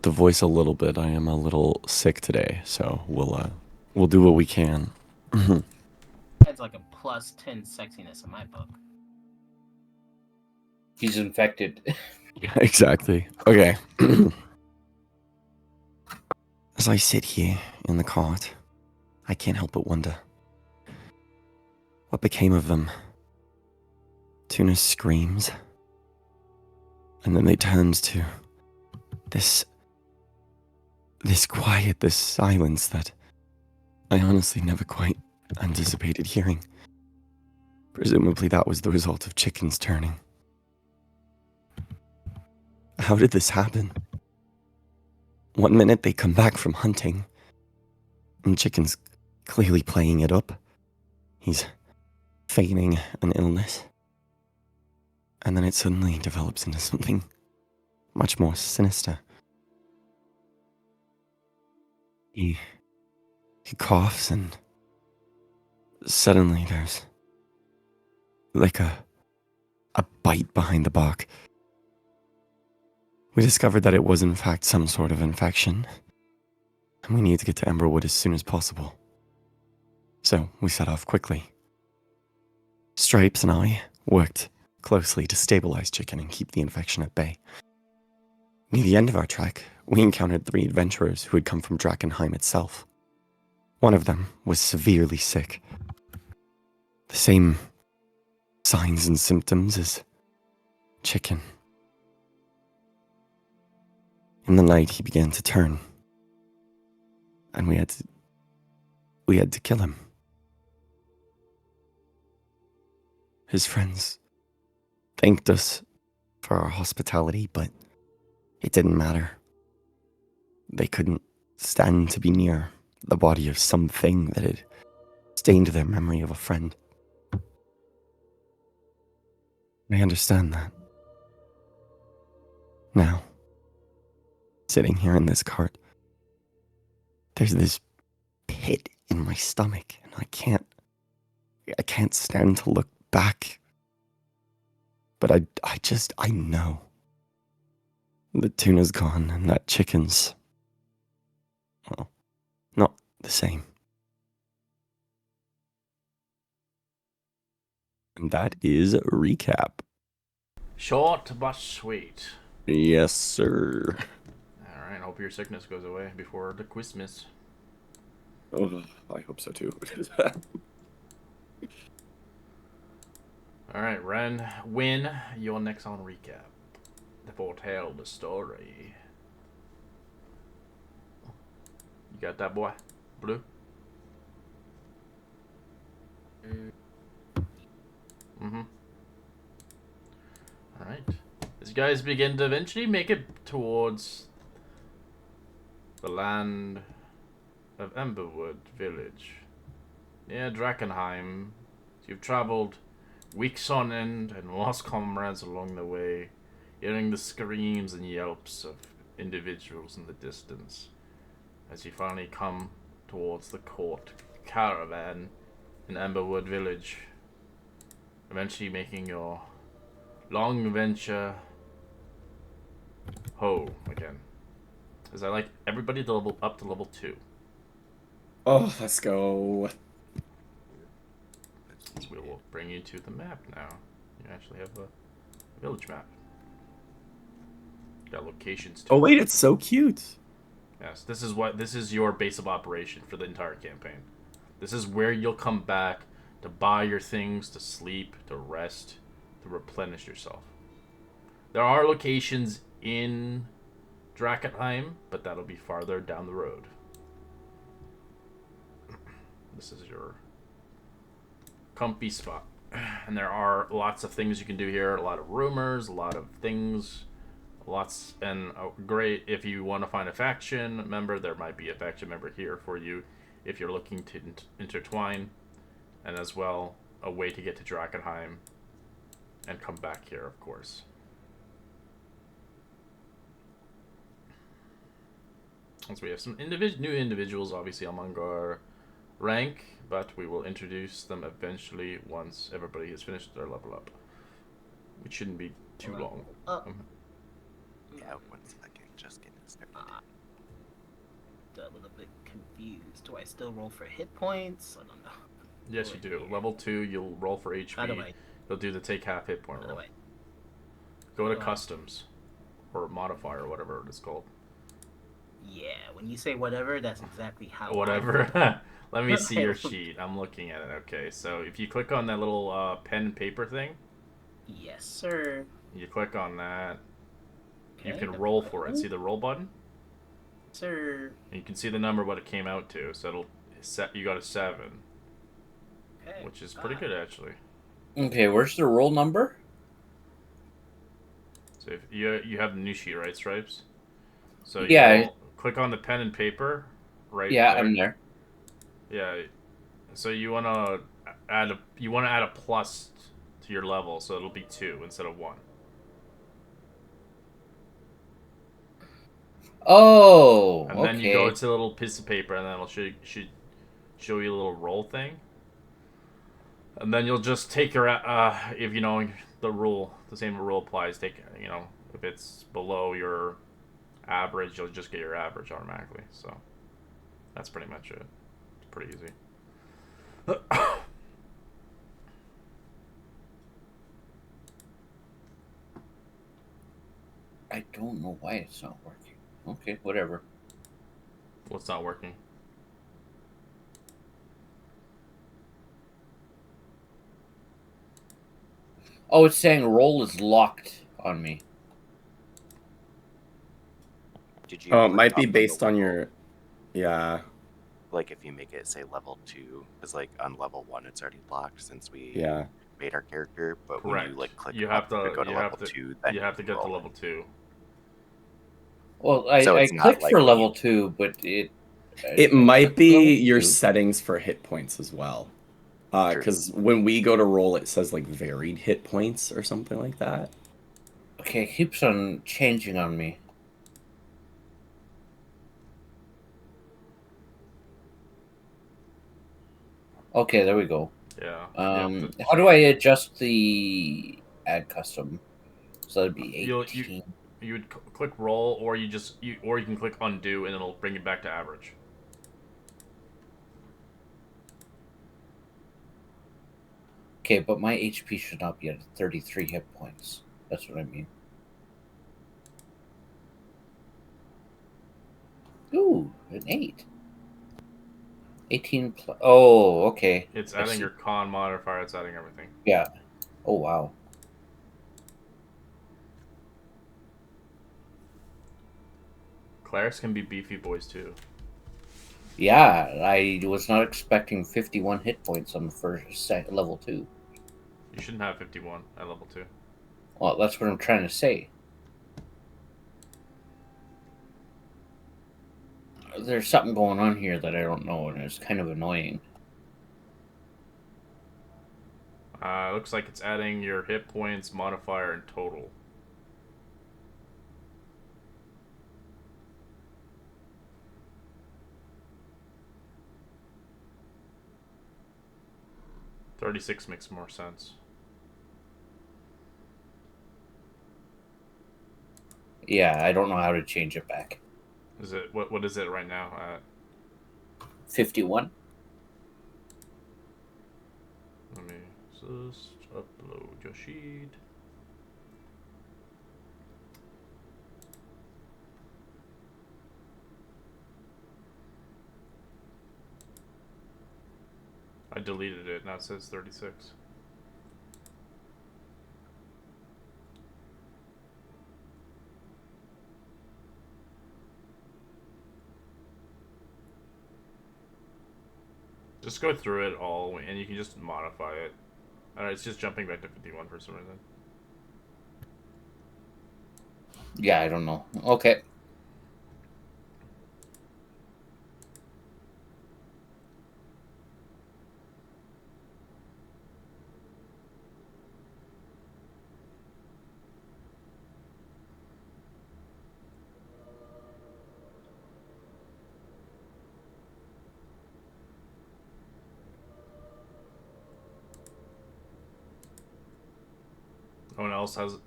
the voice a little bit. I am a little sick today, so we'll do what we can. That's like a +10 sexiness in my book. He's infected. Yeah, exactly. Okay. As I sit here in the cart, I can't help but wonder what became of them. Tuna screams, and then they turns to this quiet, this silence that I honestly never quite anticipated hearing. Presumably that was the result of chickens turning. How did this happen? One minute they come back from hunting, and Chicken's clearly playing it up. He's feigning an illness. And then it suddenly develops into something much more sinister. He coughs, and suddenly there's like a bite behind the bark. We discovered that it was in fact some sort of infection, and we need to get to Emberwood as soon as possible. So we set off quickly. Stripes and I worked closely to stabilize Chicken and keep the infection at bay. Near the end of our trek, we encountered 3 adventurers who had come from Drakkenheim itself. One of them was severely sick. The same signs and symptoms as Chicken. In the night, he began to turn, and we had to kill him. His friends thanked us for our hospitality, but it didn't matter. They couldn't stand to be near the body of something that had stained their memory of a friend. I understand that. Now, sitting here in this cart, there's this pit in my stomach, and I can't stand to look back. But I know that Tuna's gone and that Chicken's, well, not the same. And that is a recap. Short but sweet. Yes, sir. Alright, hope your sickness goes away before the Christmas. Oh, I hope so too. Alright, Ren, win. You're next on recap. The foretell the story. You got that, boy? Blue? Mm-hmm. Alright. As you guys begin to eventually make it towards the land of Emberwood village. Near Drakkenheim, you've traveled weeks on end and lost comrades along the way, hearing the screams and yelps of individuals in the distance. As you finally come towards the court caravan in Emberwood village, eventually making your long venture home again. Is that like everybody to level up to level 2? Oh, let's go. We will bring you to the map now. You actually have a village map. Got locations too. Oh wait, it's so cute. Yes, this is your base of operation for the entire campaign. This is where you'll come back to buy your things, to sleep, to rest, to replenish yourself. There are locations in Drakkenheim, but that'll be farther down the road. This is your comfy spot. And there are lots of things you can do here, a lot of rumors, a lot of things, and great if you want to find a faction member, there might be a faction member here for you if you're looking to intertwine, and as well a way to get to Drakkenheim and come back here, of course. So we have some new individuals obviously among our rank, but we will introduce them eventually once everybody has finished their level up, which shouldn't be too long. Yeah, 1 second, just getting A little bit confused. Do I still roll for hit points? I don't know. Yes, you do. Level 2, you'll roll for HP. By the way, You'll do the take half hit point by the roll. way, Go to do I- customs. Or modifier, or whatever it is called. yeah, when you say whatever, that's exactly how. Whatever. Let me see your sheet. I'm looking at it. Okay, so if you click on that little pen and paper thing, Yes, sir. you click on that, you Okay, can the roll for it. roll. See the roll button? Sir. And you can see the number what it came out to. So it'll set. You got a 7, Okay. which is pretty good actually. Okay, where's the roll number? So if you have the new sheet, right, Stripes? So Yeah. click on the pen and paper, right? Yeah, there. I'm there. Yeah. So you wanna add a plus to your level, so it'll be 2 instead of 1. Oh, And then you go okay. to the little piece of paper, and then it'll show you a little roll thing. And then you'll just take your if you know the rule, the same rule applies. Take if it's below your average, you'll just get your average automatically. So that's pretty much it. It's pretty easy. I don't know why it's not working. Okay, whatever. What's not working? Oh, it's saying roll is locked on me. Did you? Oh, it click might be up on the based on level? your. Yeah. Like if you make it say level 2, because like on level 1 it's already locked since we Yeah. made our character. But Correct. when you like click You up have to to go to you level have to 2, then you have to get to roll. level 2. Well, So I it's not clicked like for when level you- 2, but It I might clicked level be your 2. settings for hit points as well. True. Because when we go to roll, it says like varied hit points or something like that. Okay, it keeps on changing on me. Okay, there we go. Yeah. How do I adjust the add custom? So that'd be 18. You would click roll, or you can click undo, and it'll bring it back to average. Okay, but my HP should not be at 33 hit points. That's what I mean. Ooh, an 8. 18 plus. Oh, okay. It's I adding see. your con modifier. It's adding everything. Yeah. Oh, wow. Clerics can be beefy boys too. Yeah, I was not expecting 51 hit points on the first level 2. You shouldn't have 51 at level 2. Well, that's what I'm trying to say. There's something going on here that I don't know, and it's kind of annoying. Looks like it's adding your hit points modifier in total. $36 makes more sense. Yeah, I don't know how to change it back. Is it what is it right now? 51? Let me just upload your sheet. I deleted it. Now it says 36. Just go through it all, and you can just modify it. Alright, it's just jumping back to 51 for some reason. Yeah, I don't know. Okay.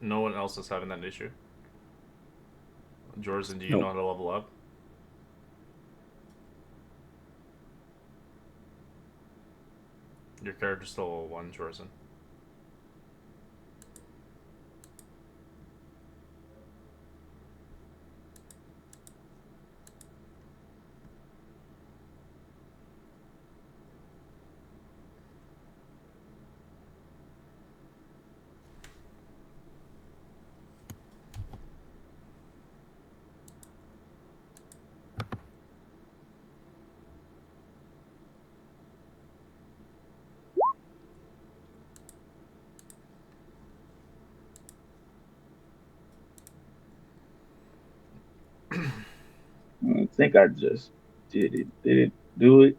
No one else is having that issue. Jorzen, do you No. know how to level up? Your character's still level 1, Jorzen. I think I just did it. Did it do it?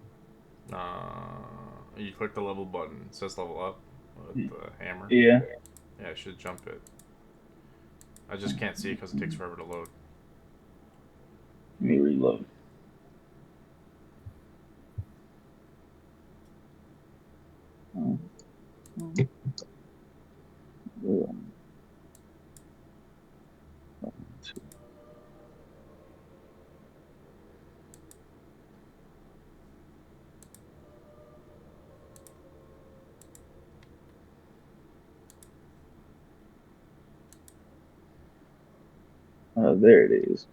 You click the level button. It says level up with the hammer. Yeah. Yeah, it should jump it. I just can't see it because it takes forever to load. Let me reload. There it is.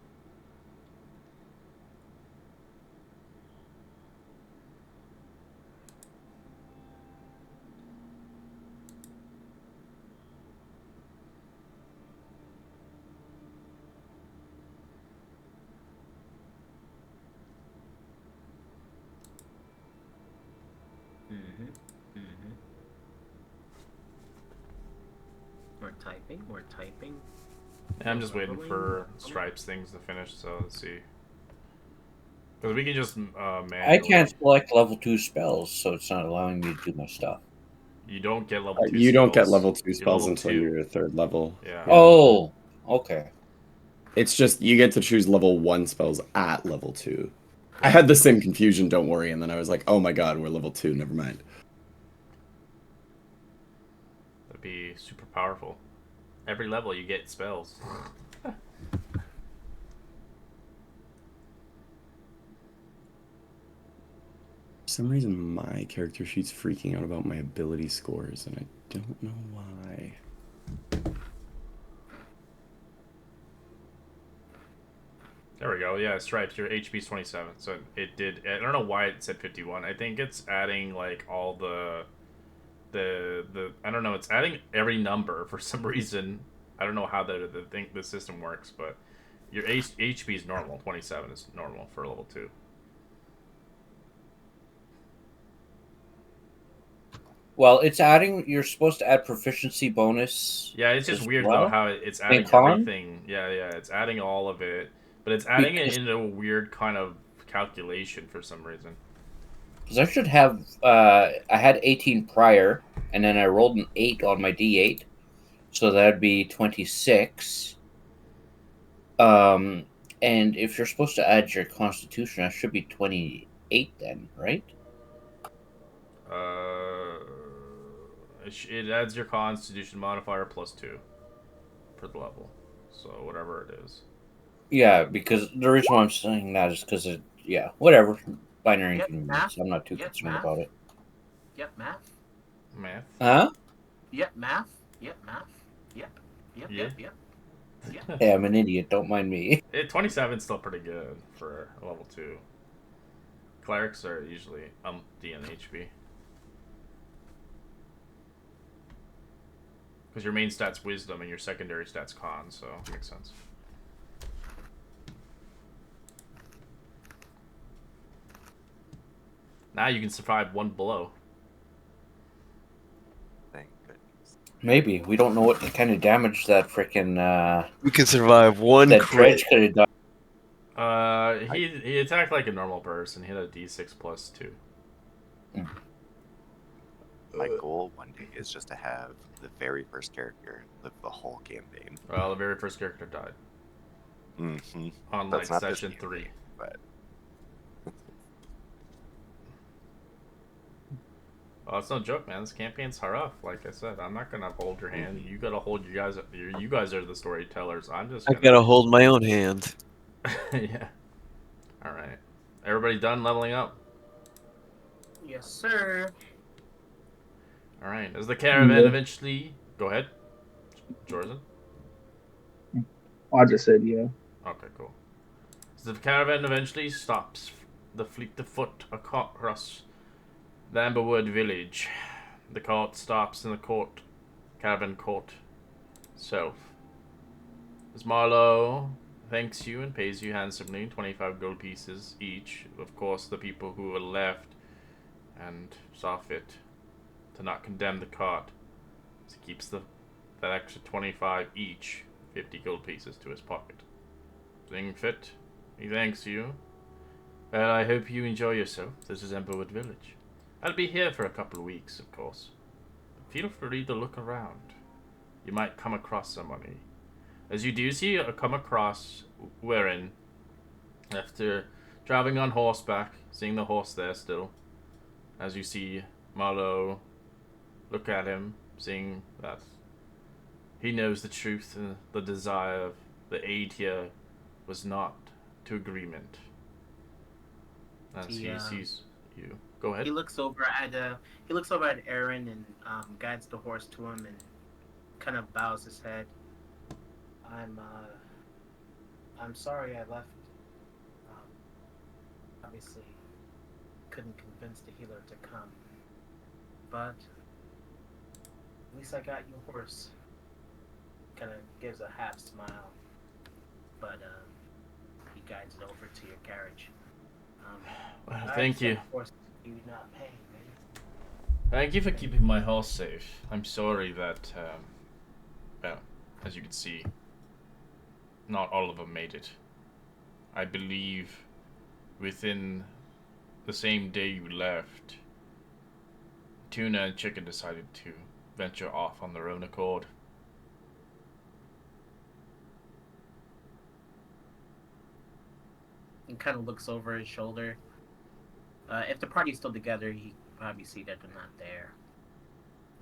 We're typing. We're typing. Yeah, I'm just waiting for Stripes things to finish, so let's see. Because we can just manually... I can't select level 2 spells, so it's not allowing me to do my stuff. You don't get level 2 You don't get spells. level 2 You're spells level until 2. you're 3rd level. Yeah. Oh, okay. It's just you get to choose level 1 spells at level 2. I had the same confusion, don't worry, and then I was like, oh my god, we're level 2, never mind. That'd be super powerful. Every level you get spells. For some reason, my character sheet's freaking out about my ability scores, and I don't know why. There we go. Yeah, Stripes, your HP's 27. So it did... I don't know why it said 51. I think it's adding, like, all the... I don't know, it's adding every number for some reason. I don't know how the system works, but your HP is normal. 27 is normal for level 2. Well, it's adding. You're supposed to add proficiency bonus. Yeah, it's just as weird well? though how it's adding con? everything. Yeah, it's adding all of it, but it's adding it into a weird kind of calculation for some reason. Because I should have. I had 18 prior, and then I rolled an 8 on my D8, so that'd be 26. And if you're supposed to add your Constitution, that should be 28 then, right? It adds your Constitution modifier +2 for the level, so whatever it is. Yeah, because the reason why I'm saying that is because it. Yeah, whatever. Binary Yep, inconvenience. math. I'm not too Yep, concerned math. about it. Yep, math. Math. Huh? Yep, math. Yep, math. Yep. Yep, Yeah. yep, yep. Yep. Hey, I'm an idiot. Don't mind me. 27 is still pretty good for a level 2. Clerics are usually D and HP. Because your main stat's wisdom and your secondary stat's con, so it makes sense. Now you can survive one blow. Thank goodness. Maybe. We don't know what kind of damage that freaking We can survive one that crit. dredge could have done. He attacked like a normal person. He had a D6 +2. My goal one day is just to have the very first character live the whole campaign. Well, the very first character died Mm-hmm. on That's like not this session new 3. game, but Oh, it's no joke, man. This campaign's rough. Like I said, I'm not gonna hold your hand. You gotta hold you guys. You guys are the storytellers. I'm just I gonna. gotta hold my own hand. Yeah. All right. Everybody done leveling up? Yes, sir. All right. As the caravan Yeah. eventually, go ahead, Jordan. I just said yeah. Okay, cool. As the caravan eventually stops the fleet of foot across the Emberwood village, the cart stops in the court, caravan court itself. As Marlowe thanks you and pays you handsomely, 25 gold pieces each. Of course, the people who were left and saw fit to not condemn the cart, so he keeps that extra 25 each, 50 gold pieces to his pocket. Seeing fit, he thanks you. Well, I hope you enjoy yourself. This is Emberwood Village. I'll be here for a couple of weeks, of course. But feel free to look around. You might come across somebody. As you do see, come across Warren, after traveling on horseback, seeing the horse there still. As you see Marlowe look at him, seeing that he knows the truth and the desire of the aid here was not to agreement. As he sees you, go ahead. He looks over at Aaron and guides the horse to him and kind of bows his head. I'm sorry I left. Obviously, couldn't convince the healer to come, but at least I got your horse. Kind of gives a half smile, but he guides it over to your carriage. Well, thank you. Of course, you not paying, man. Thank you for keeping my horse safe. I'm sorry that, well, as you can see, not all of them made it. I believe within the same day you left, Tuna and Chicken decided to venture off on their own accord. He kind of looks over his shoulder. If the party's still together, he probably see that they're not there.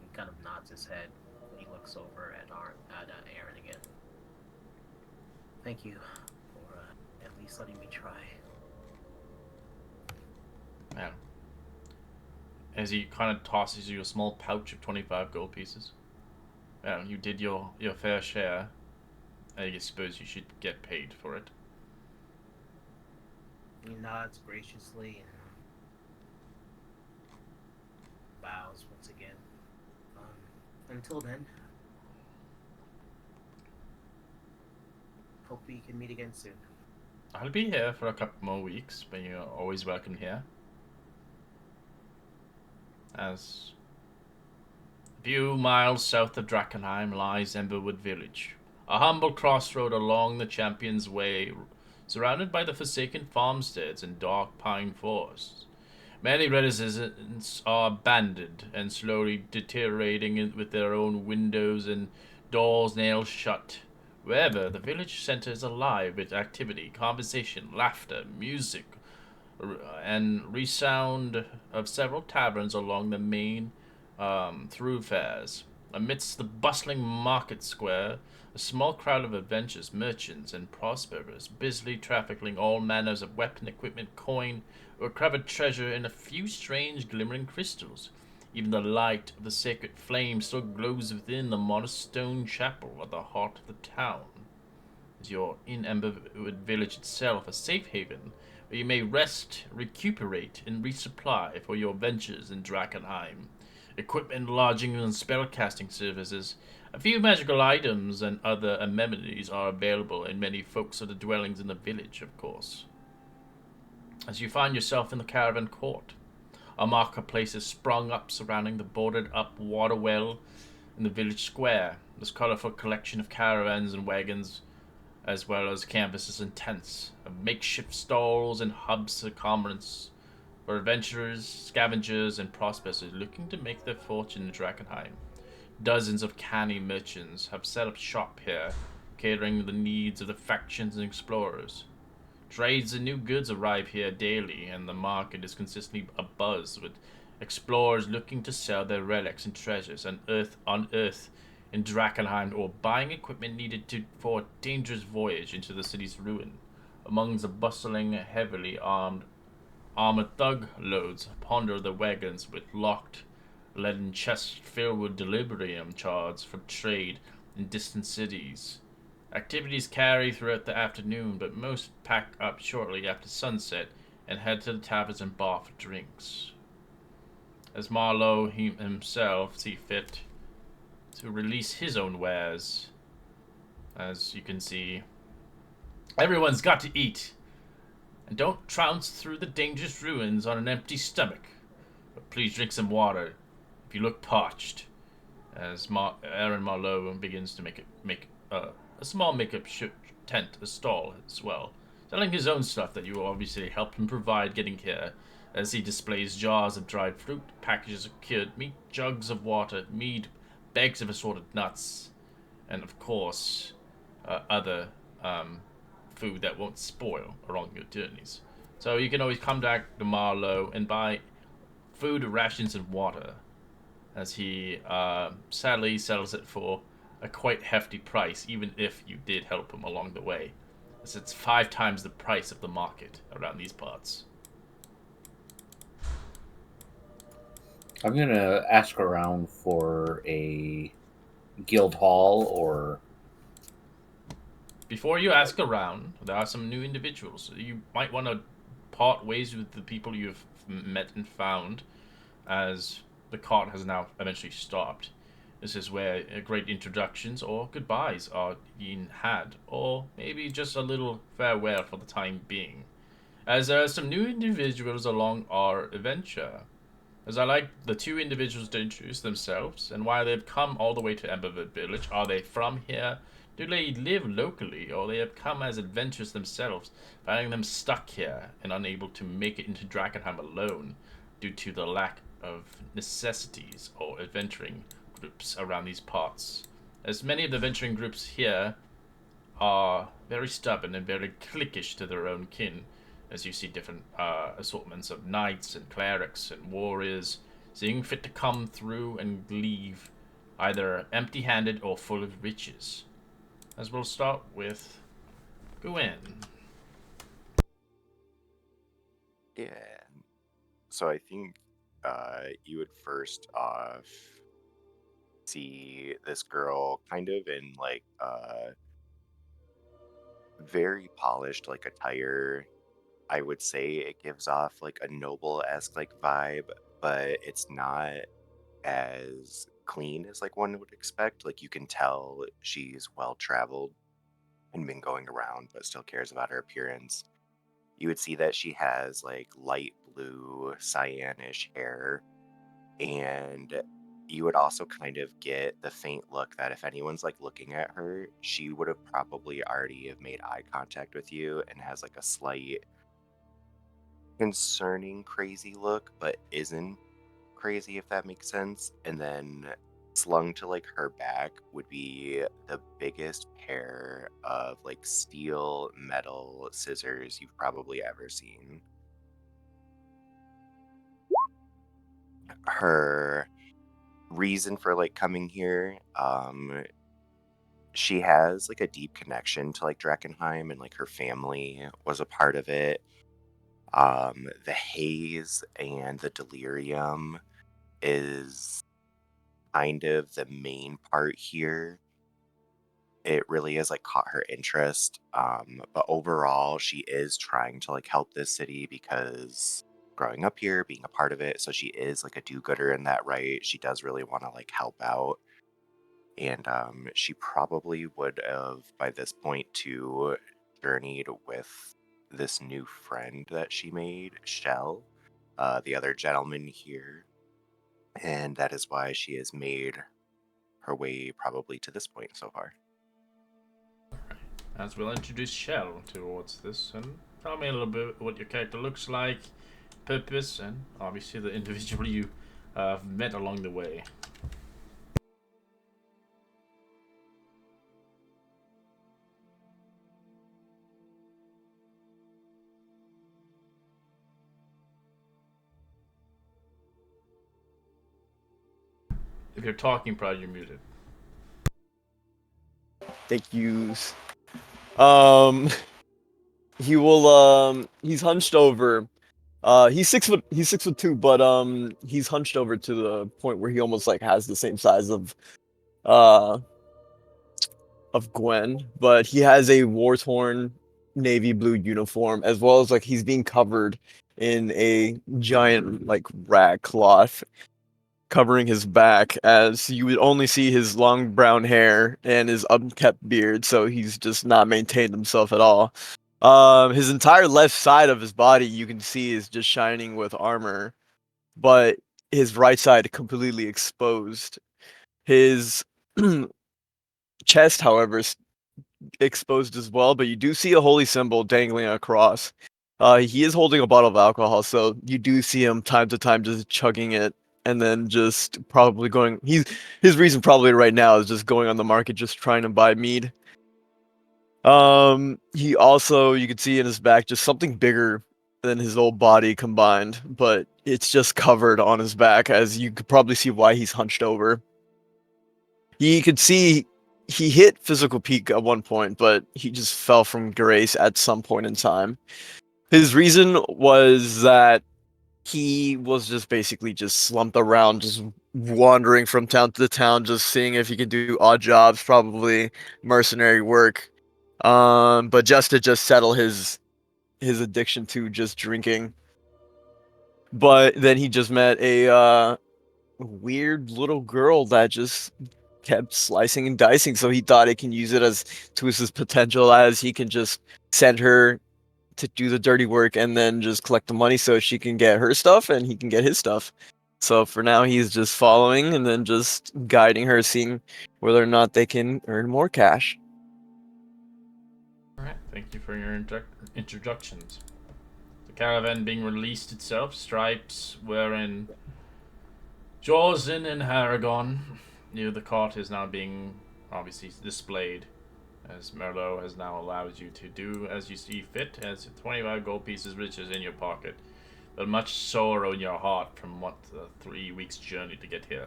He kind of nods his head. He looks over at Aaron again. Thank you for at least letting me try. Yeah. As he kind of tosses you a small pouch of 25 gold pieces. Well, you did your fair share. I suppose you should get paid for it. He nods graciously and bows once again. Until then, hope we can meet again soon. I'll be here for a couple more weeks, but you're always welcome here. As a few miles south of Drakkenheim lies Emberwood Village, a humble crossroad along the Champion's Way, surrounded by the forsaken farmsteads and dark pine forests. Many residents are abandoned and slowly deteriorating with their own windows and doors nailed shut. Wherever, the village center is alive with activity, conversation, laughter, music, and resound of several taverns along the main thoroughfares. Amidst the bustling market square, a small crowd of adventurers, merchants, and prosperers, busily trafficking all manners of weapon, equipment, coin, or covered treasure in a few strange glimmering crystals. Even the light of the sacred flame still glows within the modest stone chapel at the heart of the town. As you're in Emberwood Village itself, a safe haven where you may rest, recuperate, and resupply for your ventures in Drakkenheim. Equipment, lodging, and spellcasting services. A few magical items and other amenities are available in many folks of the dwellings in the village, of course. As you find yourself in the caravan court, a marketplace has sprung up surrounding the boarded-up water well in the village square. This colorful collection of caravans and wagons, as well as canvases and tents, of makeshift stalls and hubs of commerce for adventurers, scavengers, and prospectors looking to make their fortune in Drakkenheim. Dozens of canny merchants have set up shop here, catering the needs of the factions and explorers. Trades and new goods arrive here daily, and the market is consistently abuzz with explorers looking to sell their relics and treasures on Earth in Drakkenheim, or buying equipment needed for a dangerous voyage into the city's ruin. Among the bustling, heavily armored thug loads ponder the wagons with locked leaden chests filled with delirium shards from trade in distant cities. Activities carry throughout the afternoon, but most pack up shortly after sunset and head to the taverns and bar for drinks. As Marlowe himself see fit to release his own wares. As you can see, everyone's got to eat, and don't trounce through the dangerous ruins on an empty stomach. But please drink some water if you look parched. As Aaron Marlowe begins to make a small makeup tent, a stall as well, selling his own stuff that you obviously helped him provide getting here. As he displays jars of dried fruit, packages of cured meat, jugs of water, mead, bags of assorted nuts, and of course, other food that won't spoil along your journeys. So you can always come back to Marlowe and buy food, rations, and water, as he sadly sells it for a quite hefty price, even if you did help him along the way, as it's 5 times the price of the market around these parts. I'm gonna ask around for a guild hall or. Before you ask around, there are some new individuals. You might want to part ways with the people you've met and found, as the cart has now eventually stopped. This is where great introductions or goodbyes are being had, or maybe just a little farewell for the time being. As there are some new individuals along our adventure. As I like the 2 individuals to introduce themselves and why they've come all the way to Emberwood Village. Are they from here? Do they live locally, or they have come as adventurers themselves, finding them stuck here and unable to make it into Drakkenheim alone due to the lack of necessities or adventuring groups around these parts? As many of the venturing groups here are very stubborn and very cliquish to their own kin, as you see different assortments of knights and clerics and warriors seeing fit to come through and leave either empty-handed or full of riches. As we'll start with Gwen. Yeah. So I think you would first off see this girl kind of in like very polished like attire. I would say it gives off like a noble-esque like vibe, but it's not as clean as like one would expect. Like you can tell she's well traveled and been going around, but still cares about her appearance. You would see that she has like light blue, cyanish hair, and you would also kind of get the faint look that if anyone's like looking at her, she would have probably already have made eye contact with you and has like a slight concerning crazy look, but isn't crazy, if that makes sense. And then slung to like her back would be the biggest pair of like steel metal scissors you've probably ever seen. Her reason for like coming here, she has like a deep connection to like Drakkenheim, and like her family was a part of it. The haze and the delirium is kind of the main part here. It really has like caught her interest. But overall, she is trying to like help this city because growing up here, being a part of it, so she is like a do-gooder in that right. She does really want to like help out. And she probably would have by this point too journeyed with this new friend that she made, Shell, the other gentleman here. And that is why she has made her way probably to this point so far. As we'll introduce Shell towards this, and tell me a little bit what your character looks like, purpose, and obviously the individual you met along the way. If you're talking, Pride, you're muted. Thank yous. He will he's hunched over. He's 6 foot. He's 6'2", but he's hunched over to the point where he almost like has the same size uh of Gwen, but he has a war-torn navy blue uniform, as well as like he's being covered in a giant like rag cloth covering his back, as you would only see his long brown hair and his unkept beard, so he's just not maintained himself at all. His entire left side of his body you can see is just shining with armor, but his right side completely exposed. His chest, however, is exposed as well, but you do see a holy symbol dangling across. He is holding a bottle of alcohol, so you do see him time to time just chugging it, and then just probably going. His reason probably right now is just going on the market, just trying to buy mead. He also, you can see in his back just something bigger than his whole body combined, but it's just covered on his back, as you could probably see why he's hunched over. You could see he hit physical peak at one point, but he just fell from grace at some point in time. His reason was that he was just basically just slumped around, just wandering from town to town, just seeing if he could do odd jobs, probably mercenary work. But just to just settle his addiction to just drinking. But then he just met a weird little girl that just kept slicing and dicing, so he thought he can use it as to his potential, as he can just send her to do the dirty work and then just collect the money so she can get her stuff and he can get his stuff. So for now he's just following and then just guiding her, seeing whether or not they can earn more cash. Alright, thank you for your introductions. The caravan being released itself, Stripes wearing Jorzen and Haragon. The cart is now being obviously displayed, as Merlot has now allowed you to do as you see fit, as 25 gold pieces riches in your pocket, but much sorrow in your heart from what 3 weeks journey to get here.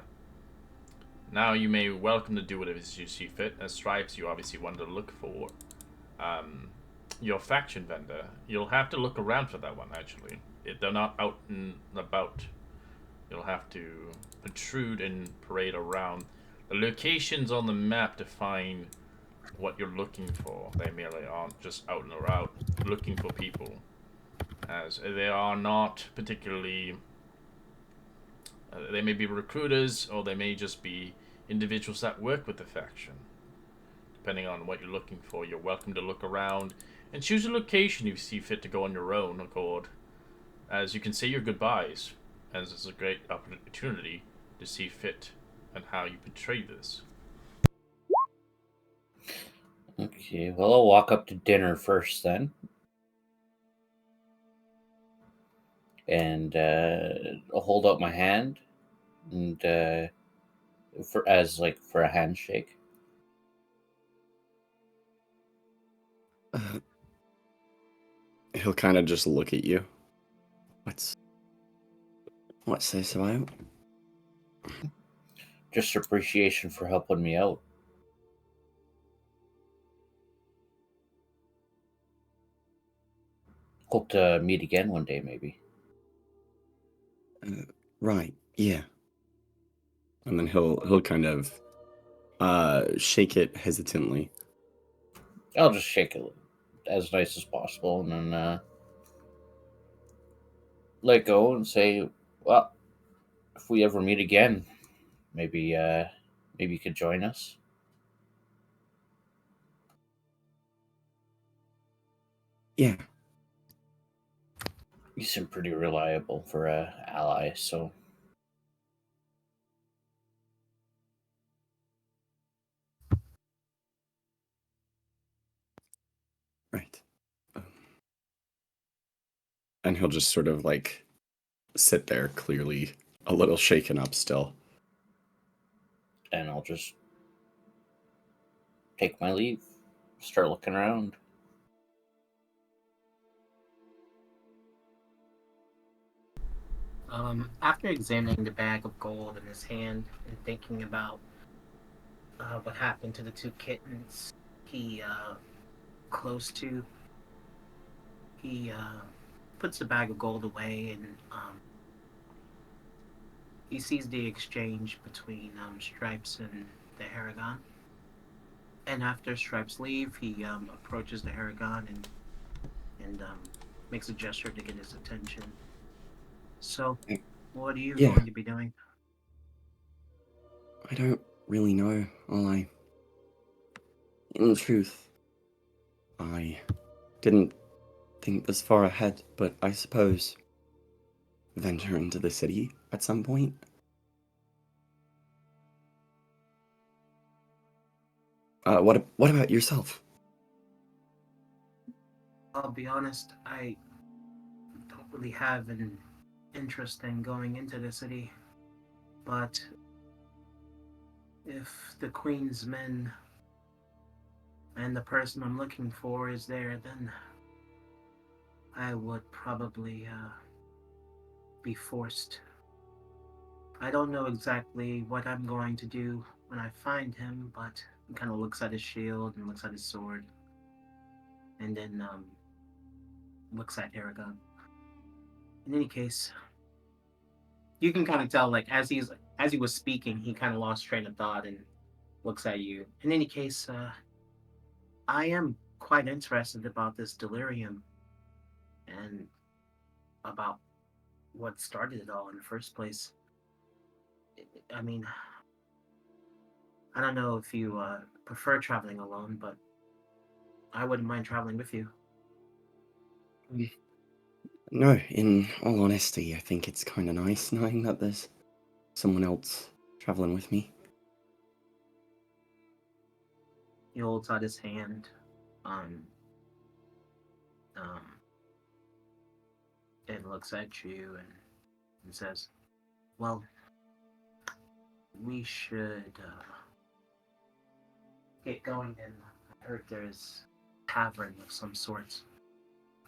Now you may welcome to do whatever you see fit. As Stripes, you obviously wanted to look for your faction vendor. You'll have to look around for that one, actually. They're not out and about. You'll have to protrude and parade around. The locations on the map define what you're looking for. They merely aren't just out and around looking for people, as they are not particularly they may be recruiters, or they may just be individuals that work with the faction. Depending on what you're looking for, you're welcome to look around and choose a location you see fit to go on your own accord, as you can say your goodbyes, as it's a great opportunity to see fit and how you portray this. Okay, well, I'll walk up to dinner first then. And I'll hold out my hand and for a handshake. He'll kind of just look at you. What's this about? Just appreciation for helping me out. Hope to meet again one day, maybe. Right, yeah. And then he'll kind of shake it hesitantly. I'll just shake it as nice as possible, and then let go and say, "Well, if we ever meet again, maybe you could join us." Yeah. You seem pretty reliable for a ally, so Right. And he'll just sort of like sit there, clearly a little shaken up still. and I'll just take my leave, start looking around. After examining the bag of gold in his hand and thinking about what happened to the two kittens he close to, he puts the bag of gold away and he sees the exchange between Stripes and the Haragon. And after Stripes leave, he approaches the Haragon and makes a gesture to get his attention. So, what are you Yeah. going to be doing? I don't really know, in truth, I didn't think this far ahead, but I suppose venture into the city at some point. What about yourself? I'll be honest, I don't really have an interest in going into the city, but if the Queen's men and the person I'm looking for is there, then I would probably be forced. I don't know exactly what I'm going to do when I find him, but he kind of looks at his shield and looks at his sword, and then looks at Aragon. In any case, you can kind of tell, like as he was speaking, he kind of lost train of thought and looks at you. In any case, I am quite interested about this delirium and about what started it all in the first place. I mean, I don't know if you prefer traveling alone, but I wouldn't mind traveling with you. No, in all honesty, I think it's kind of nice knowing that there's someone else traveling with me. He holds out his hand, um, and looks at you and says, "Well, we should get going. And I heard there's a tavern of some sorts.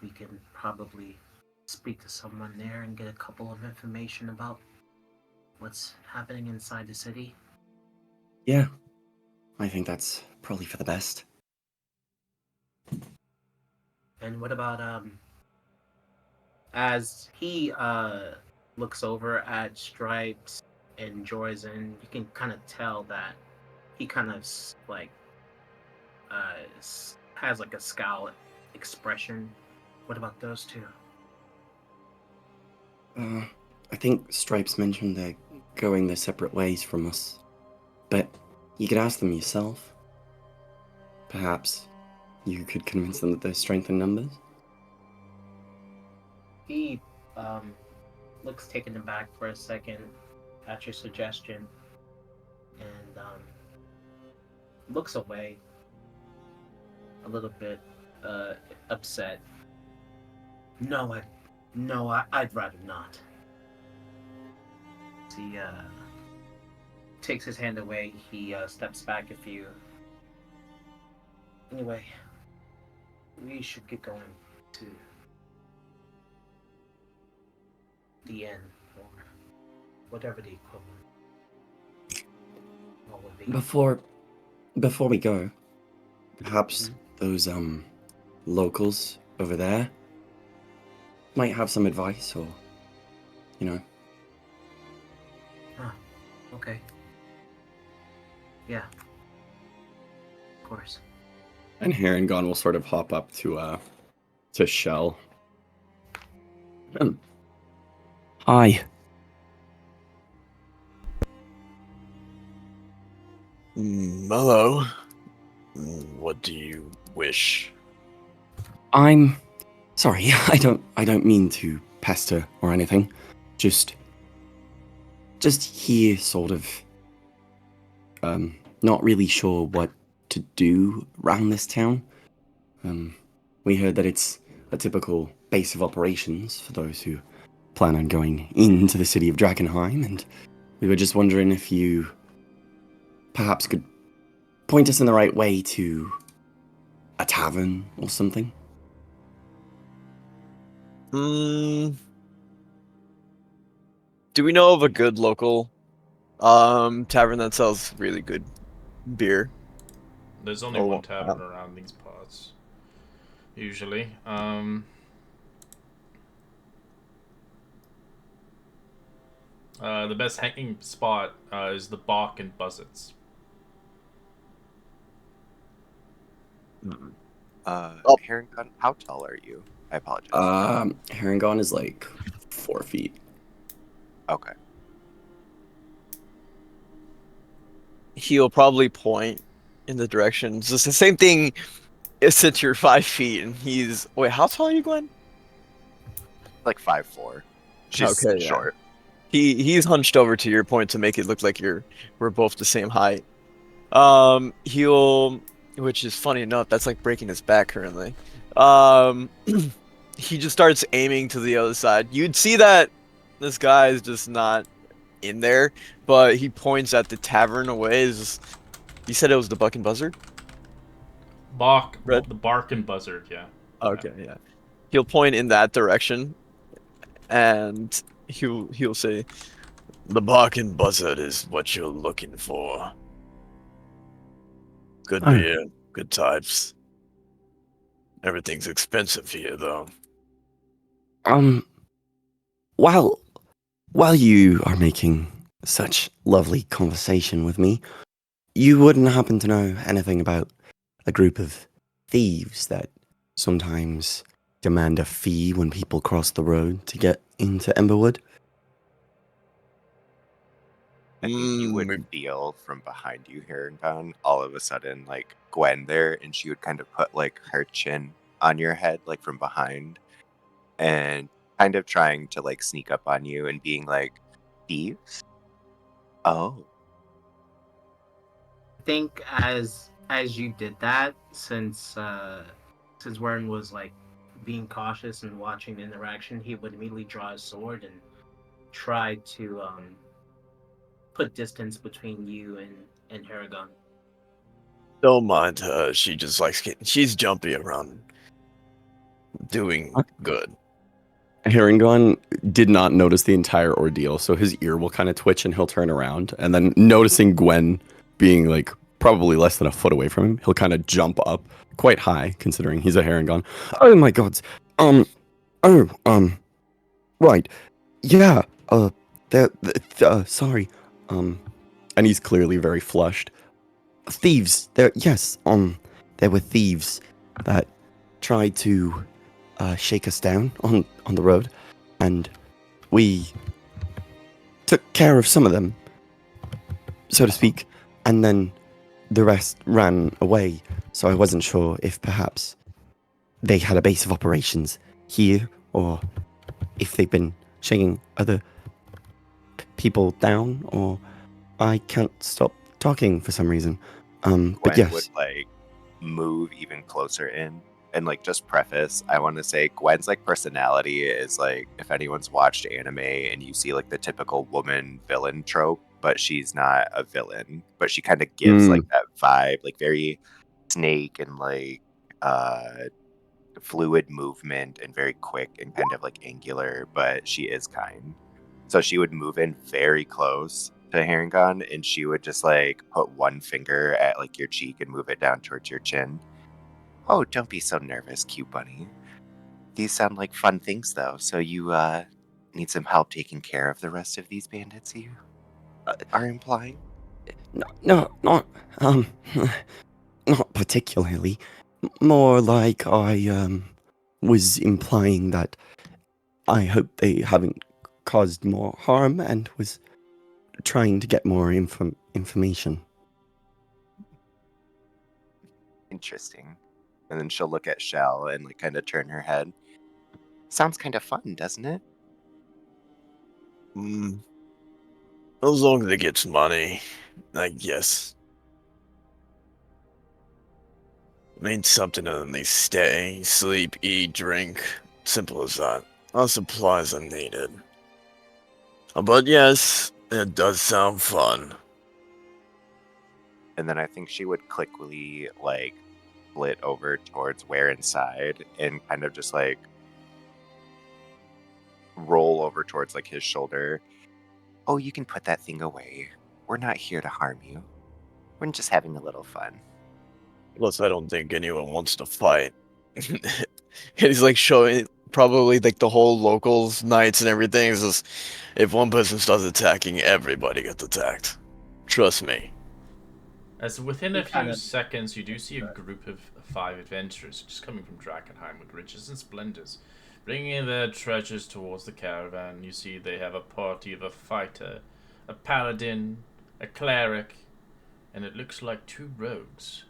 We can probably speak to someone there and get a couple of information about what's happening inside the city." Yeah, I think that's probably for the best. And what about as he looks over at Stripes and Joyzen, you can kind of tell that he kind of like has like a scowl expression. What about those two? I think Stripes mentioned they're going their separate ways from us, but you could ask them yourself. Perhaps you could convince them that there's strength in numbers. He looks taken aback for a second at your suggestion and looks away a little bit upset. I'd rather not. He takes his hand away. He steps back a few. Anyway, we should get going to the inn or whatever the equivalent would be. Before we go, perhaps those locals over there might have some advice, or Okay. Yeah. Of course. And Harangon will sort of hop up to Shell. Hi. Hello. What do you wish? I'm sorry. I don't mean to pester or anything. Just here, sort of. Not really sure what to do around this town. We heard that it's a typical base of operations for those who plan on going into the city of Drakkenheim, and we were just wondering if you perhaps could point us in the right way to a tavern or something. Do we know of a good local tavern that sells really good beer? There's only Oh, one tavern around these parts, usually. The best hanging spot is the Bark and Buzzards. Herringon, how tall are you? I apologize. Herringon is like 4 feet. Okay. He'll probably point in the direction. It's just the same thing since you're 5 feet and he's wait, how tall are you, Gwen? Like 5'4". She's Okay, yeah. short. He's hunched over to your point to make it look like we're both the same height. He'll, which is funny enough, that's like breaking his back currently. He just starts aiming to the other side. You'd see that this guy is just not in there, but he points at the tavern away. You said it was the Buck and Buzzard? Red? The Bark and Buzzard, yeah. Okay, yeah. He'll point in that direction, and he'll say, "The Buck and Buzzard is what you're looking for. Good Oh. beer, good types. Everything's expensive here, though." While you are making such lovely conversation with me, you wouldn't happen to know anything about a group of thieves that sometimes demand a fee when people cross the road to get into Emberwood? I think you would feel from behind you, Herringon, all of a sudden, like, Gwen there, and she would kind of put, like, her chin on your head, like, from behind, and kind of trying to, like, sneak up on you and being like, thieves? Oh. I think as you did that, since Warren was like being cautious and watching the interaction, he would immediately draw his sword and try to put distance between you and Haragon. Don't mind her. She just likes she's jumpy around doing good. Herringon did not notice the entire ordeal, so his ear will kind of twitch and he'll turn around. And then noticing Gwen being like probably less than a foot away from him, he'll kind of jump up quite high, considering he's a Herringon. Oh my gods. Right. Yeah. Sorry. And he's clearly very flushed. Thieves. There were thieves that tried to shake us down on the road, and we took care of some of them, so to speak, and then the rest ran away. So I wasn't sure if perhaps they had a base of operations here, or if they've been shaking other people down, or I can't stop talking for some reason. But Gwen yes. would, like, move even closer in. And, like, just preface, I want to say Gwen's, like, personality is, like, if anyone's watched anime and you see, like, the typical woman villain trope, but she's not a villain. But she kind of gives, like, that vibe, like, very snake and, like, fluid movement and very quick and kind of, like, angular, but she is kind. So she would move in very close to Herringon, and she would just, like, put one finger at, like, your cheek and move it down towards your chin. Oh, don't be so nervous, cute bunny. These sound like fun things, though. So you need some help taking care of the rest of these bandits you are implying? No, not not particularly. More like I was implying that I hope they haven't caused more harm and was trying to get more information. Interesting. And then she'll look at Shell and, like, kind of turn her head. Sounds kind of fun, doesn't it? As long as it gets money, I guess. Need something to at least stay, sleep, eat, drink. Simple as that. All supplies are needed. But yes, it does sound fun. And then I think she would quickly, like, flit over towards Where Inside and kind of just, like, roll over towards, like, his shoulder Oh, you can put that thing away. We're not here to harm you. We're just having a little fun. Plus, I don't think anyone wants to fight. He's like showing probably like the whole locals, knights, and everything. Is just if one person starts attacking, everybody gets attacked. Trust me. As within He a few kinda- seconds, you do see a group of 5 adventurers just coming from Drakkenheim with riches and splendors, bringing their treasures towards the caravan. You see they have a party of a fighter, a paladin, a cleric, and it looks like 2 rogues.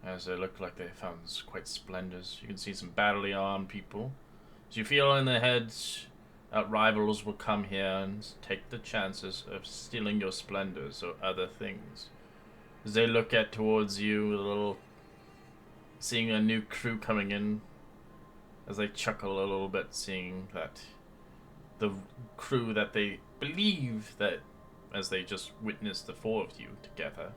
As they look like they found quite splendors. You can see some badly armed people. So you feel in their heads that rivals will come here and take the chances of stealing your splendors or other things. As they look at towards you, seeing a new crew coming in, as they chuckle a little bit, seeing that the crew that they believe that, as they just witnessed the 4 of you together,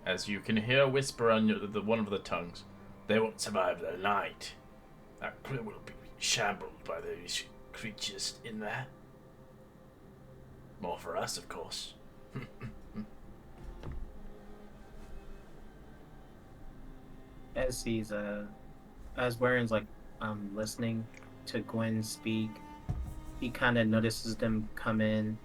as you can hear a whisper on one of the tongues, they won't survive the night. That crew will be shambled by those creatures in there. More for us, of course. As he's as Warren's like listening to Gwen speak, he kind of notices them come in.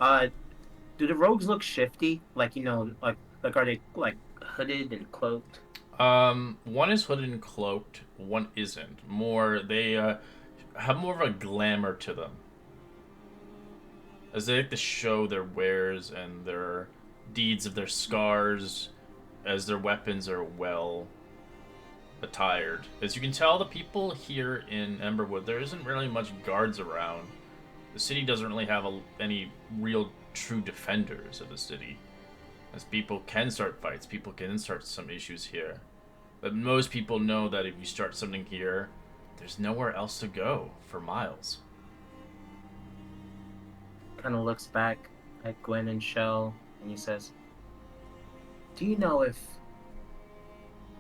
Do the rogues look shifty? Like, you know, like are they like hooded and cloaked? One is hooded and cloaked. One isn't. They have more of a glamour to them, as they like to show their wares and their deeds of their scars, as their weapons are well attired. As you can tell, the people here in Emberwood, there isn't really much guards around. The city doesn't really have any real true defenders of the city. As people can start fights, people can start some issues here. But most people know that if you start something here, there's nowhere else to go for miles. Kind of looks back at Gwen and Shell, and he says, "Do you know if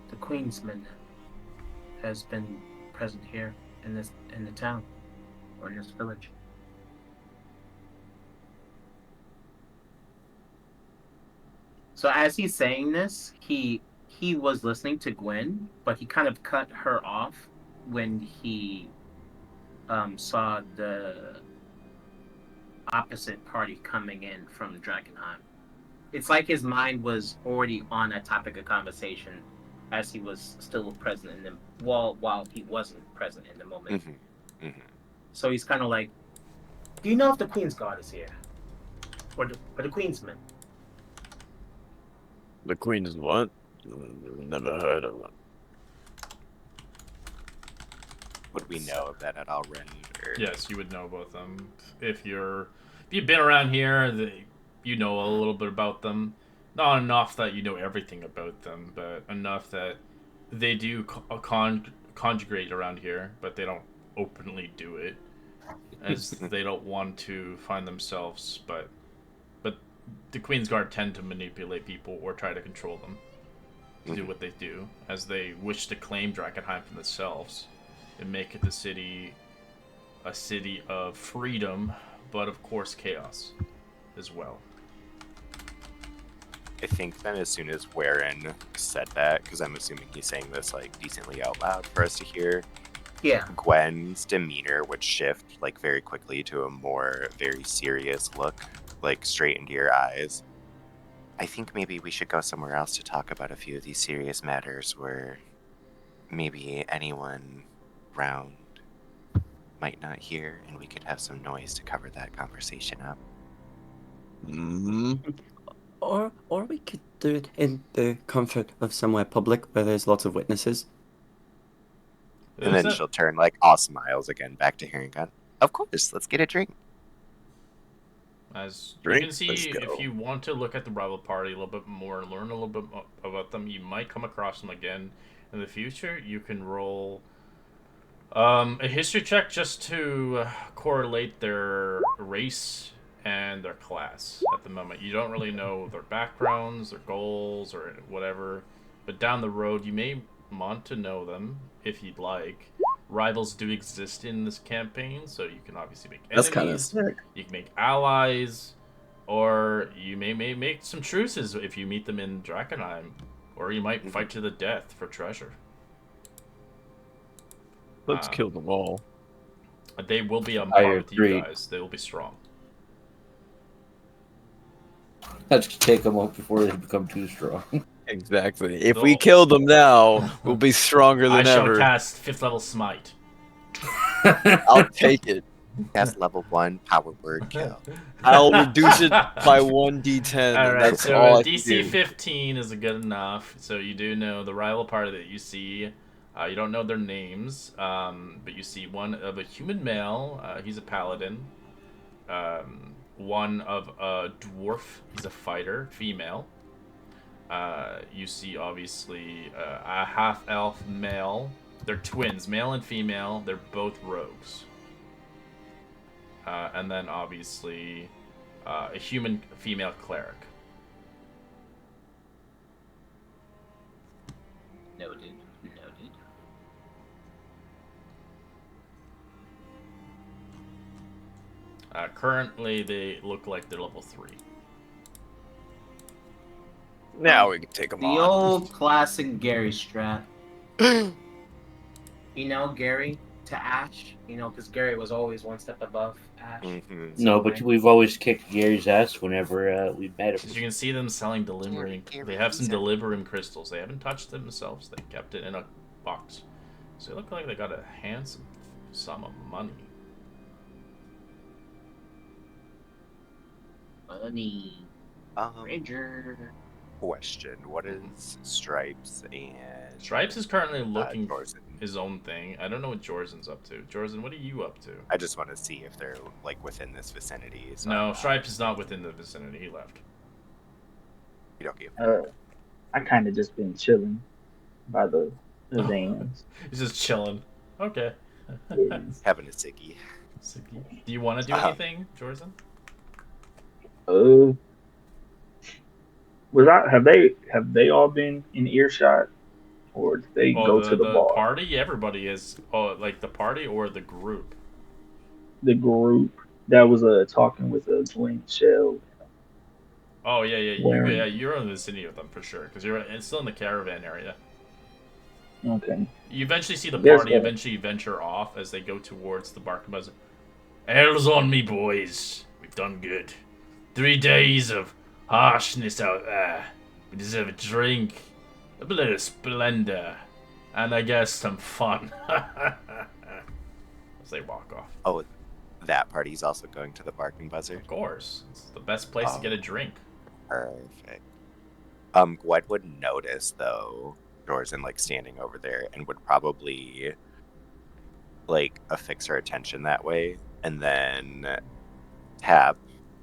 the Queensman has been present here in the town or in this village?" So as he's saying this, he was listening to Gwen, but he kind of cut her off when he saw the opposite party coming in from Drakkenheim. It's like his mind was already on a topic of conversation as he was still present in the while he wasn't present in the moment. So he's kind of like, "Do you know if the Queen's Guard is here, or the Queensman?" The Queen is what? Never heard of her. Would we know of that at all, Ren? Or... Yes, you would know about them if you've been around here. You know a little bit about them. Not enough that you know everything about them, but enough that they do conjugate around here, but they don't openly do it, as they don't want to find themselves. But the Queen's Guard tend to manipulate people or try to control them to do what they do, as they wish to claim Drakkenheim for themselves and make it a city of freedom, but of course chaos as well. I think then as soon as Warren said that, because I'm assuming he's saying this like decently out loud for us to hear, Yeah. Gwen's demeanor would shift like very quickly to a more very serious look, like straight into your eyes. I think maybe we should go somewhere else to talk about a few of these serious matters where maybe anyone round might not hear, and we could have some noise to cover that conversation up. Or we could do it in the comfort of somewhere public where there's lots of witnesses. And then she'll turn like all smiles again back to Herringon. Of course, let's get a drink. As Drink, you can see, let's go. if you want to look at the rival party a little bit more, learn a little bit about them, you might come across them again in the future. You can roll a history check just to correlate their race and their class at the moment. You don't really know their backgrounds, their goals, or whatever, but down the road you may want to know them if you'd like. rivals do exist in this campaign, so you can obviously make That's kind of enemies, sick. you can make allies, or you may make some truces if you meet them in Drakkenheim, or you might fight to the death for treasure. Let's kill them all. They will be on I par with you agree. guys. They will be strong. Let's take them out before they become too strong. Exactly. If No. we kill them now, we'll be stronger I than shall ever. cast 5th level smite. I'll take it. Cast level 1 power word kill. I'll reduce it by 1d10, All and right, that's so all a I can DC do. 15 is good enough. So you do know the rival party that you see. You don't know their names, but you see one of a human male. He's a paladin. One of a dwarf. He's a fighter, female. You see, obviously, a half-elf male. They're twins, male and female. They're both rogues. And then, obviously, a human female cleric. Noted. Currently, they look like they're level 3. Now we can take them The on. old classic Gary strat. Gary to Ash. Because Gary was always one step above Ash. Mhm. No, but we've always kicked Gary's ass whenever we've met As him. you can see them selling Delirium. Gary, They have some he's a- Delirium crystals. They haven't touched them themselves. They kept it in a box. So they look like they got a handsome sum of money. Money. Ranger. Question: What is Stripes and Stripes is currently looking Jorzen? his own thing. I don't know what Jorzen's up to. Jorzen, what are you up to? I just want to see if they're like within this vicinity. So No, Stripes is not within the vicinity. He left. you don't give. I kind of just been chilling by the vans. He's just chilling. Okay. Yeah. Having a ciggy. Do you want to do anything, Jorzen? Have they all been in earshot, or did they go to the bar? Party? Everybody is. Oh, like the party or the group? The group that was talking with Gwen Shell. Oh yeah. Wearing- You're in the vicinity with them for sure because it's still in the caravan area. Okay. You eventually see the Guess party what? eventually venture off as they go towards the Barking Buzzer. Hell's on me, boys. We've done good. 3 days of harshness out there. We deserve a drink, a bit of splendor, and I guess some fun. As they walk off. Oh, that party's also going to the Barking Buzzer. Of course, it's the best place to get a drink. Perfect. Gwen would notice though Jorzen like standing over there and would probably like affix her attention that way, and then tap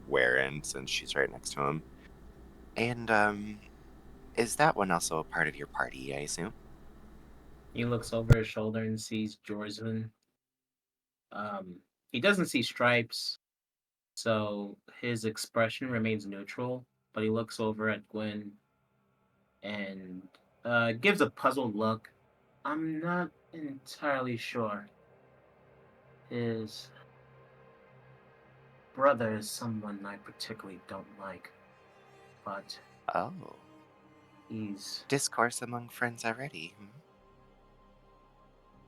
Warren since she's right next to him. And is that one also a part of your party? I assume. He looks over his shoulder and sees Jorzen. He doesn't see Stripes, so his expression remains neutral, but he looks over at Gwen and gives a puzzled look. I'm not entirely sure. His brother is someone I particularly don't like, but Oh, he's... discourse among friends already.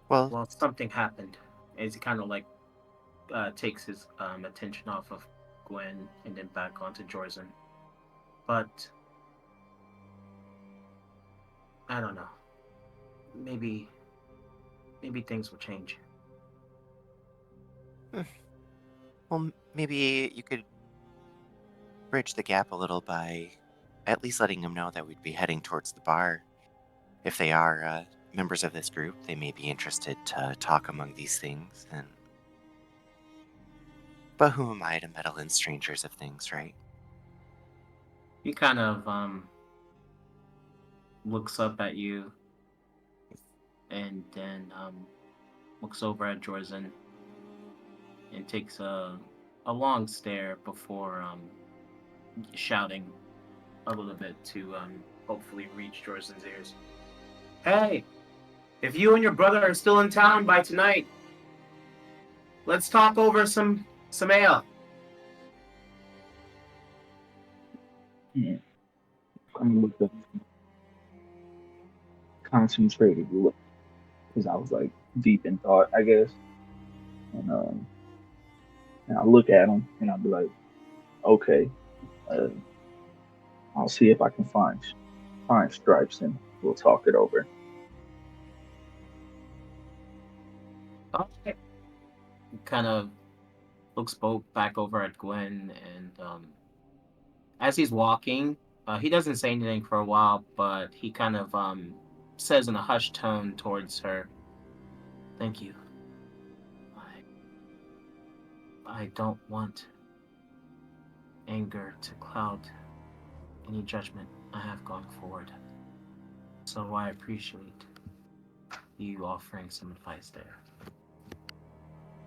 Well, something happened. As he kind of like takes his attention off of Gwen and then back onto Jorzen. But I don't know. Maybe things will change. Well, maybe you could bridge the gap a little by at least letting them know that we'd be heading towards the bar. If they are members of this group, they may be interested to talk among these things. But who am I to meddle in strangers of things, right? He kind of looks up at you and then looks over at Jorzen and takes a long stare before shouting a little bit to hopefully reach Jorzen's ears. Hey, If you and your brother are still in town by tonight, let's talk over some ale. Yeah. I'm looked up, concentrated look, because I was like deep in thought, I guess. And I look at him and I'll be like, okay, uh, I'll see if I can find Stripes and we'll talk it over. Okay. Kind of looks back over at Gwen, and as he's walking, he doesn't say anything for a while, but he kind of says in a hushed tone towards her, "Thank you. I don't want anger to cloud any judgment I have going forward. So I appreciate you offering some advice there."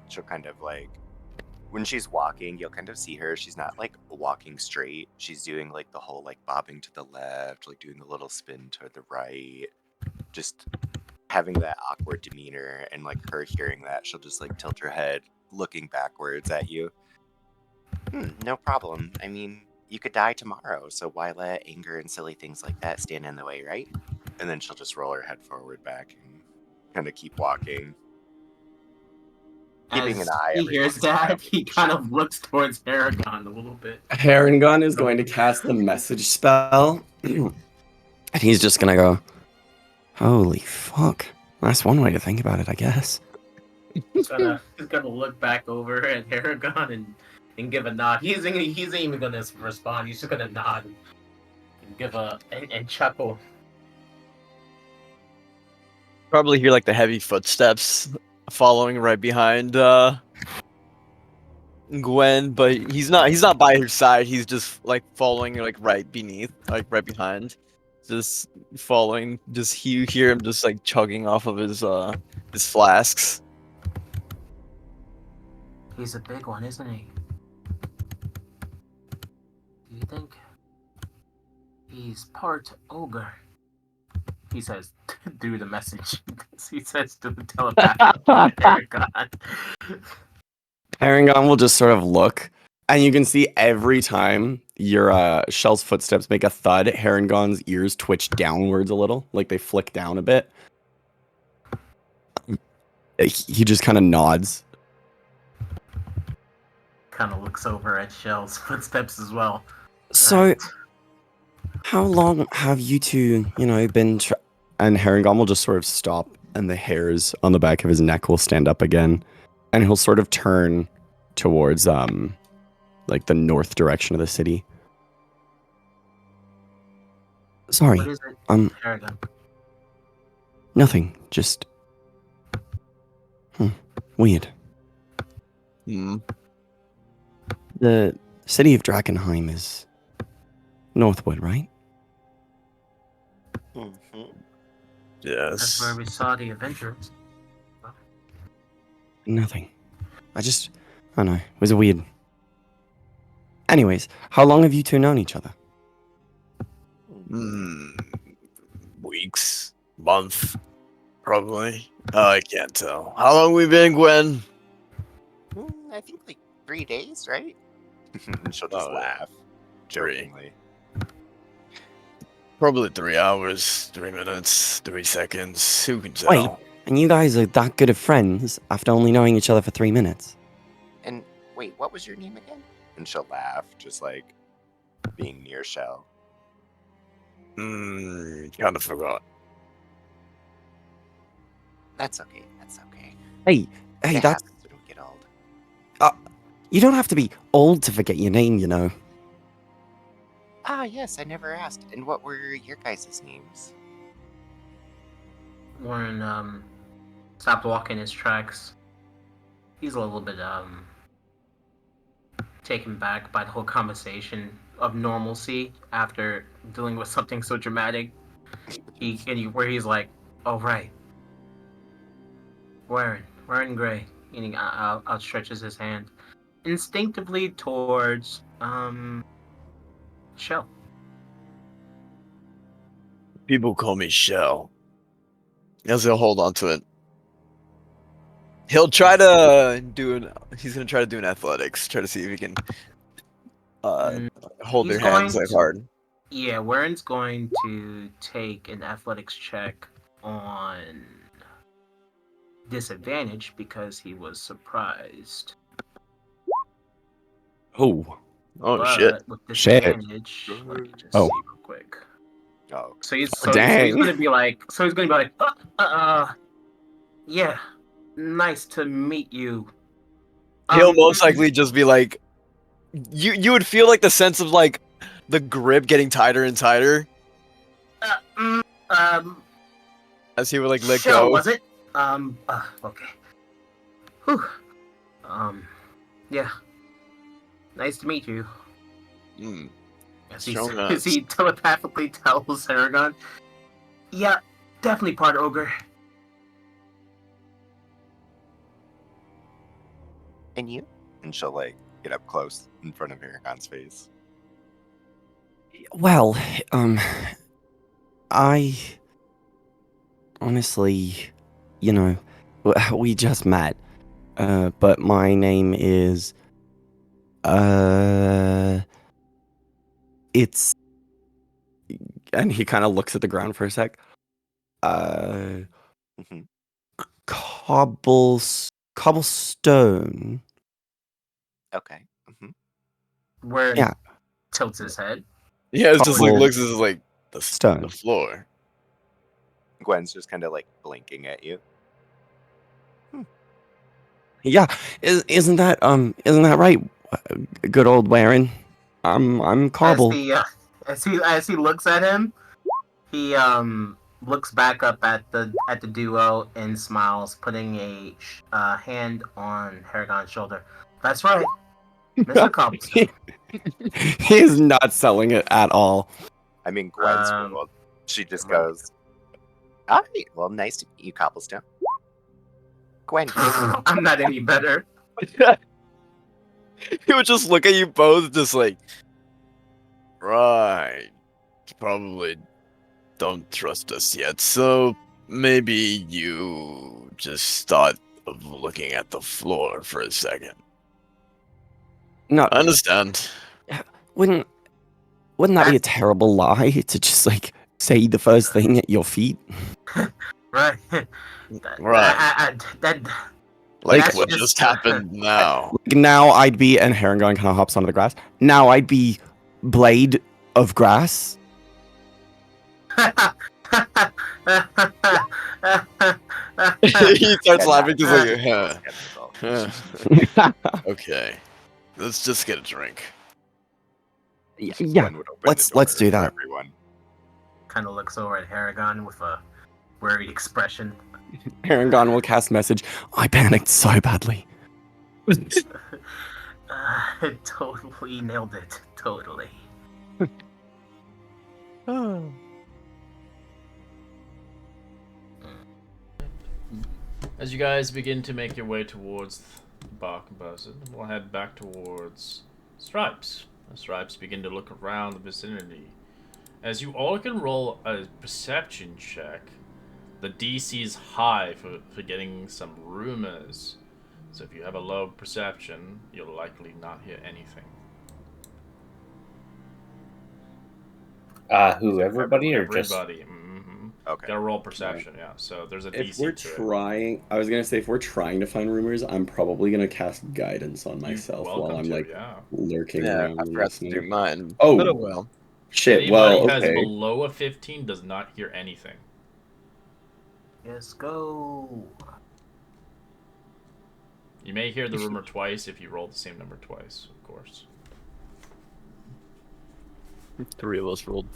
She'll kind of like, when she's walking, you'll kind of see her. She's not like walking straight. She's doing like the whole like bobbing to the left, like doing a little spin to the right, just having that awkward demeanor. And like her hearing that, she'll just like tilt her head, looking backwards at you. No problem. I mean, you could die tomorrow, so why let anger and silly things like that stand in the way, right? And then she'll just roll her head forward back and kind of keep walking. Keeping As an eye he every hears once in a while. that, he kind of looks towards Aragon a little bit. Harengon is going to cast the message spell, and he's just gonna go, "Holy fuck!" That's one way to think about it, I guess. He's gonna look back over at Aragon and give a nod. He isn't even gonna respond. He's just gonna nod and give and chuckle. Probably hear like the heavy footsteps following right behind Gwen, but he's not by her side. He's just like following like right beneath, like right behind. Just following. Just you hear him just like chugging off of his flasks. He's a big one, isn't he? Do you think he's part ogre? He says through the message. He says to the telepath. Aragon. Harengon will just sort of look, and you can see every time your Shell's footsteps make a thud, Harengon's ears twitch downwards a little, like they flick down a bit. He just kind of nods. Kind of looks over at Shell's footsteps as well. So, how long have you two, been... And Harengon will just sort of stop, and the hairs on the back of his neck will stand up again, and he'll sort of turn towards, like, the north direction of the city. Sorry, What is it, Aragon? nothing, just... weird. The city of Drakkenheim is Northwood, right? That's where Yes. we saw the Avengers. Nothing. I don't know, it was weird. Anyways, how long have you two known each other? Weeks, month, probably. I can't tell. How long we been, Gwen? I think like 3 days, right? And she'll just laugh, jokingly. Probably 3 hours, 3 minutes, 3 seconds. Who can tell? Wait, and you guys are that good of friends after only knowing each other for 3 minutes? And wait, what was your name again? And she'll laugh, just like being near Shell. Kind of forgot. That's okay. That's okay. Hey, It that's... happens, we don't get old. You don't have to be old to forget your name, you know. Ah, yes, I never asked. And what were your guys' names? Warren stopped walking his tracks. He's a little bit taken back by the whole conversation of normalcy after dealing with something so dramatic. Where he's like, "Oh right, Warren Gray," and he outstretches his hand instinctively towards Shell. People call me Shell. Yes, he'll hold on to it. He'll try to do an. He's gonna try to do an athletics. Try to see if he can hold He's their hands going like to- hard. Yeah, Warren's going to take an athletics check on disadvantage because he was surprised. Oh, Oh But shit! with Shit. disadvantage, let me just Oh. see real quick. Oh, So he's Oh, dang. gonna be like, yeah, nice to meet you. He'll most likely just be like, you would feel like the sense of like the grip getting tighter and tighter as he would like let sure, go. was it? Okay. Whew. Yeah. Nice to meet you. Mm. As Strong as he telepathically tells Aragon, yeah, definitely part ogre. and you? And she'll like get up close in front of Aragon's face. well, I honestly, you know, we just met. But my name is it's, and he kind of looks at the ground for a sec. Mhm. Cobblestone. Okay. Where Yeah. tilts his head. Yeah, it's just like Cobble- looks as like the Stone. the floor. Gwen's just kind of like blinking at you. Yeah, isn't that right? Good old Warren. I'm Cobble. As he looks at him, he looks back up at the duo and smiles, putting a hand on Haragon's shoulder. That's right, Mr. Cobblestone. He is not selling it at all. I mean, Gwen's world. She just goes, "All right, well, nice to meet you, Cobblestone." Gwen. I'm not any better. He would just look at you both, just like, right. Probably don't trust us yet, so maybe you just thought of looking at the floor for a second. No, I understand. wouldn't that be a terrible lie to just like say the first thing at your feet? Right. Right. That Like that's what just- just happened now. Like, now I'd be, and Harangon kind of hops onto the grass. Now I'd be blade of grass. He starts Yeah, laughing, just like, skeptical. okay. Let's just get a drink. Yeah, Gwen would open let's the door do for that. Everyone. Kind of looks over at Haragon with a worried expression. Harangon will cast message. I panicked so badly. Totally nailed it. Totally. As you guys begin to make your way towards Bark and Buzzard, we'll head back towards Stripes. The Stripes begin to look around the vicinity. As you all can roll a perception check, the DC is high for getting some rumors. So if you have a low perception, you'll likely not hear anything. Who, everybody or just... Everybody. Mm-hmm. Okay. Gotta roll perception, yeah. So there's a If DC we're to it. trying, I was gonna say, if we're trying to find rumors, I'm probably gonna cast guidance on You're myself while welcome I'm to, like yeah. lurking Yeah, around. I and forgot to do listening. mine. Oh. But well. Shit. Anybody Well, has okay. below a 15 does not hear anything. Let's go. You may hear the rumor twice if you roll the same number twice, of course. 3 of us rolled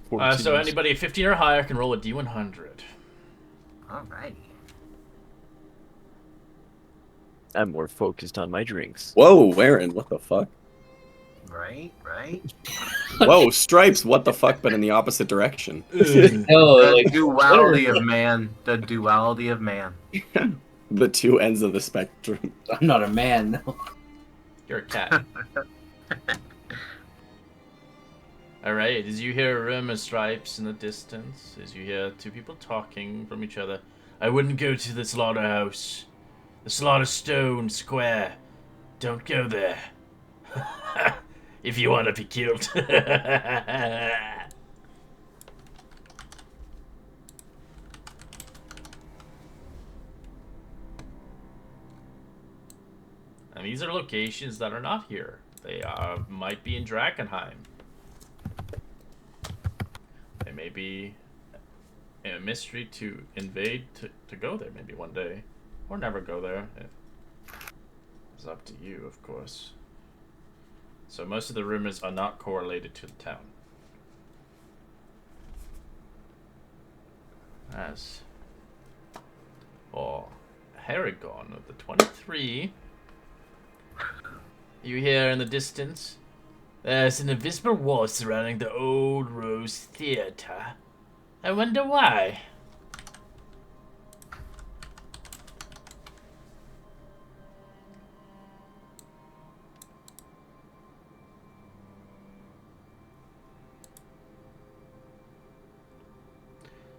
So 14s. anybody 15 or higher can roll a D100. Alrighty. I'm more focused on my drinks. Whoa, Aaron, what the fuck? Right. Whoa, Stripes, what the fuck, but in the opposite direction. No, The like, duality of man. The duality of man. The two ends of the spectrum. I'm not a man. No. You're a cat. Alright, as you hear a rim of Stripes in the distance, as you hear two people talking from each other, I wouldn't go to the slaughterhouse. The Slaughterstone Square. Don't go there. If you want to be killed. And these are locations that are not here. They might be in Drakkenheim. They may be a mystery to invade, to go there maybe one day. Or never go there. It's up to you, of course. So most of the rumors are not correlated to the town. As for Haragon of the 23, you hear in the distance, there's an invisible wall surrounding the Old Rose Theatre. I wonder why.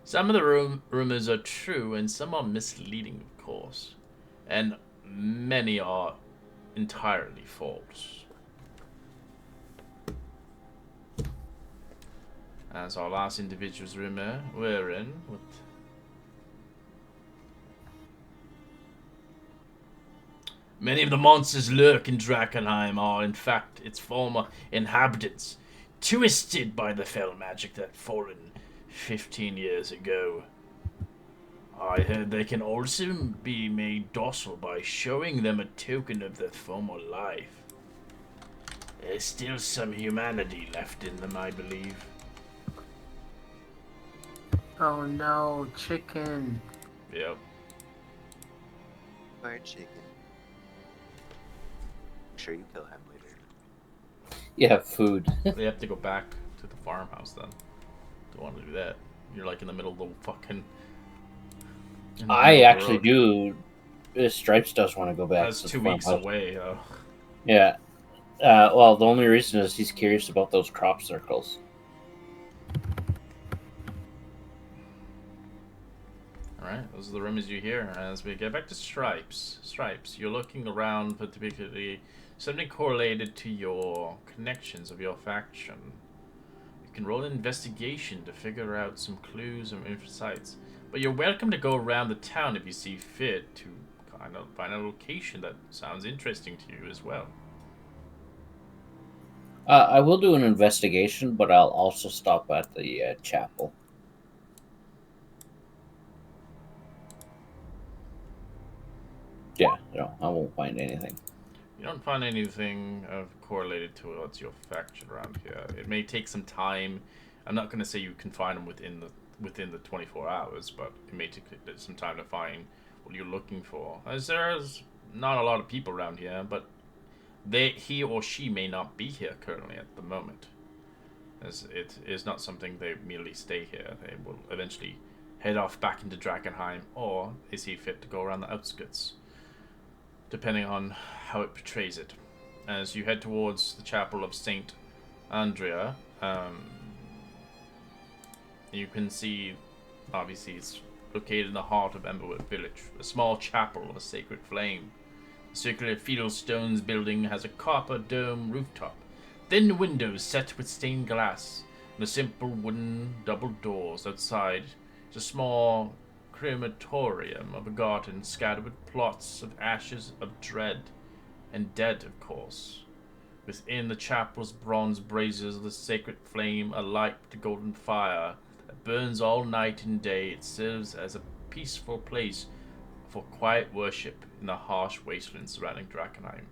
Some of the rumors are true and some are misleading, of course. And many are entirely false. As our last individual's rumor we're in with many of the monsters lurk in Drakkenheim are in fact its former inhabitants, twisted by the fell magic that fallen 15 years ago. I heard they can also be made docile by showing them a token of their former life. There's still some humanity left in them, I believe. Oh no, chicken. Yep. Poor chicken. Make sure you kill him later. Yeah, food. They have to go back to the farmhouse then. Don't want to do that. You're like in the middle of the fucking... I actually do. Stripes does want to go back. That's to the 2 weeks farmhouse. away, though. Yeah. Well, the only reason is he's curious about those crop circles. Alright, those are the rumors you hear. As we get back to Stripes. Stripes, you're looking around for typically something correlated to your connections of your faction. You can roll an investigation to figure out some clues or insights. But you're welcome to go around the town if you see fit to kind of find a location that sounds interesting to you as well. I will do an investigation, but I'll also stop at the chapel. Yeah, no, I won't find anything. You don't find anything correlated towards your faction around here. It may take some time. I'm not going to say you can find them within the 24 hours, but it may take some time to find what you're looking for. As there's not a lot of people around here, but he or she may not be here currently at the moment. As it is not something they merely stay here. They will eventually head off back into Drakkenheim, or they see fit to go around the outskirts, depending on how it portrays it. As you head towards the chapel of Saint Andrea, you can see, obviously, it's located in the heart of Emberwood village, a small chapel of a sacred flame. The circular Fiddlestones building has a copper dome rooftop, thin windows set with stained glass, and a simple wooden double doors. Outside is a small crematorium of a garden scattered with plots of ashes of dread and dead, of course. Within the chapel's bronze braziers of the sacred flame alight the golden fire that burns all night and day. It serves as a peaceful place for quiet worship in the harsh wasteland surrounding Drakkenheim.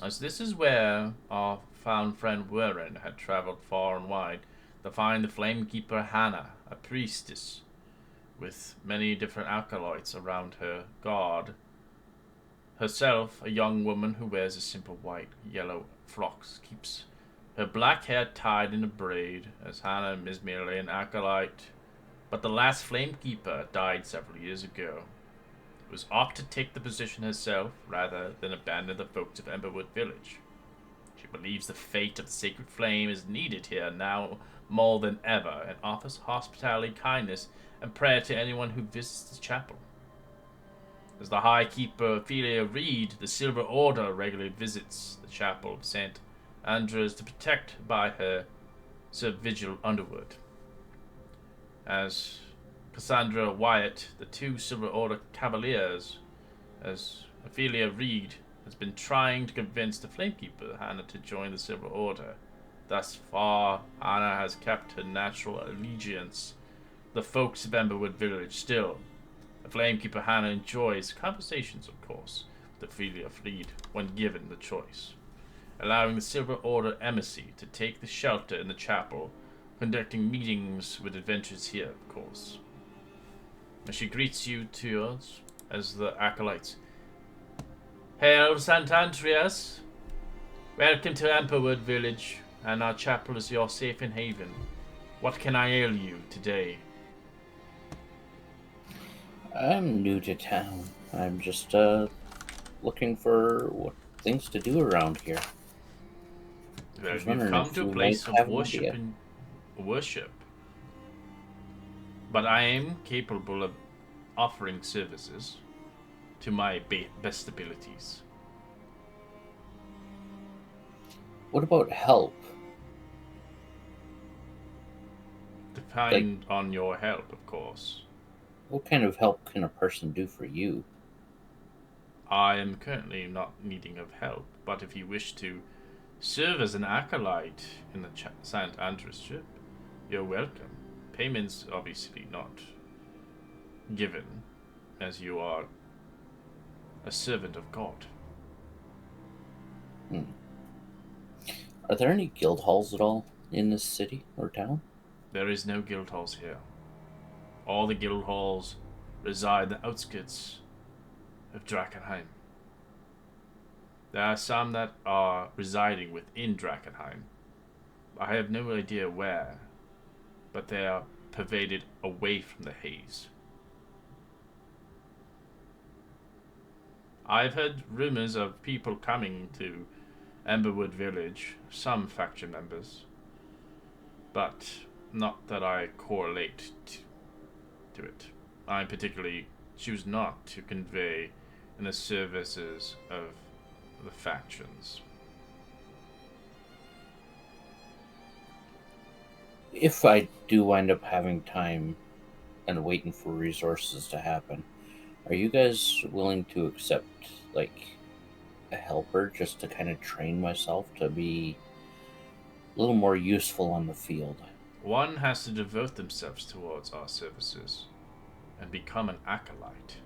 As this is where our found friend Warren had traveled far and wide to find the Flamekeeper Hannah, a priestess with many different acolytes around her guard. Herself, a young woman who wears a simple white, yellow frocks, keeps her black hair tied in a braid, as Hannah is merely an acolyte. But the last Flamekeeper died several years ago. It was opt to take the position herself, rather than abandon the folks of Emberwood village. She believes the fate of the sacred flame is needed here now more than ever, and offers hospitality, kindness, and prayer to anyone who visits the chapel. As the High Keeper Ophelia Reed, the Silver Order regularly visits the chapel of St. Andrews to protect by her Sir Vigil Underwood. As Cassandra Wyatt, the two Silver Order Cavaliers, as Ophelia Reed has been trying to convince the Flamekeeper Hannah to join the Silver Order. Thus far, Hannah has kept her natural allegiance to the folks of Emberwood Village still. The Flamekeeper Hannah enjoys conversations, of course, with Ophelia Reed when given the choice, allowing the Silver Order embassy to take the shelter in the chapel, conducting meetings with adventurers here, of course. As she greets you towards as the acolytes. Hail, St. Andreas! Welcome to Emberwood Village, and our chapel is your safe and haven. What can I ail you today? I'm new to town. I'm just looking for what things to do around here. Well, was you've wondering come if to a you place might of have an worship idea. and worship. But I am capable of offering services to my best abilities. What about help? Depend on your help, of course. What kind of help can a person do for you? I am currently not needing of help, but if you wish to serve as an acolyte in the St. Andrews ship, you're welcome. Payments obviously not given, as you are a servant of God. Are there any guild halls at all in this city or town? There is no guild halls here. All the guild halls reside in the outskirts of Drakkenheim. There are some that are residing within Drakkenheim. I have no idea where, but they are pervaded away from the haze. I've heard rumors of people coming to Emberwood Village, some faction members, but not that I correlate to it. I particularly choose not to convey in the services of the factions. If I do wind up having time and waiting for resources to happen, are you guys willing to accept, like, a helper just to kind of train myself to be a little more useful on the field? One has to devote themselves towards our services and become an acolyte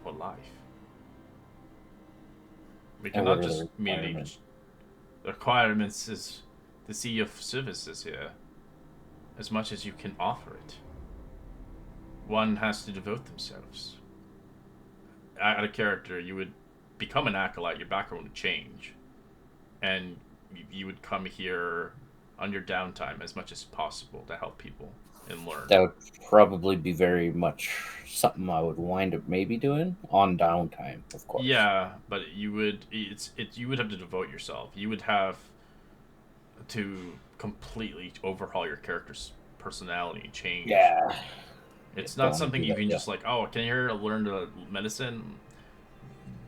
for life. We And what cannot are the just merely... requirements? The requirements is to see your services here as much as you can offer it. One has to devote themselves. Out of character, you would become an acolyte, your background would change, and you would come here on your downtime as much as possible to help people and learn. That would probably be very much something I would wind up maybe doing on downtime, of course. Yeah, but you would you would have to devote yourself. You would have to completely overhaul your character's personality, change. Yeah. It's Don't not wanna something do you that, can yeah. just like, oh, can you learn to medicine?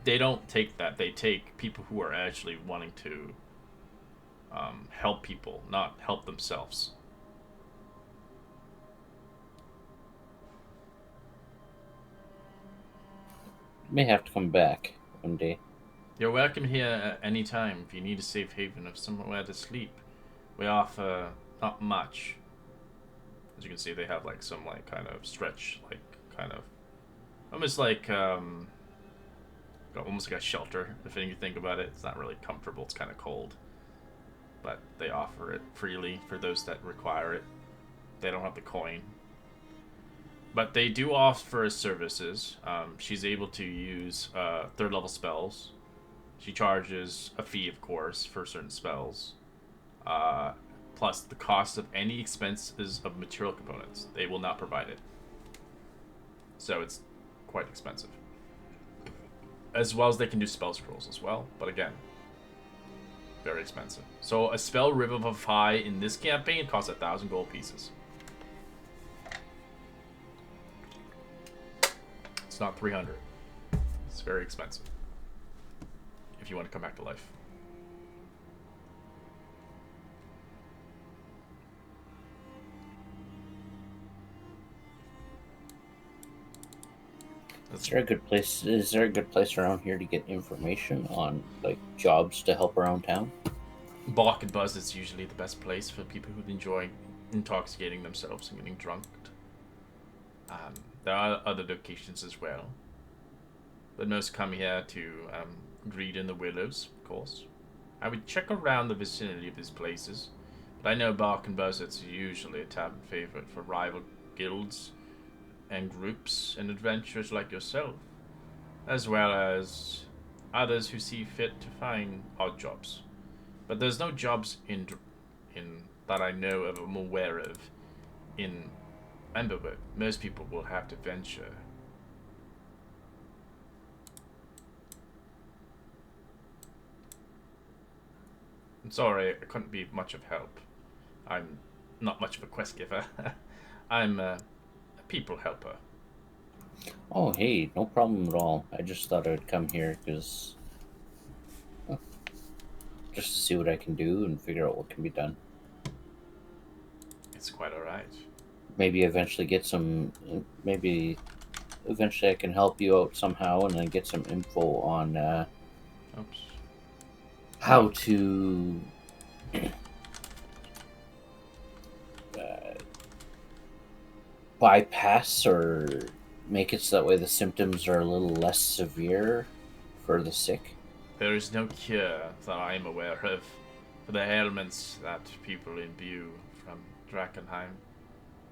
They don't take that. They take people who are actually wanting to help people, not help themselves. May have to come back one day. You're welcome here at any time if you need a safe haven of somewhere to sleep. We offer not much. As you can see, they have like some like kind of stretch, like kind of almost like almost like a shelter. If you think about it, it's not really comfortable. It's kind of cold, but they offer it freely for those that require it. They don't have the coin, but they do offer services. She's able to use third level spells. She charges a fee, of course, for certain spells. Plus the cost of any expenses of material components. They will not provide it. So it's quite expensive. As well as they can do spell scrolls as well, but again, very expensive. So a spell Revivify in this campaign costs 1,000 gold pieces. It's not 300. It's very expensive. If you want to come back to life. Is there a good place? Is there a good place around here to get information on like jobs to help around town? Bark and Buzz is usually the best place for people who enjoy intoxicating themselves and getting drunk. There are other locations as well, but most come here to greed in the Willows, of course. I would check around the vicinity of these places, but I know Bark and Buzz is usually a tavern favorite for rival guilds and groups and adventurers like yourself, as well as others who see fit to find odd jobs. But there's no jobs in that I know of, I'm aware of, in Emberwood. Most people will have to venture. I'm sorry, I couldn't be much of help. I'm not much of a quest giver. I'm a people helper. Oh, hey, no problem at all. I just thought I would come here because just to see what I can do and figure out what can be done. It's quite alright. Maybe eventually get some. Maybe eventually I can help you out somehow and then get some info on Oops. how to bypass or make it so that way the symptoms are a little less severe for the sick. There is no cure that I am aware of for the ailments that people imbue from Drakkenheim.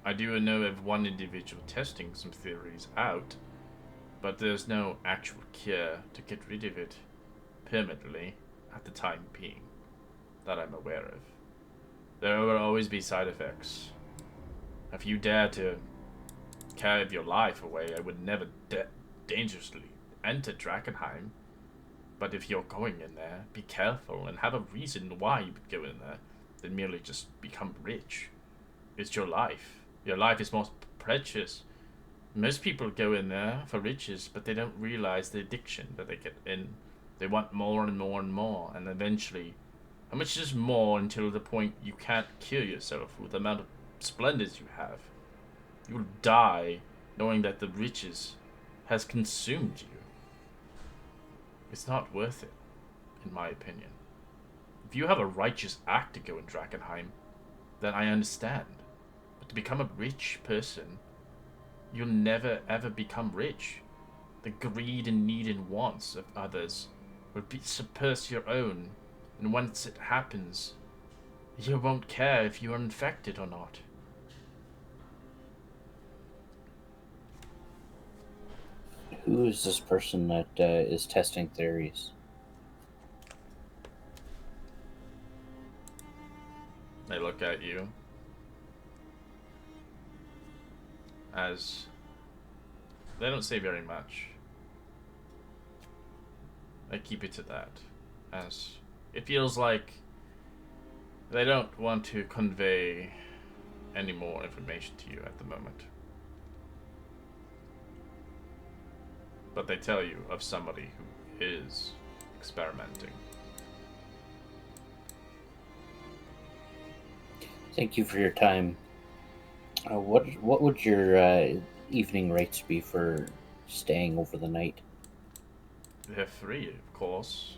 I do know of one individual testing some theories out, but there's no actual cure to get rid of it permanently at the time being that I'm aware of. There will always be side effects. If you dare to carve your life away, I would never dangerously enter Drakkenheim. But if you're going in there, be careful and have a reason why you would go in there than merely just become rich. It's your life. Your life is most precious. Most people go in there for riches, but they don't realize the addiction that they get in. They want more and more and more, and eventually, how much is more until the point you can't cure yourself with the amount of splendors you have? You will die knowing that the riches has consumed you. It's not worth it, in my opinion. If you have a righteous act to go in Drakkenheim, then I understand. But to become a rich person, you'll never ever become rich. The greed and need and wants of others will surpass your own, and once it happens, you won't care if you're infected or not. Who is this person that is testing theories? They look at you as they don't say very much. They keep it to that, as it feels like they don't want to convey any more information to you at the moment. But they tell you of somebody who is experimenting. Thank you for your time. What would your evening rates be for staying over the night? They're free, of course,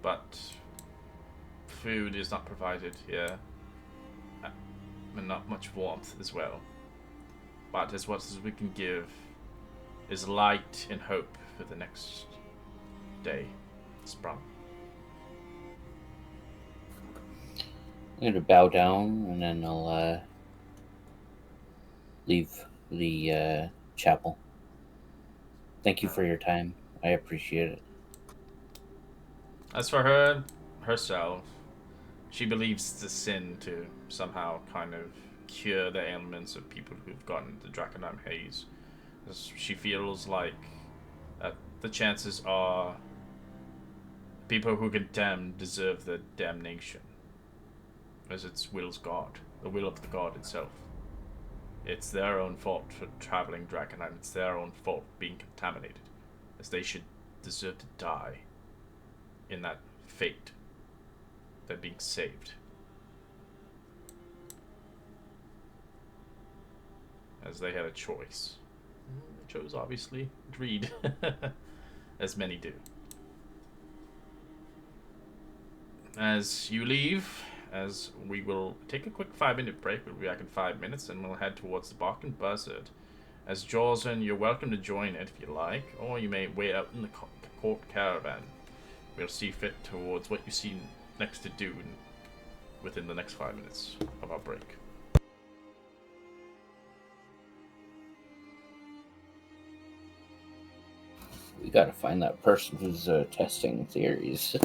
but food is not provided here, and not much warmth as well. But as much as we can give is light and hope for the next day sprung. I'm going to bow down and then I'll leave the chapel. Thank you for your time. I appreciate it. As for herself, she believes it's a sin to somehow kind of cure the ailments of people who've gotten the Drakkenheim haze. She feels like the chances are people who condemn deserve the damnation, as its will's God, the will of the God itself. It's their own fault for traveling Drakkenheim. It's their own fault being contaminated, as they should deserve to die in that fate. They're being saved. As they had a choice. They chose, obviously, greed. As many do. As you leave, as we will take a quick 5-minute break, we'll be back in 5 minutes, and we'll head towards the Bark and Buzzard. As Jorzen, you're welcome to join it if you like, or you may wait out in the court caravan. We'll see fit towards what you see next to do within the next 5 minutes of our break. We gotta find that person who's testing theories.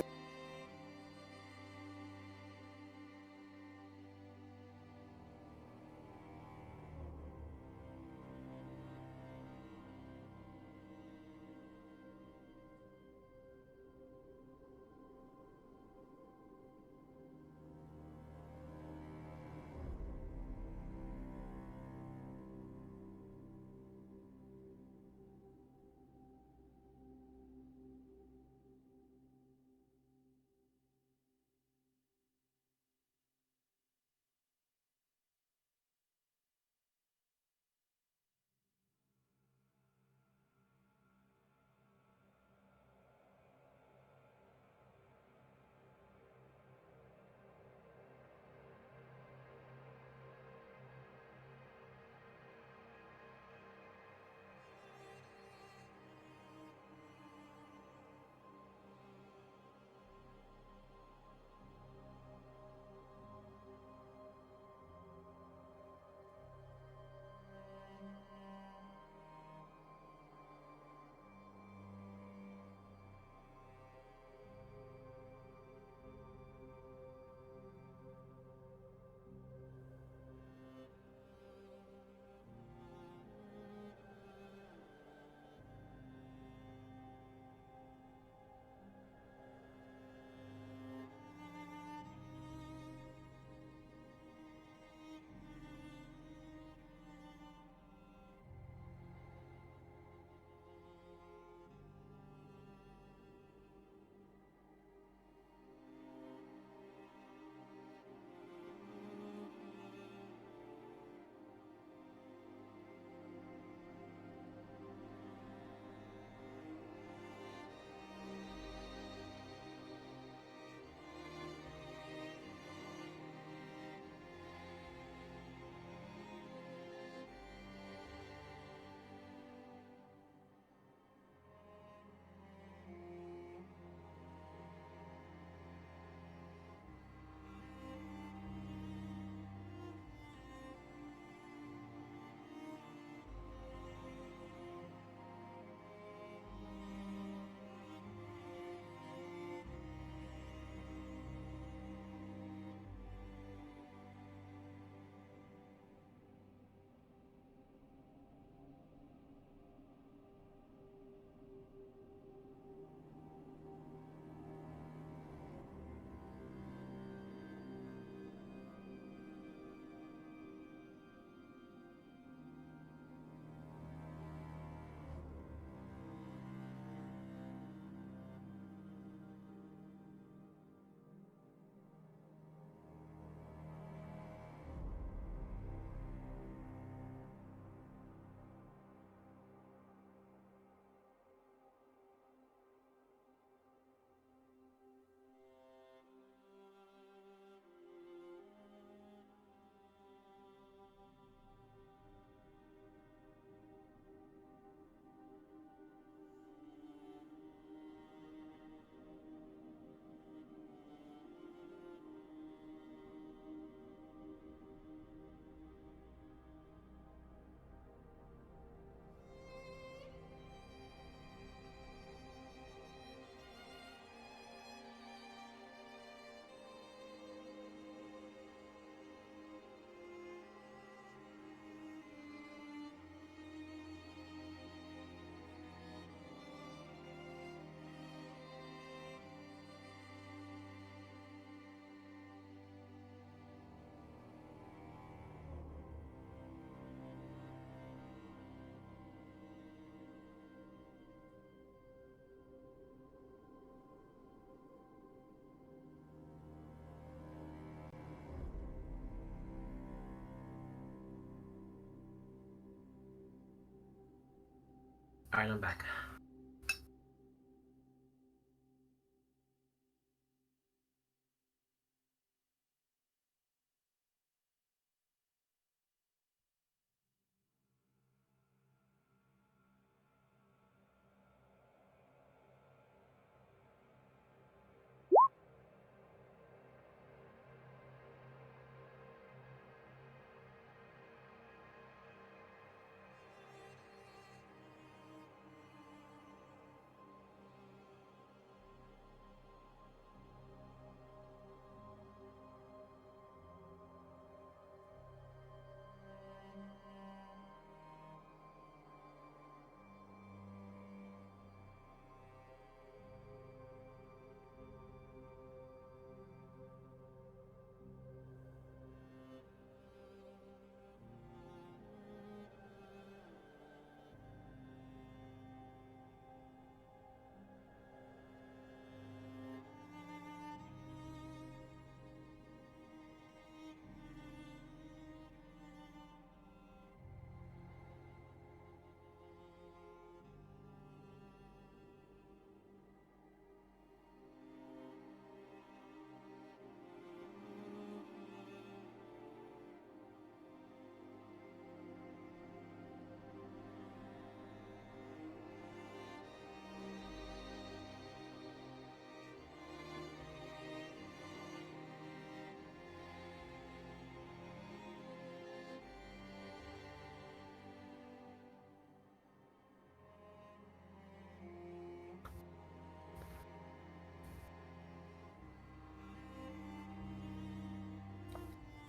Alright, I'm back.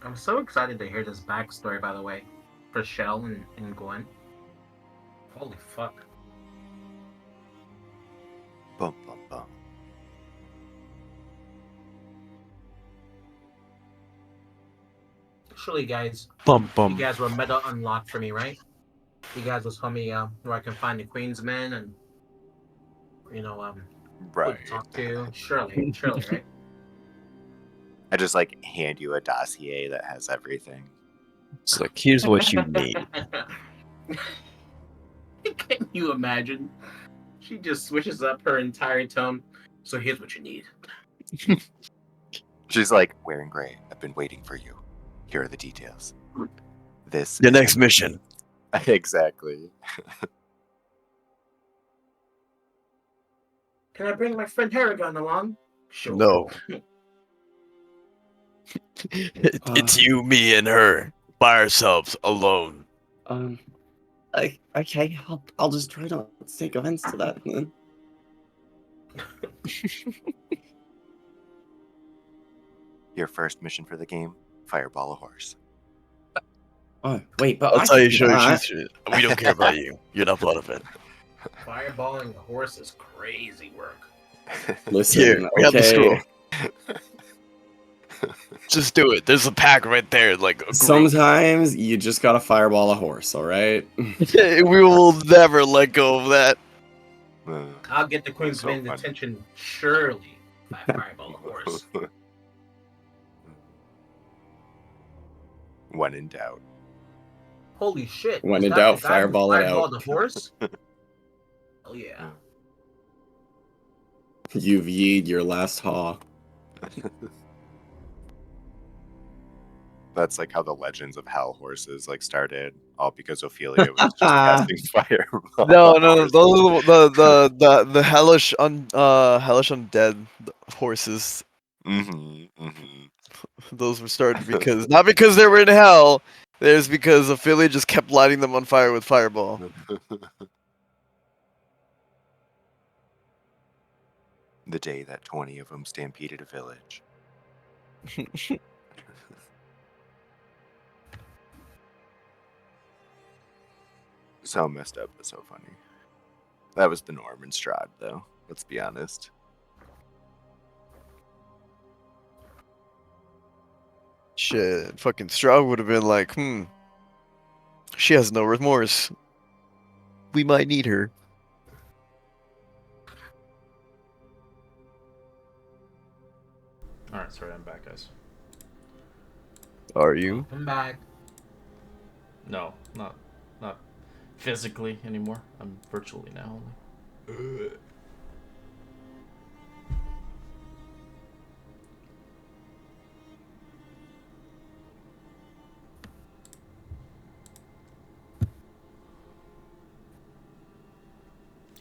I'm so excited to hear this backstory, by the way, for Shell and Gwen. Holy fuck. Bum, bum, bum. Surely, guys, Bum you bum. guys were meta unlocked for me, right? You guys will tell me where I can find the Queen's Men and, who Right. to talk to. Surely, right? I just like hand you a dossier that has everything. It's like, here's what you need. Can you imagine? She just switches up her entire tone. So here's what you need. She's like, wearing gray, I've been waiting for you. Here are the details. This Your is next mission. Exactly. Can I bring my friend Harrigan along? Sure. No. It's you, me, and her. By ourselves, alone. Okay, I'll just try not to take offense to that then. Your first mission for the game, fireball a horse. Oh, wait, but I'll I tell can you, do show you that. truth. We don't care about you. You're not part of it. Fireballing a horse is crazy work. Listen, Here, we have the okay. scroll. Just do it. There's a pack right there, like a group. Sometimes you just gotta fireball a horse, alright? We will never let go of that. I'll get the Queen's So Men's funny. attention surely by fireball a horse. When in doubt. Holy shit. When is in that doubt, the guy who fireball it fireballed out. the horse? Oh yeah. You've yeed your last haw. That's like how the legends of hell horses like started, all because Ophelia was just casting fireball. No, those are the hellish undead horses. Mm-hmm. Those were started because not because they were in hell. There's because Ophelia just kept lighting them on fire with fireball. The day that 20 of them stampeded a village. So messed up, but so funny. That was the norm in Strahd, though. Let's be honest. Shit, fucking Strahd would have been like, she has no remorse. We might need her. Alright, sorry, I'm back, guys. Are you? I'm back. No, not physically anymore. I'm virtually now only.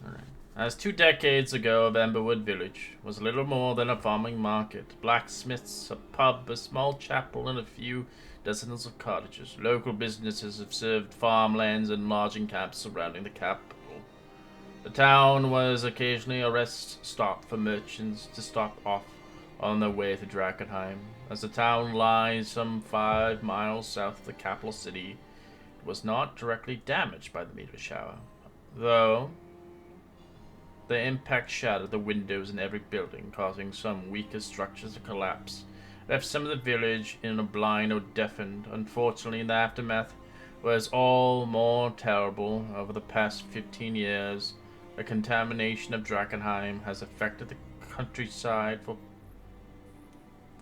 Alright. As 2 decades ago, Emberwood Village was little more than a farming market, blacksmiths, a pub, a small chapel, and a few dozens of cottages. Local businesses have served farmlands and lodging camps surrounding the capital. The town was occasionally a rest stop for merchants to stop off on their way to Drakkenheim. As the town lies some 5 miles south of the capital city, it was not directly damaged by the meteor shower, though the impact shattered the windows in every building, causing some weaker structures to collapse. Left some of the village in a blind or deafened. Unfortunately, the aftermath was all more terrible. Over the past 15 years, the contamination of Drakkenheim has affected the countryside for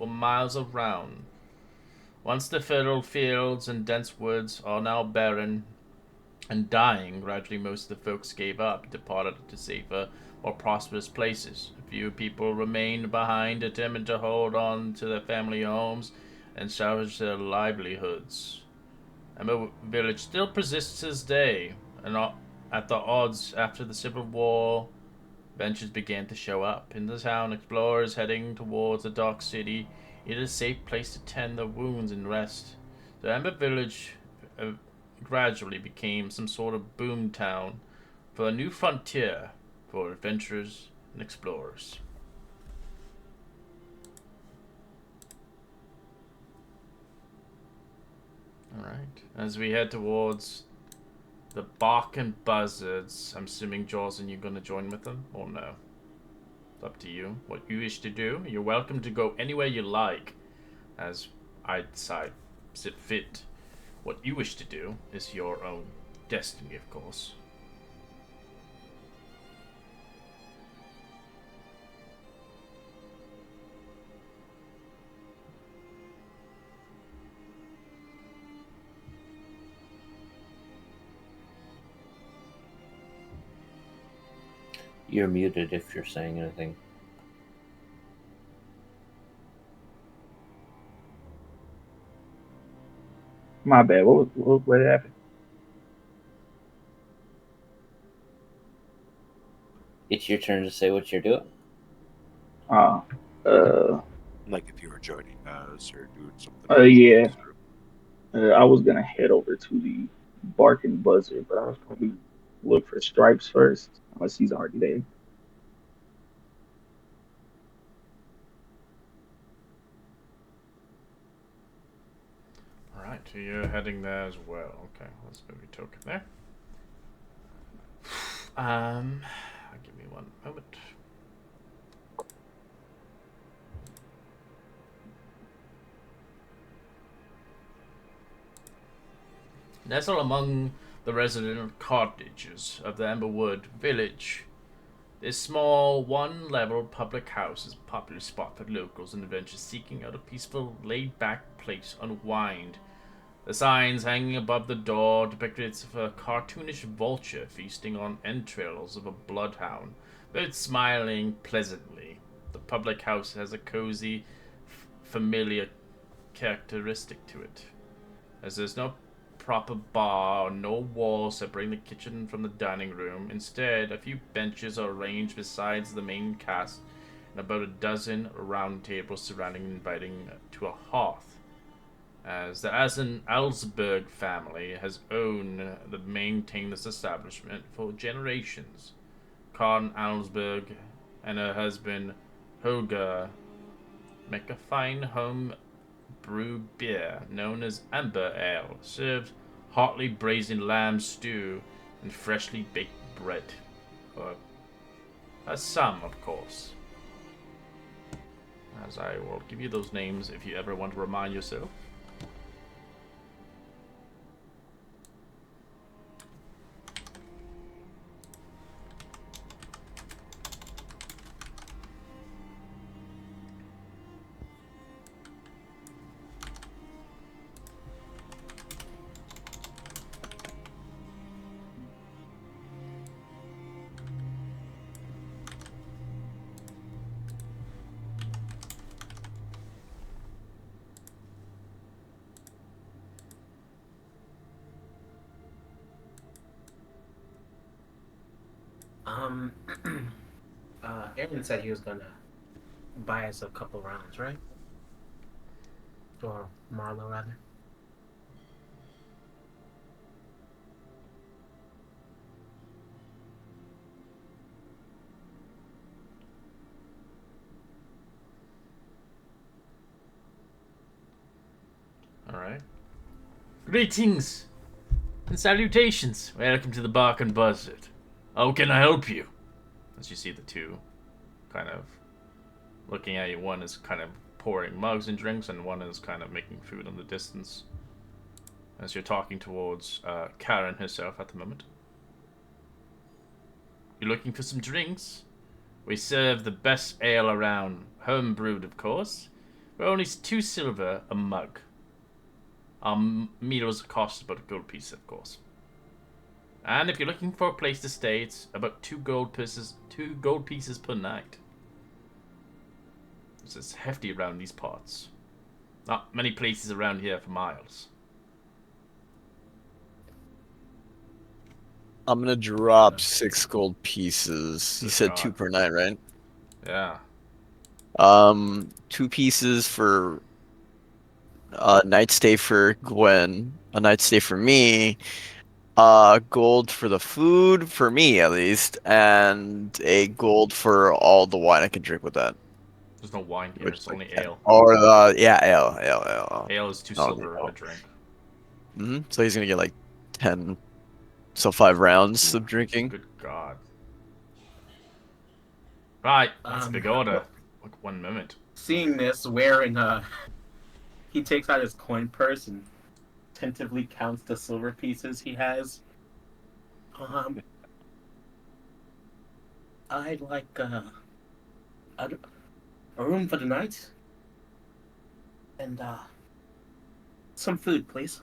miles around. Once the fertile fields and dense woods are now barren and dying, gradually most of the folks gave up and departed to safer, more prosperous places. A few people remained behind, determined to hold on to their family homes and salvage their livelihoods. Ember Village still persists to this day, and at the odds after the Civil War, benches began to show up. In the town, explorers heading towards the Dark City needed a safe place to tend their wounds and rest. The Ember Village gradually became some sort of boom town for a new frontier for adventurers and explorers. Alright, as we head towards the Bark and Buzzards, I'm assuming Jaws and you're gonna join with them, or no? It's up to you. What you wish to do. You're welcome to go anywhere you like, as I decide fit. What you wish to do is your own destiny, of course. You're muted if you're saying anything. My bad. What happened? It's your turn to say what you're doing. Uh, uh, Like if you were joining us or doing something. yeah. I was gonna head over to the Barking Buzzard, but I was probably look for Stripes first, unless he's already there. Alright, so you're heading there as well. Okay, let's move your token there. Give me one moment. Nestled among the resident cottages of the Emberwood village, this small, one-level public house is a popular spot for locals and adventurers seeking out a peaceful, laid-back place to unwind. The signs hanging above the door depicted a cartoonish vulture feasting on entrails of a bloodhound, both smiling pleasantly. The public house has a cozy, familiar characteristic to it, as there's no proper bar, no wall separating the kitchen from the dining room. Instead, a few benches are arranged besides the main cast, and about a dozen round tables surrounding and inviting to a hearth. As the Alsberg family has owned and maintained this establishment for generations. Karen Alsberg and her husband Holger make a fine home brew beer known as Amber Ale, served hotly braised lamb stew and freshly baked bread. Some, of course. As I will give you those names if you ever want to remind yourself. Um, Aaron said he was gonna buy us a couple rounds, right? Or Marlo, rather. Alright. Greetings and salutations. Welcome to the Bark and Buzzard. How can I help you? As you see the two kind of looking at you. One is kind of pouring mugs and drinks, and one is kind of making food in the distance. As you're talking towards Karen herself at the moment. You're looking for some drinks? We serve the best ale around, home brewed, of course. We're only 2 silver a mug. Our meters cost about a gold piece, of course. And if you're looking for a place to stay, it's about 2 gold pieces per night. It's hefty around these parts. Not many places around here for miles. I'm gonna drop 6 gold pieces. You Good said God. 2 per night, right? Yeah. 2 pieces for a night stay for Gwen, a night stay for me, gold for the food, for me at least, and a gold for all the wine I can drink with that. There's no wine here, Which it's is like only 10. ale. Or, yeah, ale. Ale is 2 No, silver ale. a drink. So he's gonna get like 10, so 5 rounds of drinking. Good God. Right, that's a big order. Well, Look, 1 moment. seeing this, wearing he takes out his coin purse and tentatively counts the silver pieces he has. I'd like a room for the night and some food, please.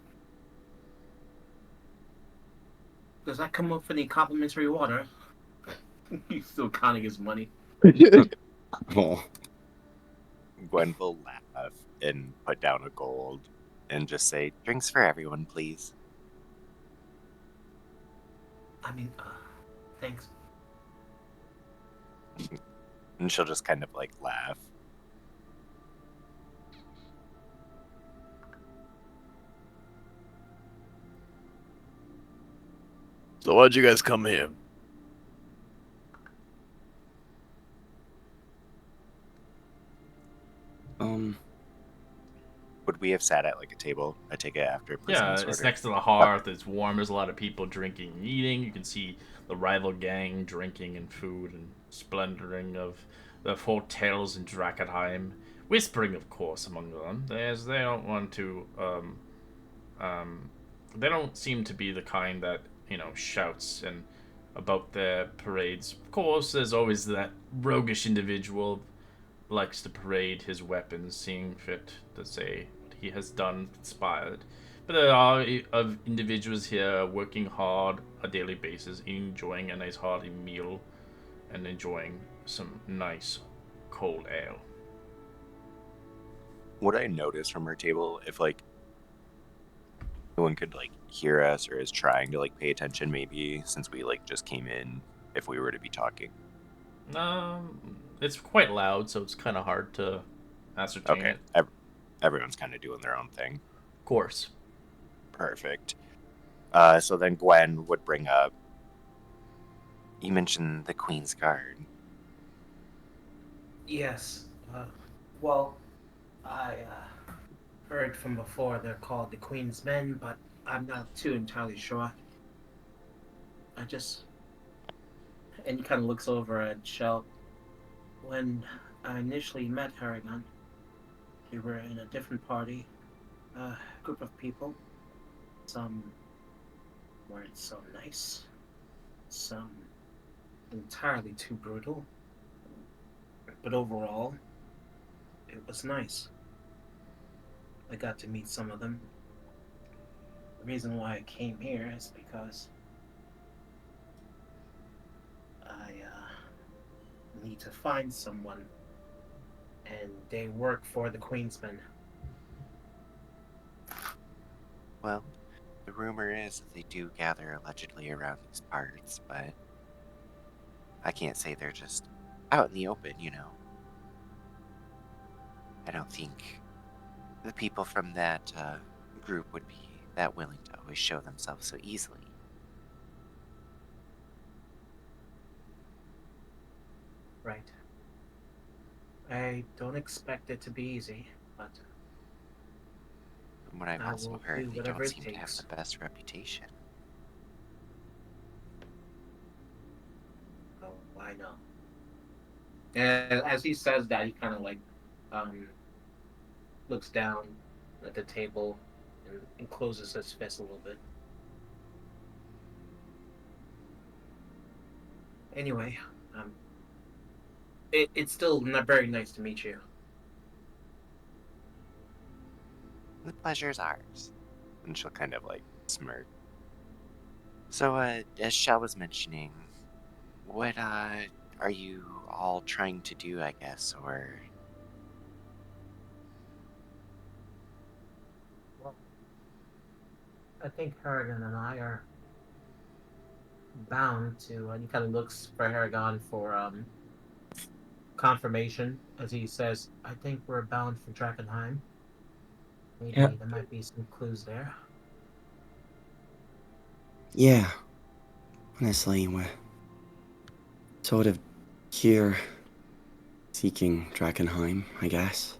Does that come up with any complimentary water? He's still counting his money. Oh, Gwen will laugh and put down a gold and just say, "Drinks for everyone, please." I mean, thanks. And she'll just kind of like laugh. So why'd you guys come here? Would we have sat at like a table? I take it after placing Yeah, this it's order. next to the hearth. It's warm. There's a lot of people drinking and eating. You can see the rival gang drinking and food and splendoring of the hotels in Drakkenheim. Whispering, of course, among them. As they don't want to, they don't seem to be the kind that, shouts and about their parades. Of course, there's always that roguish individual likes to parade his weapons, seeing fit to say what he has done inspired. But there are of individuals here working hard a daily basis, enjoying a nice hearty meal, and enjoying some nice cold ale. Would I notice from her table if like no one could like hear us or is trying to like pay attention, maybe since we like just came in, if we were to be talking? It's quite loud, so it's kind of hard to ascertain Okay, it. everyone's kind of doing their own thing. Of course. Perfect. So then Gwen would bring up. You mentioned the Queen's Guard. Yes. Well, I heard from before they're called the Queen's Men, but I'm not too entirely sure. I just... And he kind of looks over at Shell. When I initially met Harrigan, we were in a different party, a group of people. Some weren't so nice. Some entirely too brutal. But overall, it was nice. I got to meet some of them. The reason why I came here is because I need to find someone, and they work for the Queensmen. Well, the rumor is that they do gather allegedly around these parts, but I can't say they're just out in the open, you know. I don't think the people from that group would be that willing to always show themselves so easily. Right. I don't expect it to be easy, but From what I've I also will heard, do they whatever don't it seem to have takes. the best reputation. Oh, I know. And as he says that, he kind of like looks down at the table and closes his fist a little bit. Anyway, it's still not very nice to meet you. The pleasure is ours. And she'll kind of like smirk. So, as Shell was mentioning, what are you all trying to do, I guess, or Well, I think Harrigan and I are bound to. And he kind of looks for Harrigan for confirmation as he says, "I think we're bound for Drakkenheim. Maybe Yeah. there might be some clues there." Yeah. Honestly, we're sort of here seeking Drakkenheim, I guess.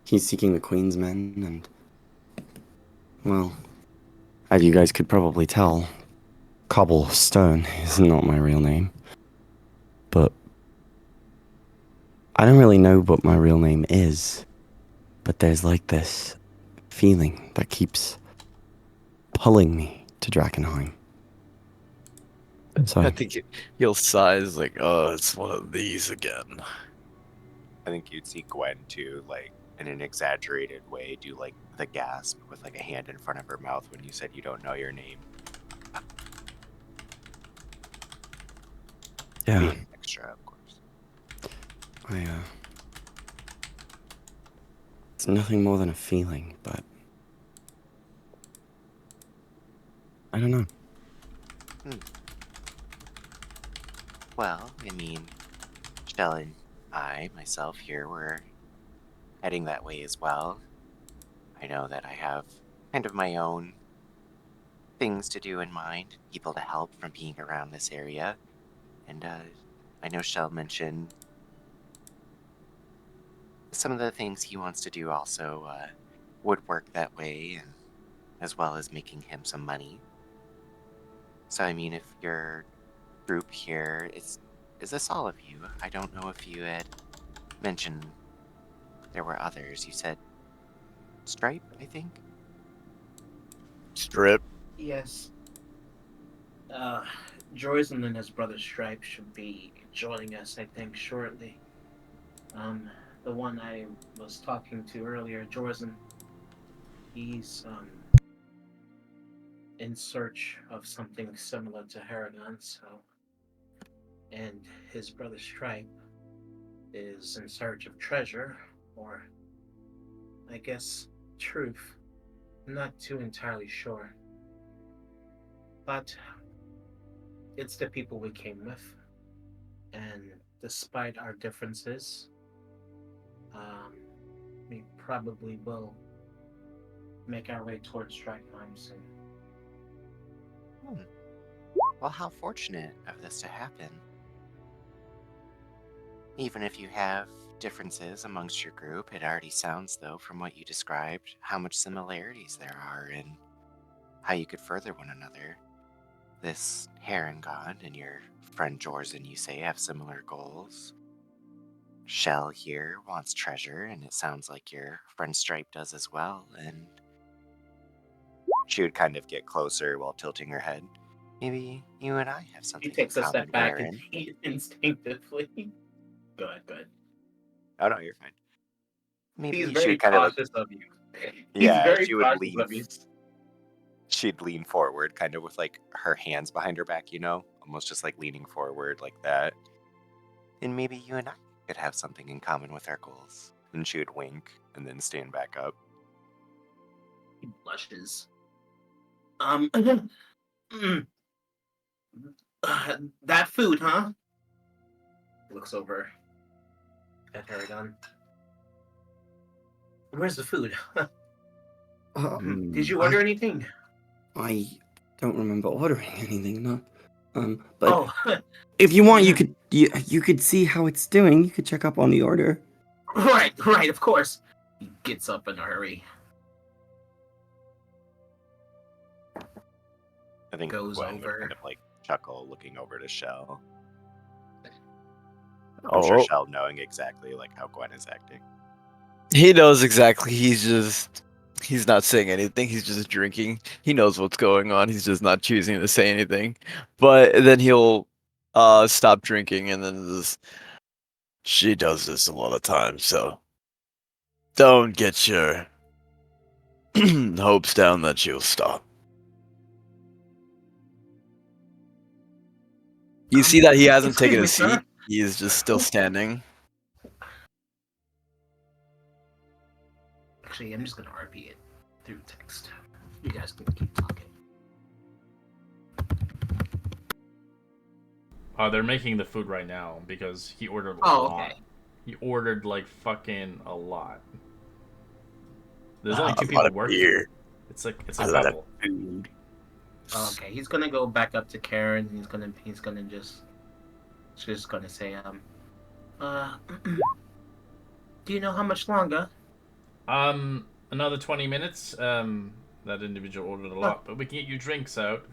He's seeking the Queen's men, and, well, as you guys could probably tell, Cobblestone is not my real name. But I don't really know what my real name is. But there's like this feeling that keeps pulling me to Drakkenheim. So, I think he'll sighs like, oh, it's one of these again. I think you'd see Gwen too, like in an exaggerated way, do like the gasp with like a hand in front of her mouth when you said you don't know your name. yeah, Being extra, of course. it's nothing more than a feeling, but I don't know. Well, I mean, Shell and I, myself here, were heading that way as well. I know that I have kind of my own things to do in mind, people to help from being around this area. And I know Shell mentioned some of the things he wants to do also would work that way, and as well as making him some money. So, I mean, if your group here is this all of you? I don't know if you had mentioned there were others. You said Stripe, I think? Strip. Yes. Joyson and his brother Stripe should be joining us, I think, shortly. The one I was talking to earlier, Joyson, he's in search of something similar to Harrigan, and his brother Stripe is in search of treasure, or I guess truth. I'm not too entirely sure. But it's the people we came with, and despite our differences, we probably will make our way towards Drakkenheim soon. Well, how fortunate of this to happen. Even if you have differences amongst your group, it already sounds, though, from what you described, how much similarities there are in how you could further one another. This Heron God and your friend Jorzen, you say, have similar goals. Shell here wants treasure, and it sounds like your friend Stripe does as well, and she would kind of get closer while tilting her head. Maybe you and I have He something in takes a common, step back and Heron. instinctively. Go ahead. Oh no, you're fine. He's Maybe she very would kind of like, cautious of you. He's yeah, very she would cautious lean. of you. She'd lean forward, kind of with like her hands behind her back, almost just like leaning forward like that. And maybe you and I could have something in common with our goals. And she would wink and then stand back up. He blushes. That food, huh? looks over at Aragon. Where's the food? Did you order anything? I don't remember ordering anything, no. But Oh, if you want, you could see how it's doing. You could check up on the order. right, of course. He gets up in a hurry. I think Goes Gwen would over. kind of like chuckle, looking over to Shell. I'm Oh, sure Shell knowing exactly like how Gwen is acting. he knows exactly. He's not saying anything. He's just drinking. He knows what's going on. He's just not choosing to say anything. But then he'll stop drinking and then just, she does this a lot of times, so don't get your hopes down that she'll stop. You see that he hasn't Excuse taken me, a seat. sir. He is just still standing. Actually, I'm just gonna RP it through text. You guys can keep talking. They're making the food right now because he ordered a Oh, lot. okay. He ordered like fucking a lot. There's only A two lot people of working. beer. It's a A lot of couple. food. Okay, he's gonna go back up to Karen. He's gonna just gonna say, do you know how much longer? Another 20 minutes. That individual ordered a lot, but we can get you drinks out.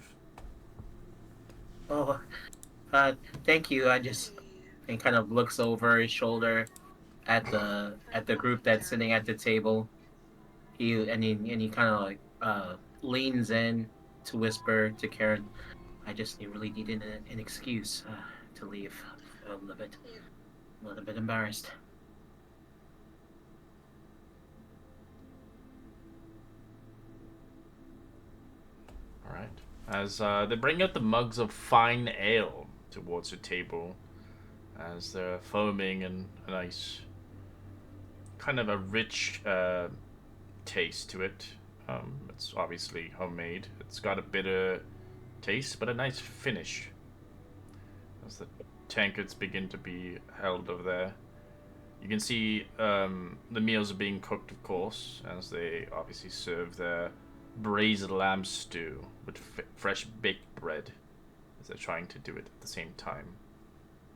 Oh, thank you. And kind of looks over his shoulder at the group that's sitting at the table. He kind of like leans in to whisper to Karen, I just really needed an excuse to leave. A little bit embarrassed. All right. As they bring out the mugs of fine ale towards the table, as they're foaming and a nice, kind of a rich taste to it. It's obviously homemade. It's got a bitter taste, but a nice finish. As the tankards begin to be held over there, you can see the meals are being cooked, of course, as they obviously serve their braised lamb stew with fresh baked bread, as they're trying to do it at the same time.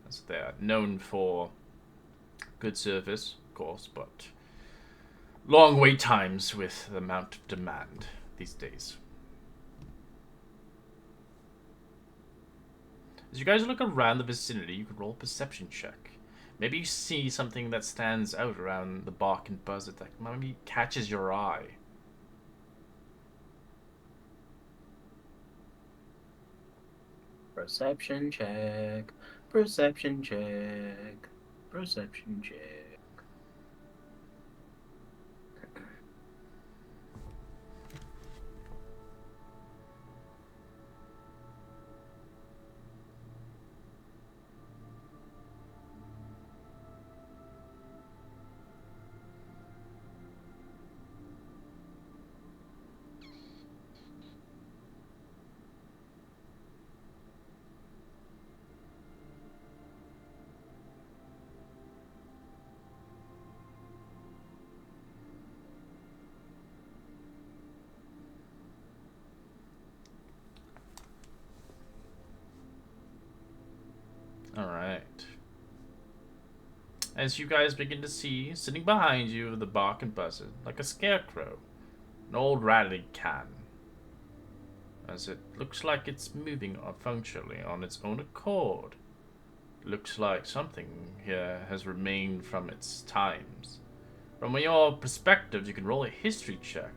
As they're known for good service, of course, but long wait times with the amount of demand these days. As you guys look around the vicinity, you can roll a perception check. Maybe you see something that stands out around the bark and buzz that maybe catches your eye. Perception check. Perception check. Perception check. Alright. As you guys begin to see, sitting behind you, the bark and buzzard, like a scarecrow, an old rattling can. As it looks like it's moving functionally on its own accord. Looks like something here has remained from its times. From your perspective, you can roll a history check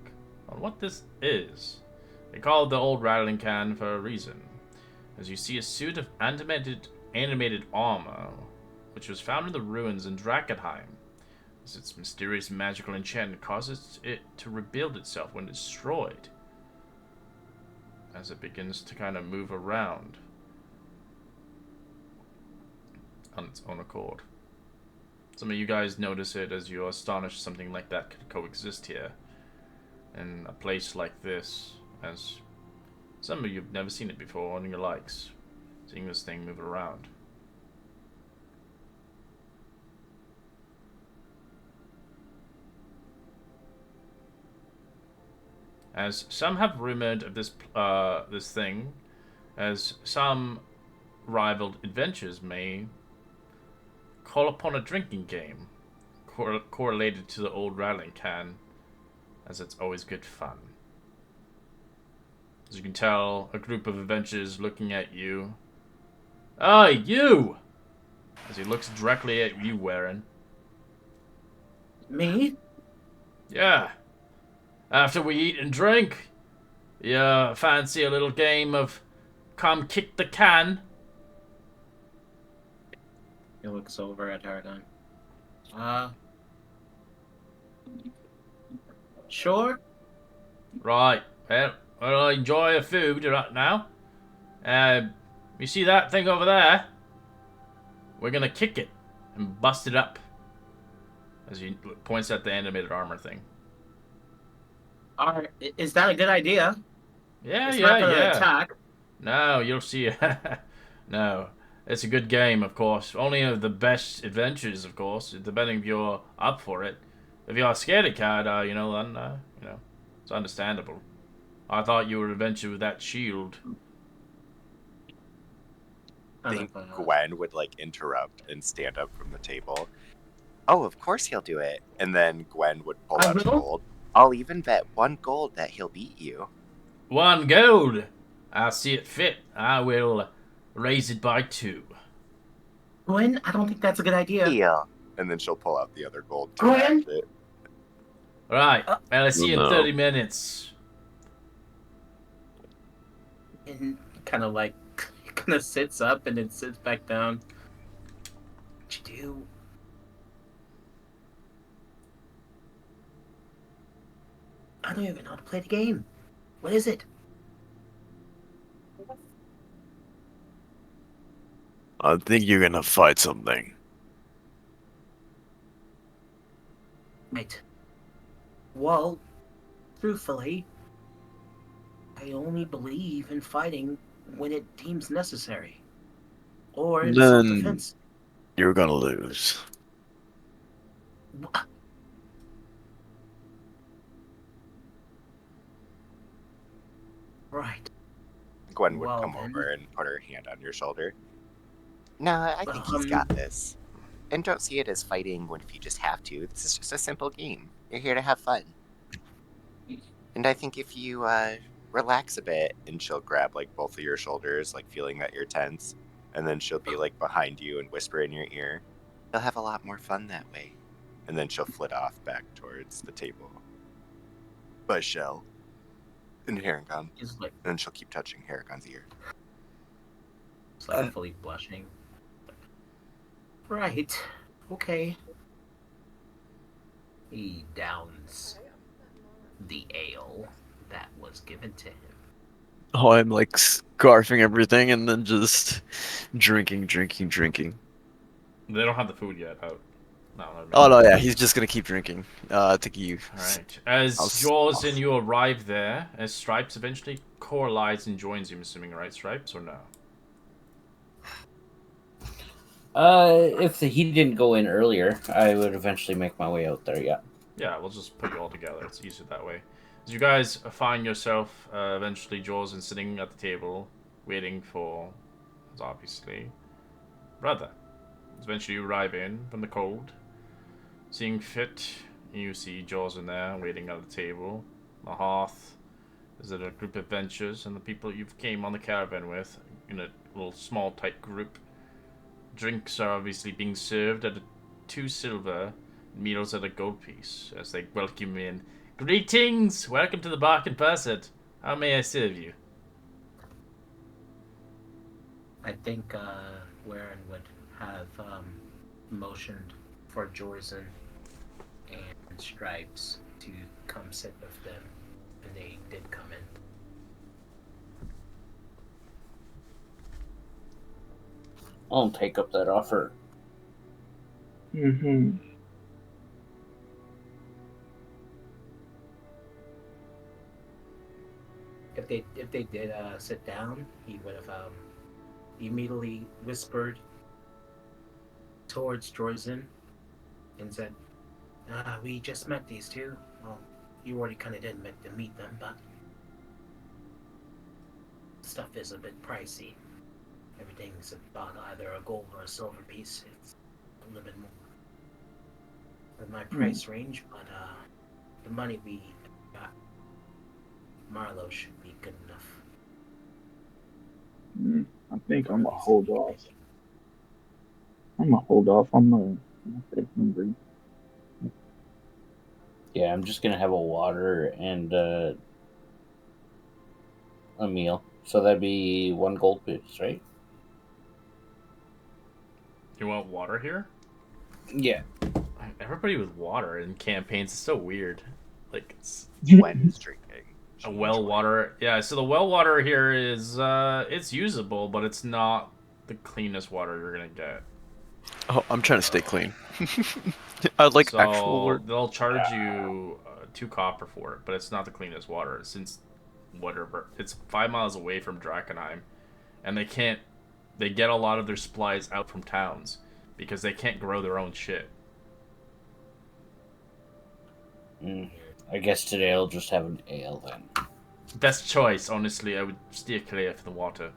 on what this is. They call it the old rattling can for a reason, as you see a suit of animated armor, which was found in the ruins in Drakkenheim, as its mysterious magical enchantment causes it to rebuild itself when destroyed, as it begins to kind of move around on its own accord. Some of you guys notice it as you're astonished something like that could coexist here in a place like this, as some of you have never seen it before on your likes, seeing this thing move around. as some have rumored of this thing, as some rivaled adventures may call upon a drinking game correlated to the old rattling can, as it's always good fun. As you can tell, a group of adventurers looking at you. Ah, you! As he looks directly at you, Warren. Me? Yeah. After we eat and drink, you fancy a little game of come kick the can? He looks over at Aragon. Sure. Right. Well, I'll enjoy your food right now. You see that thing over there? We're gonna kick it and bust it up. As he points at the animated armor thing. Alright, is that a good idea? Yeah, It's not gonna yeah. attack. No, you'll see. No. It's a good game, of course. Only of the best adventures, of course, depending if you're up for it. If you're scared of card, then, it's understandable. I thought you would adventure with that shield. I think Gwen would like interrupt and stand up from the table. Oh, of course he'll do it. And then Gwen would pull out gold. I'll even bet 1 gold that he'll beat you. 1 gold. I see it fit. I will raise it by 2. Gwen, I don't think that's a good idea. Yeah. And then she'll pull out the other gold to Gwen? match it. Right. Well, I'll see you in 30 minutes. And kind of sits up and then sits back down. What you do? I don't even know how to play the game. What is it? I think you're gonna fight something. Right. Well, truthfully, I only believe in fighting when it deems necessary. Or in Then self-defense. you're gonna lose. Right. Gwen would Well, come then. over and put her hand on your shoulder. No, I think he's got this. And don't see it as fighting when if you just have to. This is just a simple game. You're here to have fun. And I think if you relax a bit, and she'll grab like both of your shoulders, like feeling that you're tense, and then she'll be like behind you and whisper in your ear, you'll have a lot more fun that way. And then she'll flit off back towards the table. But Shell and Haragon. Is like And then she'll keep touching Haragon's ear. fully blushing. Right. Okay. He downs the ale that was given to him. Oh, I'm like scarfing everything and then just drinking. They don't have the food yet out. No. Oh no, yeah, he's just gonna keep drinking. I think you. Alright. As Jaws and you arrive there, as Stripes eventually correlates and joins you, I'm assuming, right, Stripes, or no? If he didn't go in earlier, I would eventually make my way out there, yeah. Yeah, we'll just put you all together. It's easier that way. As you guys find yourself, eventually, Jaws and sitting at the table, waiting for, obviously, brother. Eventually you arrive in from the cold. Seeing fit, you see Jaws in there, waiting at the table. The hearth. Is it a group of adventurers and the people you came on the caravan with, in a little small, tight group. Drinks are obviously being served at 2 silver, meals at a gold piece, as they welcome you in. Greetings! Welcome to the Bark and Person. How may I serve you? I think Warren would have motioned for Jorzen and Stripes to come sit with them, and they did come in. I'll take up that offer. Mm-hmm. If they did sit down, he would have immediately whispered towards Jorzen and said, "We just met these two. Well, you already kind of did meet them, but stuff is a bit pricey. Everything's about either a gold or a silver piece. It's a little bit more than my price range, but the money we got, Marlowe should be good enough. I think I'm gonna hold off. I'm gonna stay hungry. Yeah, I'm just gonna have a water and a meal. So that'd be 1 gold piece, right? You want water here? Yeah. Everybody with water in campaigns is so weird. Like it's Gwen's drinking. a well water. Yeah, so the well water here is it's usable, but it's not the cleanest water you're gonna get. Oh, I'm trying to stay clean. I'd like So actual water. they'll charge you 2 copper for it, but it's not the cleanest water since whatever it's 5 miles away from Drakkenheim, and they get a lot of their supplies out from towns because they can't grow their own shit. I guess today I'll just have an ale then. Best choice, honestly. I would steer clear of the water.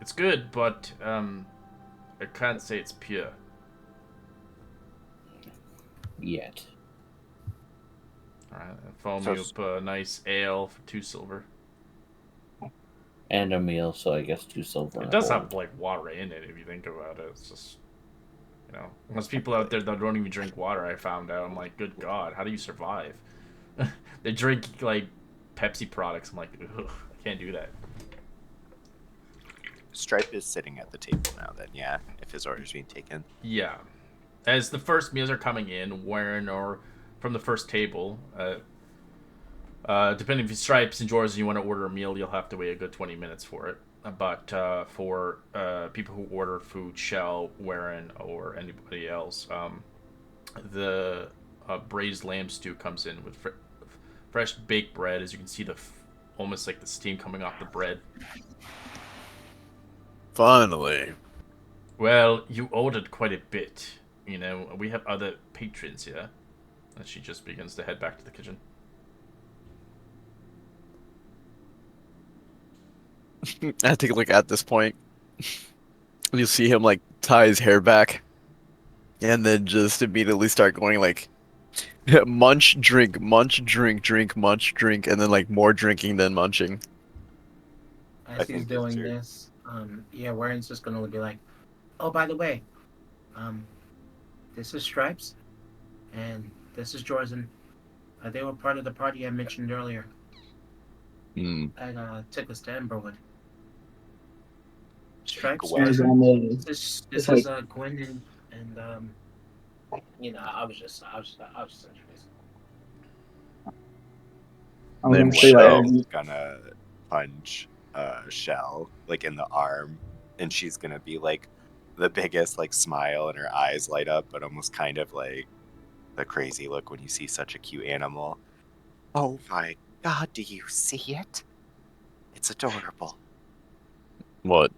It's good, but I can't say it's pure. Yet. Alright, foam me up a nice ale for 2 silver. And a meal, so I guess 2 silver. It does have like water in it if you think about it. It's just, you know, there's people out there that don't even drink water. I found out. I'm like, good God, how do you survive? They drink like Pepsi products. I'm like, ugh, I can't do that. Stripe is sitting at the table now. Then, yeah, if his order's being taken. Yeah, as the first meals are coming in, Warren or from the first table. Depending if you Stripes and Jordan, you want to order a meal, you'll have to wait a good 20 minutes for it. But for people who order food, Shell, Warren, or anybody else, the braised lamb stew comes in with fresh baked bread. As you can see, almost like the steam coming off the bread. Finally. Well, you ordered quite a bit. You know, we have other patrons here. And she just begins to head back to the kitchen. I think like at this point, you'll see him like tie his hair back, and then just immediately start going like munch, drink, drink, munch, drink, and then like more drinking than munching. As he's doing this, yeah, Warren's just gonna be like, "Oh, by the way, this is Stripes, and this is Jordan. They were part of the party I mentioned earlier. Mm. And took us to Emberwood. Stripes. Gwen. This is Gwen and you know, I was just introducing. I'm Then gonna say Shell's like, gonna punch Shell like in the arm, and she's gonna be like the biggest like smile, and her eyes light up, but almost kind of like the crazy look when you see such a cute animal. Oh my God, do you see it? It's adorable. What?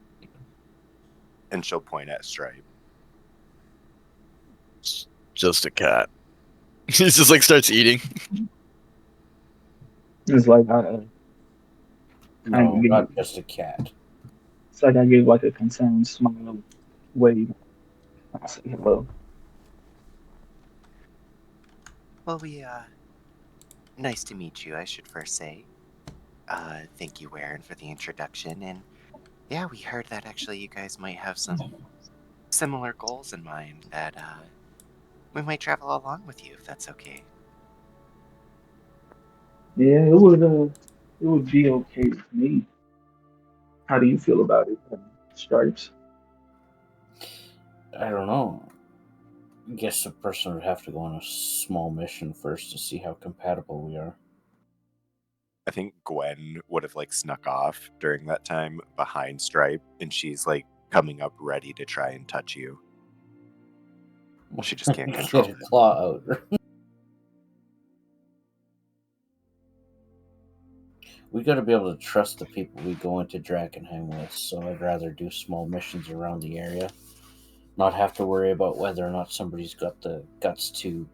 And she'll point at Stripe. Just a cat. He just like starts eating. it's like No, not just a cat. it's like I give like a concerned smile wave. I say hello. Well, nice to meet you, I should first say. Thank you, Warren, for the introduction, and yeah, we heard that actually you guys might have some similar goals in mind that, we might travel along with you, if that's okay. Yeah, it would be okay with me. How do you feel about it, Stripes? I don't know. I guess a person would have to go on a small mission first to see how compatible we are. I think Gwen would have like snuck off during that time behind Stripe, and she's like coming up ready to try and touch you. She just can't control Get a it. claw out. We gotta be able to trust the people we go into Drakkenheim with, so I'd rather do small missions around the area. Not have to worry about whether or not somebody's got the guts to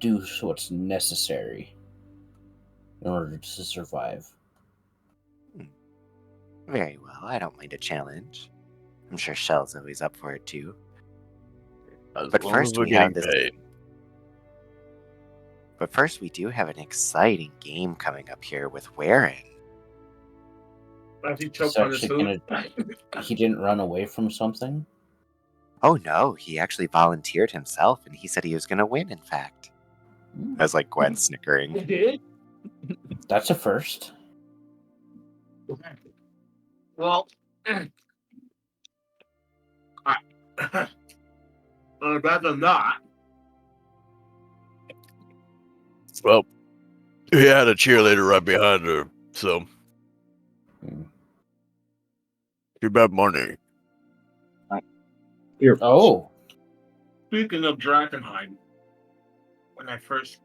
do what's necessary in order to survive. Very well. I don't mind a challenge. I'm sure Shell's always up for it too. As But long first as we're we have getting this. paid. But first, we do have an exciting game coming up here with Warren. As he He's choked on his actually food. He didn't run away from something? Oh no, he actually volunteered himself, and he said he was going to win. In fact, as like Gwen snickering. He did? That's a first. Well, I'd rather not. Well, he had a cheerleader right behind her, so too bad money. Here. Oh, Speaking of Drakkenheim, when I first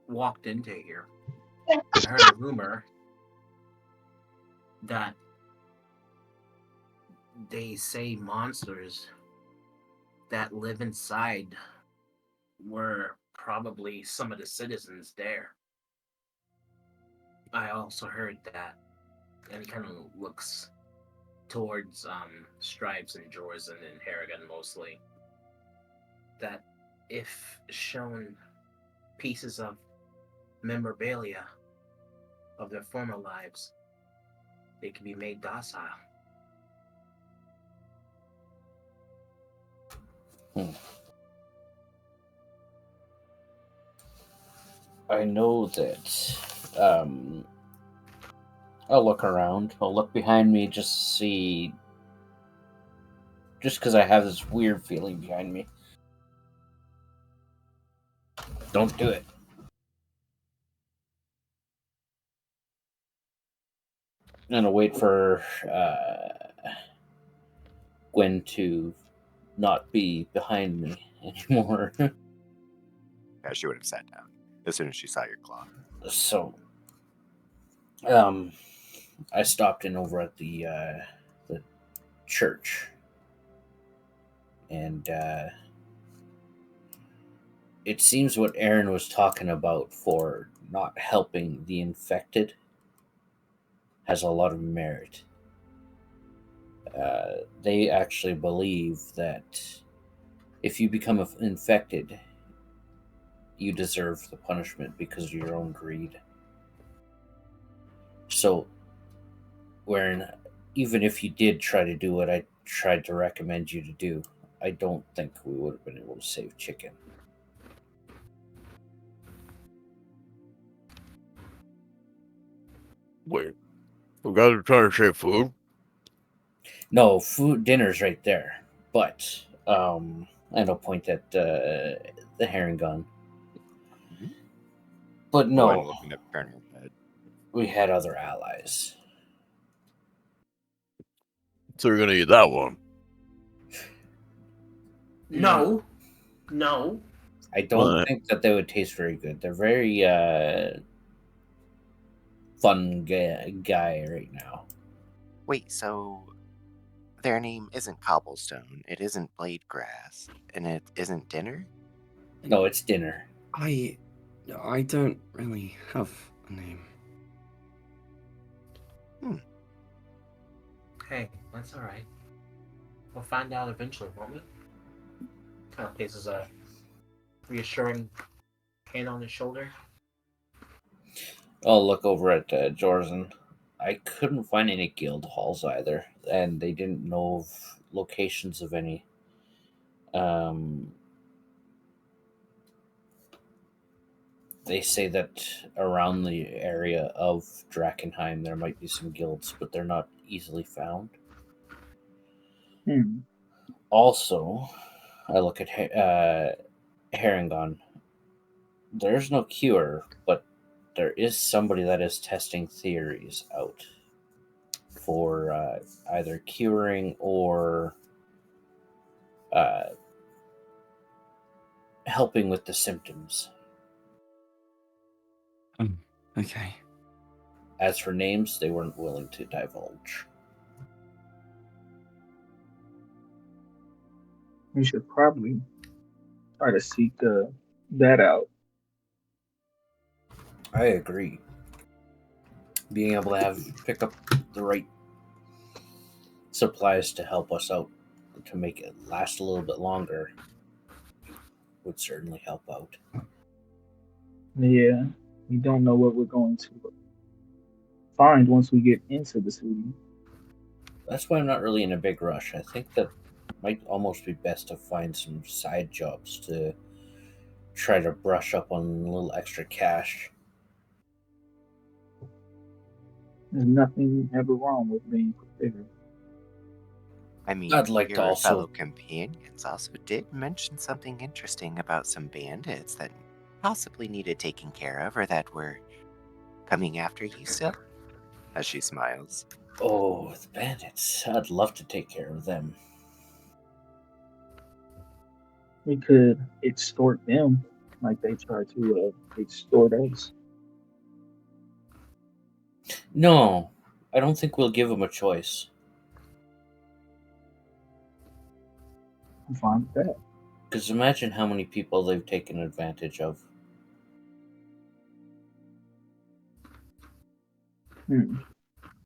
walked into here, I heard a rumor that they say monsters that live inside were probably some of the citizens there. I also heard that, and he kind of looks towards Stripes and Jorzen and Harrigan mostly, that if shown pieces of memorabilia of their former lives, they can be made docile. I know that. I'll look around. I'll look behind me just to see. Just because I have this weird feeling behind me. Don't do it. And I'll wait for Gwen to not be behind me anymore. Yeah, she would have sat down as soon as she saw your claw. So, I stopped in over at the church, and it seems what Aaron was talking about for not helping the infected has a lot of merit. They actually believe that if you become infected, you deserve the punishment because of your own greed. So, wherein, even if you did try to do what I tried to recommend you to do, I don't think we would have been able to save Chicken. Wait, we guys are trying to save food? No, dinner's right there. But, and I'll point at the herring gun. But Gwen no, looking to turn her head. we had other allies. So you're gonna eat that one? No. I don't Right. think that they would taste very good. They're very fun guy right now. Wait, so their name isn't Cobblestone, it isn't Blade Grass, and it isn't Dinner? No, it's dinner. I don't really have a name. Hey, that's all right. We'll find out eventually, won't we? Kind of places a reassuring hand on his shoulder. I'll look over at Jorzen. I couldn't find any guild halls either, and they didn't know of locations of any. They say that around the area of Drakkenheim there might be some guilds, but they're not easily found. Also, I look at Harangon. There's no cure, but there is somebody that is testing theories out for either curing or helping with the symptoms. Okay. As for names, they weren't willing to divulge. We should probably try to seek that out I agree. Being able to pick up the right supplies to help us out to make it last a little bit longer would certainly help out. Yeah, we don't know what we're going to find once we get into the city. That's why I'm not really in a big rush. I think that might almost be best to find some side jobs to try to brush up on a little extra cash. There's nothing ever wrong with being prepared. I mean, I'd like to your also- fellow companions also did mention something interesting about some bandits that possibly needed taken care of, or that were coming after you still. As she smiles. Oh, the bandits. I'd love to take care of them. We could extort them like they try to extort us. No, I don't think we'll give them a choice. I'm fine with that. Because imagine how many people they've taken advantage of.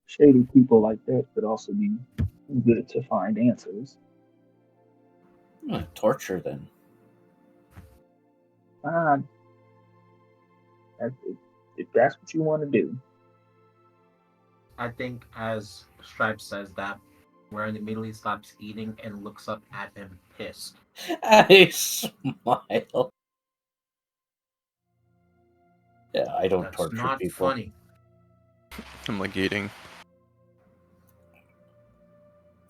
Shady people like that could also be good to find answers. Torture then. Uh, if that's what you want to do. I think as Stripe says that, Warren immediately stops eating and looks up at him, pissed. I smile. Yeah, I don't That's torture not people. funny. I'm like eating.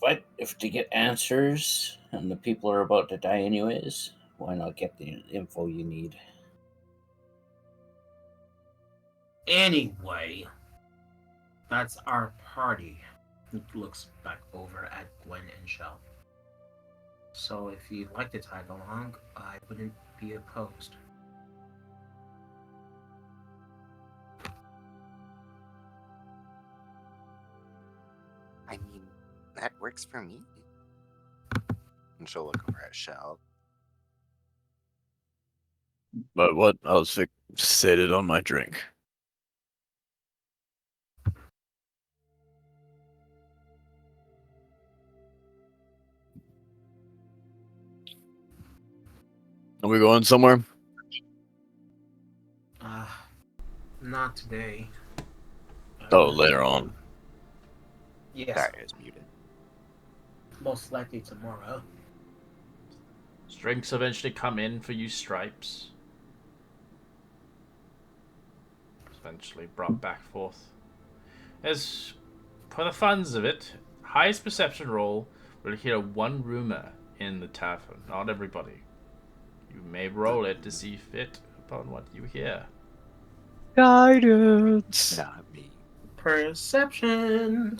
But if to get answers and the people are about to die anyways, why not get the info you need? Anyway, that's our party. He looks back over at Gwen and Shell. So if you'd like to tag along, I wouldn't be opposed. I mean, that works for me. And she'll look over at Shell. But what? I was fixated on my drink. Are we going somewhere? Not today. Oh, later on. Yes, Sorry, I was muted. most likely tomorrow. Drinks eventually come in for you, Stripes. Eventually brought back forth. As for the funds of it, highest perception roll will hear one rumor in the tavern. Not everybody. You may roll it to see fit upon what you hear. Guidance. Not me. Perception.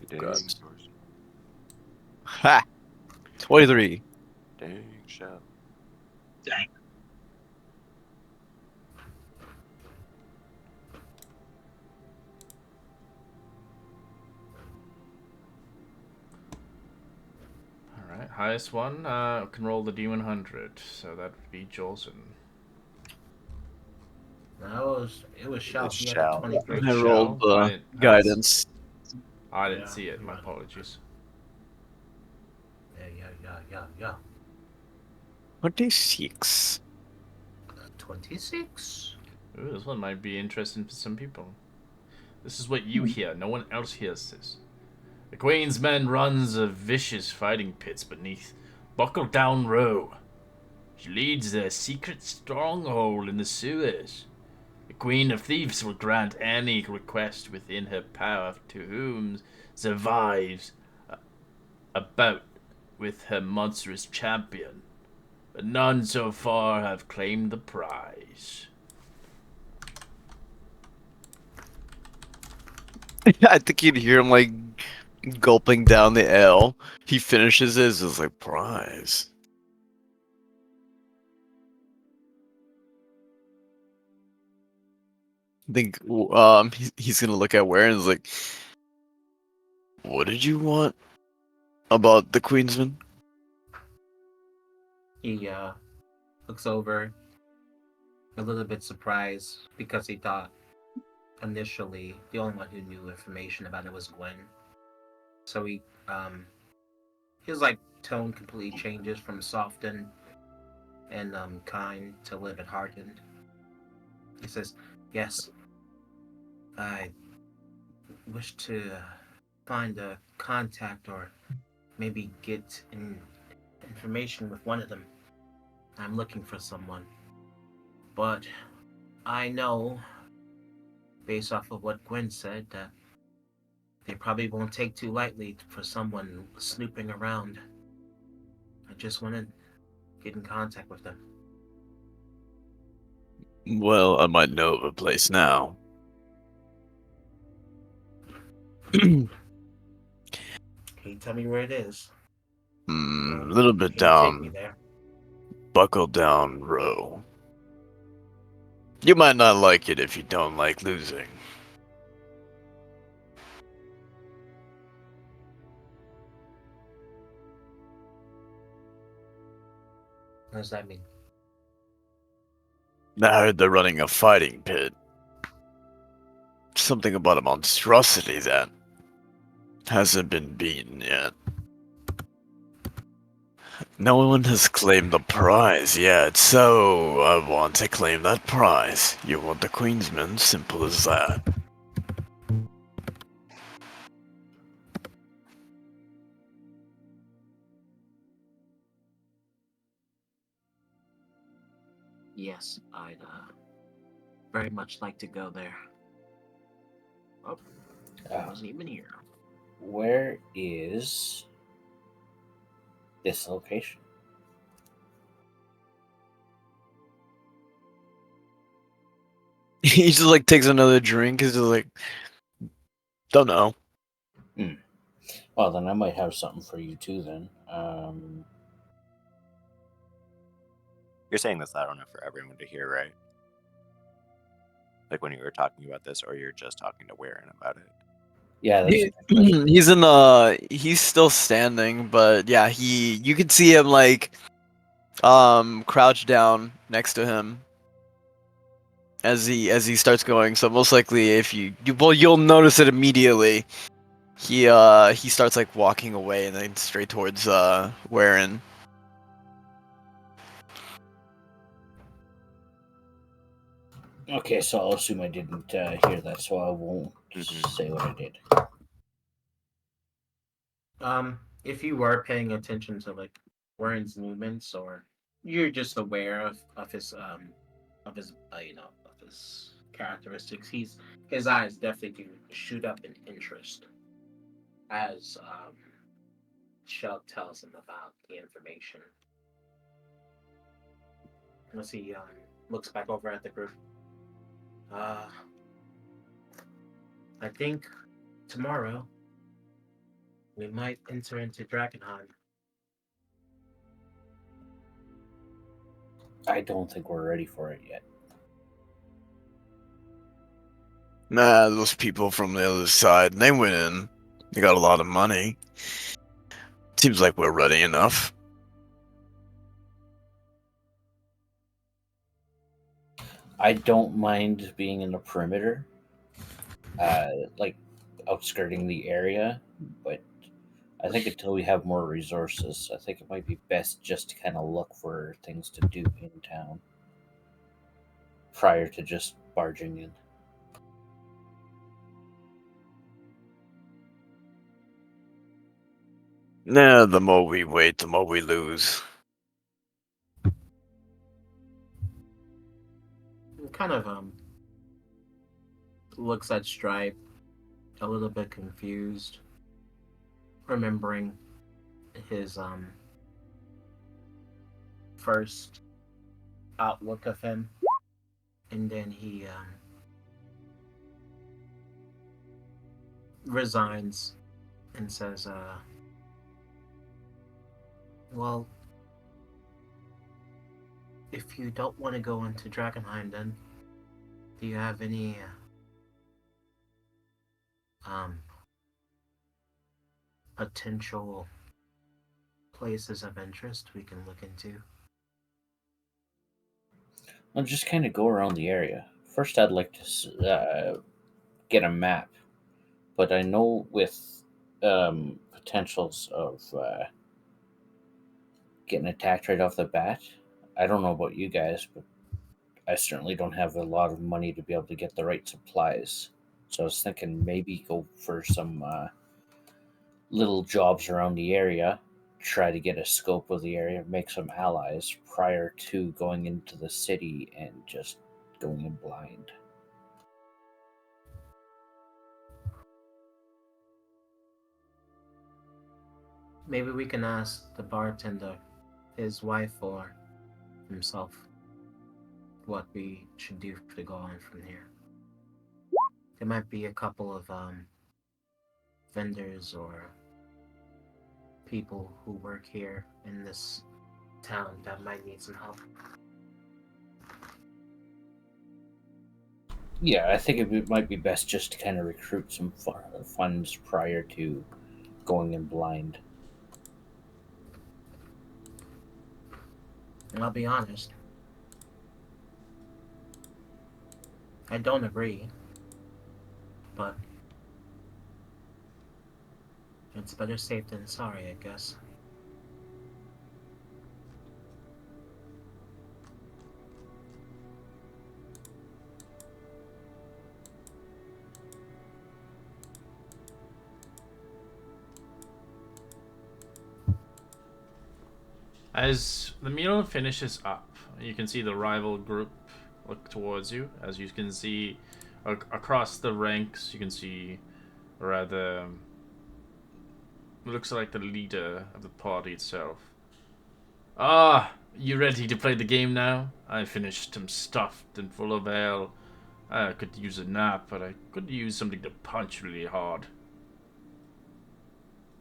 Dang, Ha! 23. dang, Shell. Alright, highest one can roll the D100, so that would be Jolson. No, it was Shell. It's He had Shell. a 23. I rolled Shell? guidance. I didn't Yeah. see it, my apologies. Yeah. 26. 26. Ooh, this one might be interesting for some people. This is what you hear. No one else hears this. The Queen's men runs a vicious fighting pits beneath Buckle Down Row. She leads their secret stronghold in the sewers. The Queen of Thieves will grant any request within her power to whom survives a bout with her monstrous champion. But none so far have claimed the prize. I think you'd hear him like gulping down the L. He finishes his, it's like prize. I think he's gonna look at Ware and is like, what did you want about the Queensman? He looks over, a little bit surprised because he thought initially the only one who knew information about it was Gwen. So his like tone completely changes from softened and kind to a little bit hardened. He says, "Yes, I wish to find a contact or maybe get information with one of them. I'm looking for someone, but I know, based off of what Gwen said, that they probably won't take too lightly for someone snooping around. I just want to get in contact with them." Well, I might know of a place now. Can you tell me where it is? A little bit Can you take me down, there? buckle down row. You might not like it if you don't like losing. What does that mean? I heard they're running a fighting pit. Something about a monstrosity that hasn't been beaten yet. No one has claimed the prize yet, so I want to claim that prize. You want the Queensman, simple as that. Yes, I'd very much like to go there. Oh, I Uh, wasn't even here. where is this location? He just like takes another drink. He's just like, don't know. Well, then I might have something for you too. Then, You're saying this loud enough for everyone to hear, right? Like when you were talking about this, or you're just talking to Warren about it? yeah, that's He's in he's still standing, but yeah, you can see him like crouched down next to him as he starts going. So most likely if you'll notice it immediately. He starts like walking away and then straight towards Warren. okay. So I'll assume I didn't hear that, so I won't say what I did. If you were paying attention to like Warren's movements, or you're just aware of his of his characteristics, his eyes definitely do shoot up in interest as Shug tells him about the information. As he looks back over at the group, I think tomorrow we might enter into Drakkenheim. I don't think we're ready for it yet. Nah, those people from the other side, they went in. They got a lot of money. Seems like we're ready enough. I don't mind being in the perimeter, like outskirting the area, but I think until we have more resources, I think it might be best just to kind of look for things to do in town prior to just barging in. Nah, the more we wait, the more we lose. Kind of looks at Stripe, a little bit confused, remembering his first outlook of him, and then he resigns and says, well, if you don't want to go into Drakkenheim, then do you have any potential places of interest we can look into? I'll just kind of go around the area. First, I'd like to get a map, but I know with potentials of getting attacked right off the bat. I don't know about you guys, but I certainly don't have a lot of money to be able to get the right supplies. So I was thinking maybe go for some little jobs around the area, try to get a scope of the area, make some allies prior to going into the city and just going in blind. Maybe we can ask the bartender, his wife or himself, what we should do to go on from here. There might be a couple of vendors or people who work here in this town that might need some help. Yeah, I think it might be best just to kind of recruit some funds prior to going in blind. And I'll be honest, I don't agree, but it's better safe than sorry, I guess. As the meal finishes up, you can see the rival group look towards you. As you can see across the ranks, you can see rather looks like the leader of the party itself. Ah, you ready to play the game now? I finished. I'm stuffed and full of ale. I could use a nap, but I could use something to punch really hard.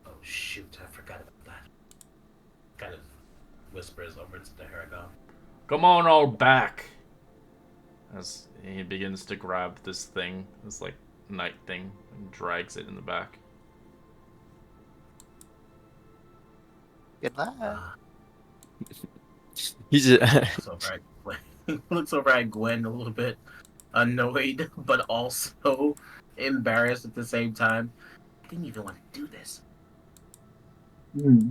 Oh shoot, I forgot about that. Kind of whispers over to the Heragon. Come on, all back! As he begins to grab this thing, this like night thing, and drags it in the back. Good luck. He's just, Looks over at Gwen a little bit annoyed, but also embarrassed at the same time. I didn't even want to do this.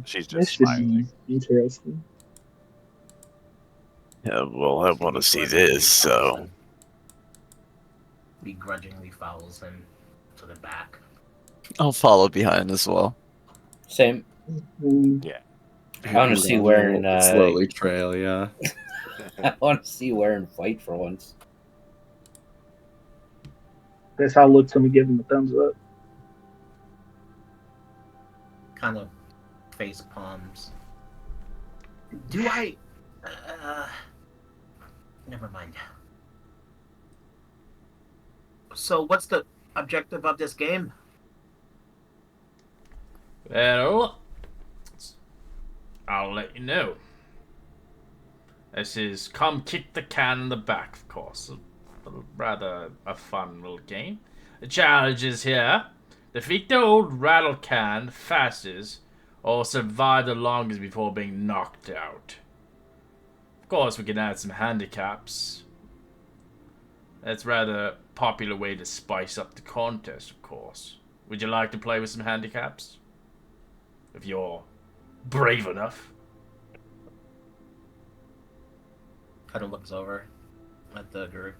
She's This just should smiling. be interesting. Yeah, well, I want to see this, so. Begrudgingly follows him to the back. I'll follow behind as well. Same. Yeah. I want to see where in slowly trail, yeah. I want to see where and fight for once. Guess I'll look to him and give him a thumbs up. Kind of face palms. Do I? Never mind. So, what's the objective of this game? Well, I'll let you know. This is come kick the can in the back, of course. Rather a fun little game. The challenge is here. Defeat the old rattle can fastest, or survive the longest before being knocked out. Of course, we can add some handicaps. That's rather popular way to spice up the contest, of course. Would you like to play with some handicaps? If you're brave enough. Kind of looks over at the group.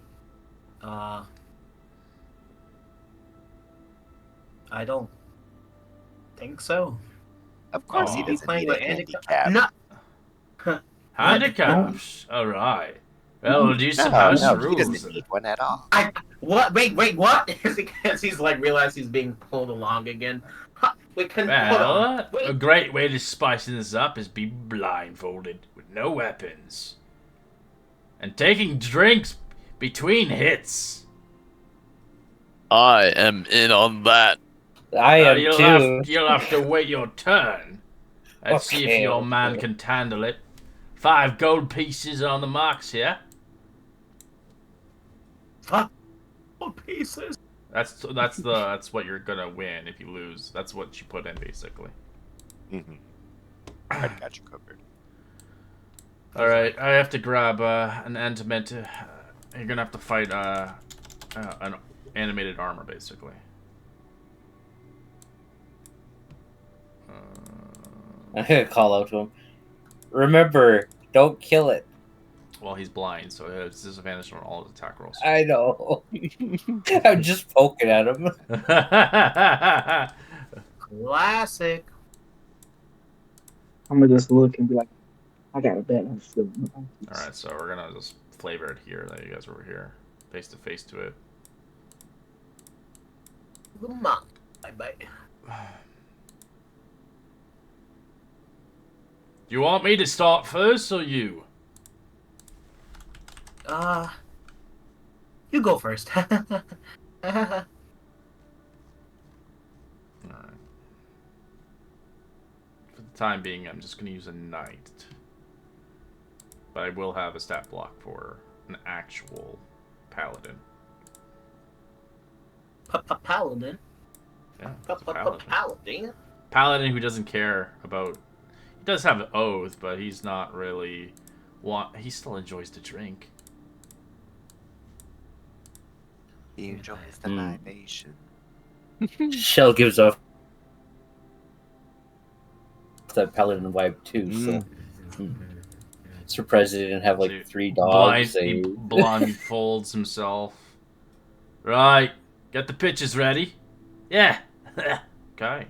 I don't think so. Of course, he Aw. doesn't Playing need a with handicap. No. Handicaps? Alright. Well, we'll do some No, house no, he rules. doesn't need one at all. What? Wait, what? As he's like realized he's being pulled along again. Wait, hold on. Well, Wait. a great way to spice this up is be blindfolded with no weapons. And taking drinks between hits. I am in on that. I am You'll have to wait your turn. Let's see if your man can handle it. 5 gold pieces on the marks here. Pieces. That's what you're gonna win if you lose. That's what you put in basically. Mm-hmm. I got you covered. All right, I have to grab an antimate. You're gonna have to fight an animated armor, basically. I'm gonna call out to him. Remember, don't kill it. Well, he's blind, so it has disadvantage on all his attack rolls. I know. I'm just poking at him. Classic. I'm gonna just look and be like, I got a bad feeling. Alright, so we're gonna just flavor it here. That you guys were here, face to face to it. Little mom. Bye. Do you want me to start first, or you? You go first. Alright. For the time being, I'm just gonna use a knight. But I will have a stat block for an actual paladin. Paladin. Yeah, it's a paladin. Paladin. Paladin who doesn't care about. He does have an oath, but he's not really. He still enjoys to drink. He enjoys the libation. Shell gives off that paladin vibe too. So surprised he didn't have like 3 dogs. He blindfolds himself. Right, get the pitches ready. Yeah. Okay.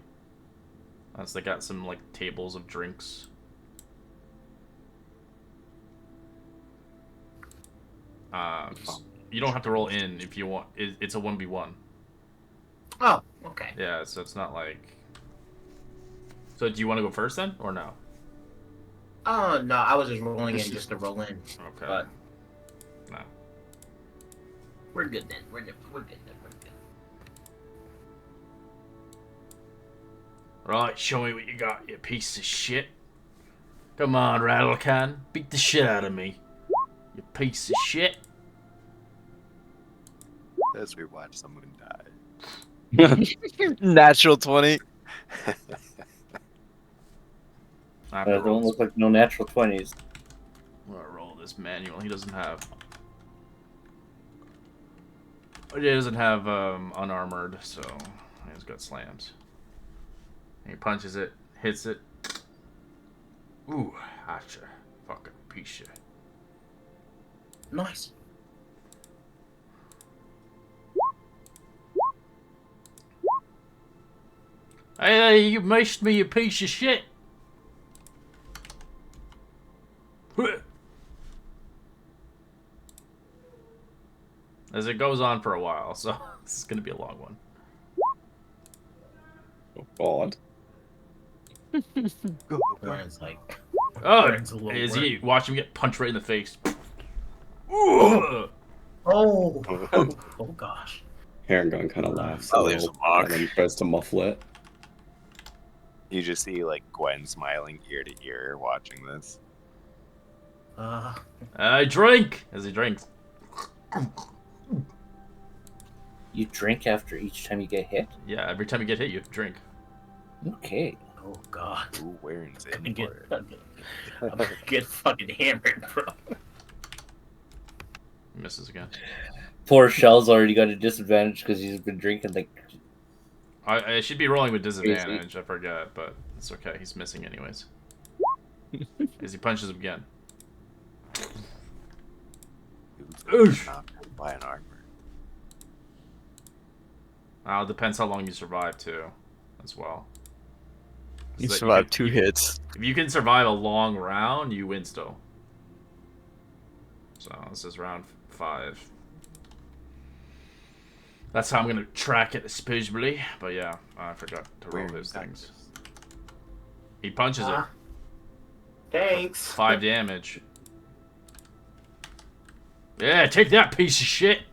As they got some like tables of drinks. You don't have to roll in if you want. It's a 1v1. Oh, okay. Yeah, so it's not like. So do you want to go first then, or no? Oh no, I was just rolling in just to roll in. Okay. But no. We're good then. We're good then. Right, show me what you got, you piece of shit. Come on, Rattlecan. Beat the shit out of me. You piece of shit. As we watch someone die. Natural 20. Don't look like no natural 20s. I'm gonna roll this manual. He doesn't have. He doesn't have unarmored, so he's got slams. He punches it, hits it. Ooh, gotcha. Fucking piece of shit. Nice. Hey, you maced me, you piece of shit. As it goes on for a while, so this is gonna be a long one. Oh God. Burns like. Oh, Burns a little is worried. he? Watch him get punched right in the face. Oh. Oh gosh. Heron kind of laughs a Oh, there's little, a mock. and then tries to muffle it. You just see like Gwen smiling ear to ear watching this. I drink as he drinks. You drink after each time you get hit? Yeah, every time you get hit, you have to drink. Okay. Oh god. Ooh, Warren's I'm in gonna for it. I'm gonna get fucking hammered, bro. He misses again. Poor Shell's already got a disadvantage because he's been drinking like. I should be rolling with disadvantage. I forgot, but it's okay. He's missing anyways. As he punches him again. Who's by an armor? It depends how long you survive too, as well. You So that survive can- 2 hits. If you can survive a long round, you win still. So this is round 5. That's how I'm gonna track it, especially. But yeah, I forgot to roll those things. He punches it. Thanks. 5 damage. Yeah, take that piece of shit.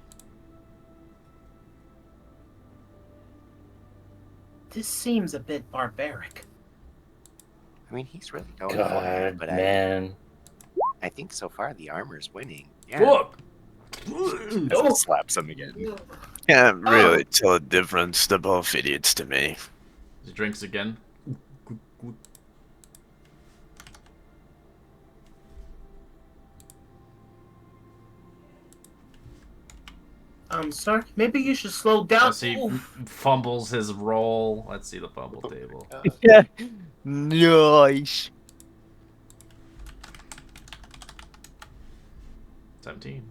This seems a bit barbaric. I mean, he's really going for it, God, but man. I think so far the armor's winning. Yeah. Fuck. As he slaps him again. Can't really tell a difference. They're both idiots to me. He drinks again. Sir, maybe you should slow down. As he Oof. fumbles his roll. Let's see the fumble table. Yeah. Nice. 17.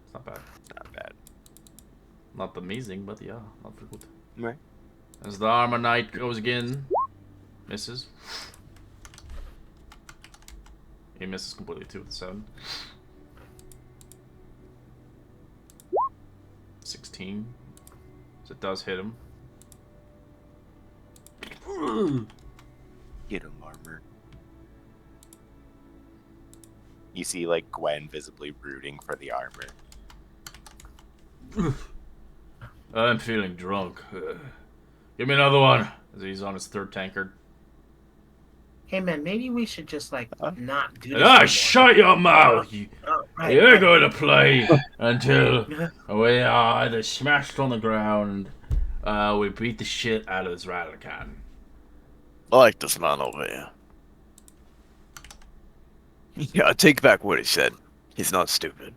It's not bad. Not bad. Not amazing, but yeah, not very good. Right. As the armor knight goes again, misses. He misses completely too with the 7. 16. So it does hit him. Get him, armor. You see, like, Gwen visibly rooting for the armor. I'm feeling drunk. Give me another one. As he's on his 3rd tankard. Hey man, maybe we should just like not do this. Ah, shut your mouth! Right, You're right. going to play until we are either smashed on the ground, we beat the shit out of this Radakan. I like this man over here. Yeah, I take back what he said. He's not stupid.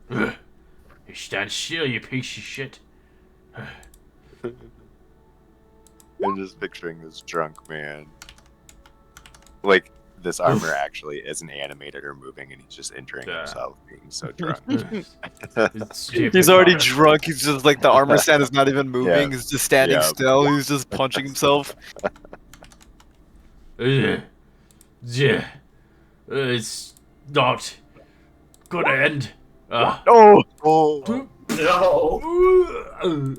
You stand still, you piece of shit. I'm just picturing this drunk man. Like, this armor actually isn't animated or moving, and he's just injuring Yeah. himself being so drunk. He's already drunk. He's just like the armor stand is not even moving. Yeah. He's just standing Yeah. still. He's just punching himself. Yeah. It's not gonna end. Oh! Oh! No.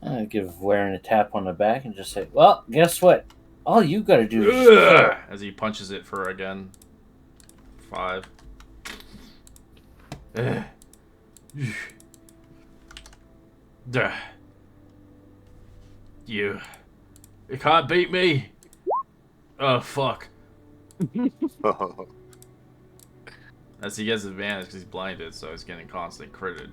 I'll give Warren a tap on the back and just say, well, guess what? All you gotta do is... As he punches it for again. 5. You can't beat me. Oh fuck. As he gets advantage because he's blinded, so he's getting constantly critted.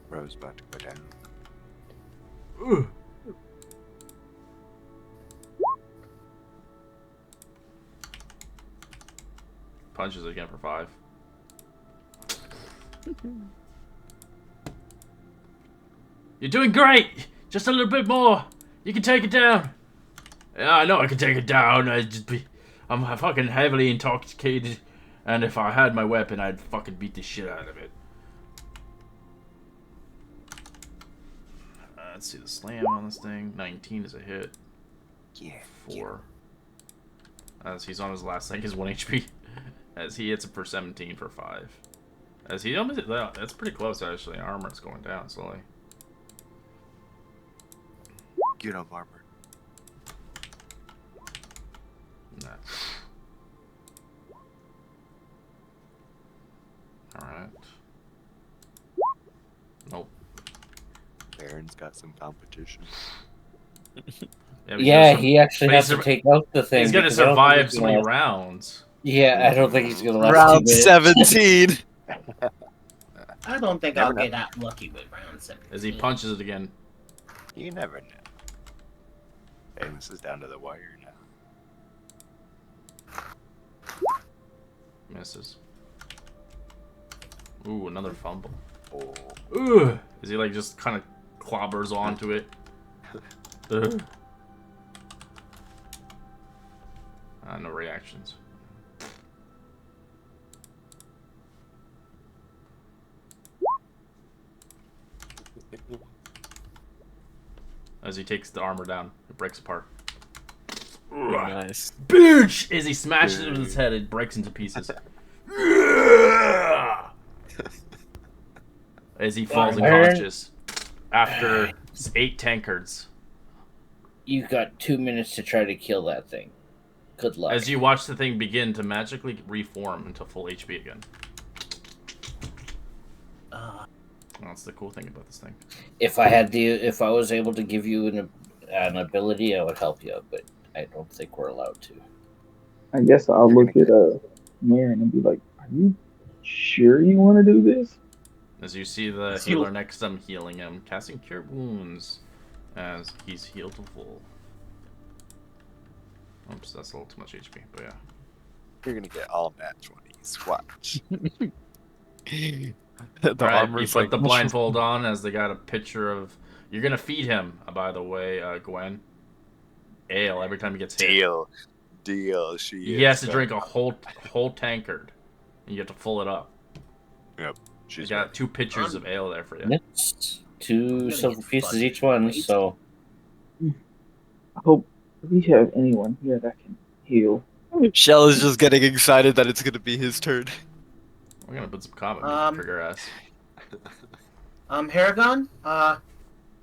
Bro's about to go down. Punches it again for 5. You're doing great! Just a little bit more! You can take it down! Yeah, I know I can take it down. I'm fucking heavily intoxicated, and if I had my weapon, I'd fucking beat the shit out of it. Let's see the slam on this thing. 19 is a hit. Yeah. 4. As he's on his last thing, his 1 HP. As he hits it for 17 for 5. As he almost, that's pretty close actually. Armor's going down slowly. Get up, armor. Nah. Alright. Nope. Baron's got some competition. But Yeah, he's he actually but has he's to take out the thing. He's gonna because I don't think survive he's so gonna many last- rounds. Yeah, I don't think he's gonna last 2 Round minutes. 17. I don't think Never I'll know. get that lucky with round 17. As he punches it again. You never know. Hey, this is down to the wire now. Misses. Ooh, another fumble. Oh. Ooh! As he like just kind of clobbers onto it. Ugh. No reactions. As he takes the armor down, it breaks apart. Nice. Bitch! As he smashes it with his head, it breaks into pieces. As he falls unconscious after 8 tankards. You've got 2 minutes to try to kill that thing. Good luck. As you watch the thing begin to magically reform into full HP again. That's the cool thing about this thing. If I was able to give you an ability, I would help you, but I don't think we're allowed to. I guess I'll look at Marin and be like, "Are you sure you want to do this?" As you see the healer next to him healing him, casting Cure Wounds. as he's healed to full. Oops, that's a little too much HP, but yeah. You're gonna get all nat 20s. Watch. The Alright, you armor's put like the blindfold on as they got a picture of... You're gonna feed him, by the way, Gwen. Ale every time he gets hit. Deal. He has to drink a whole tankard. And you have to full it up. Yep. You She's got 2 pitchers of ale there for you. That's 2 gonna silver get pieces fucked. each one, Wait. so I hope we have anyone here that can heal. Shell is just getting excited that it's gonna be his turn. We're gonna put some combat music for your ass. Haragon,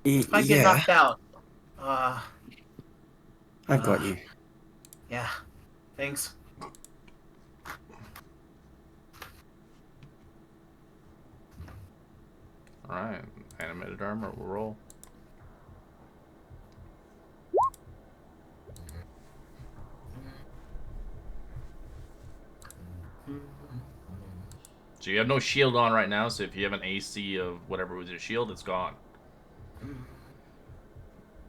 if I get Yeah, knocked out, I've got you. yeah, thanks. Alright, animated armor, we'll roll. So you have no shield on right now, so if you have an AC of whatever was your shield, it's gone.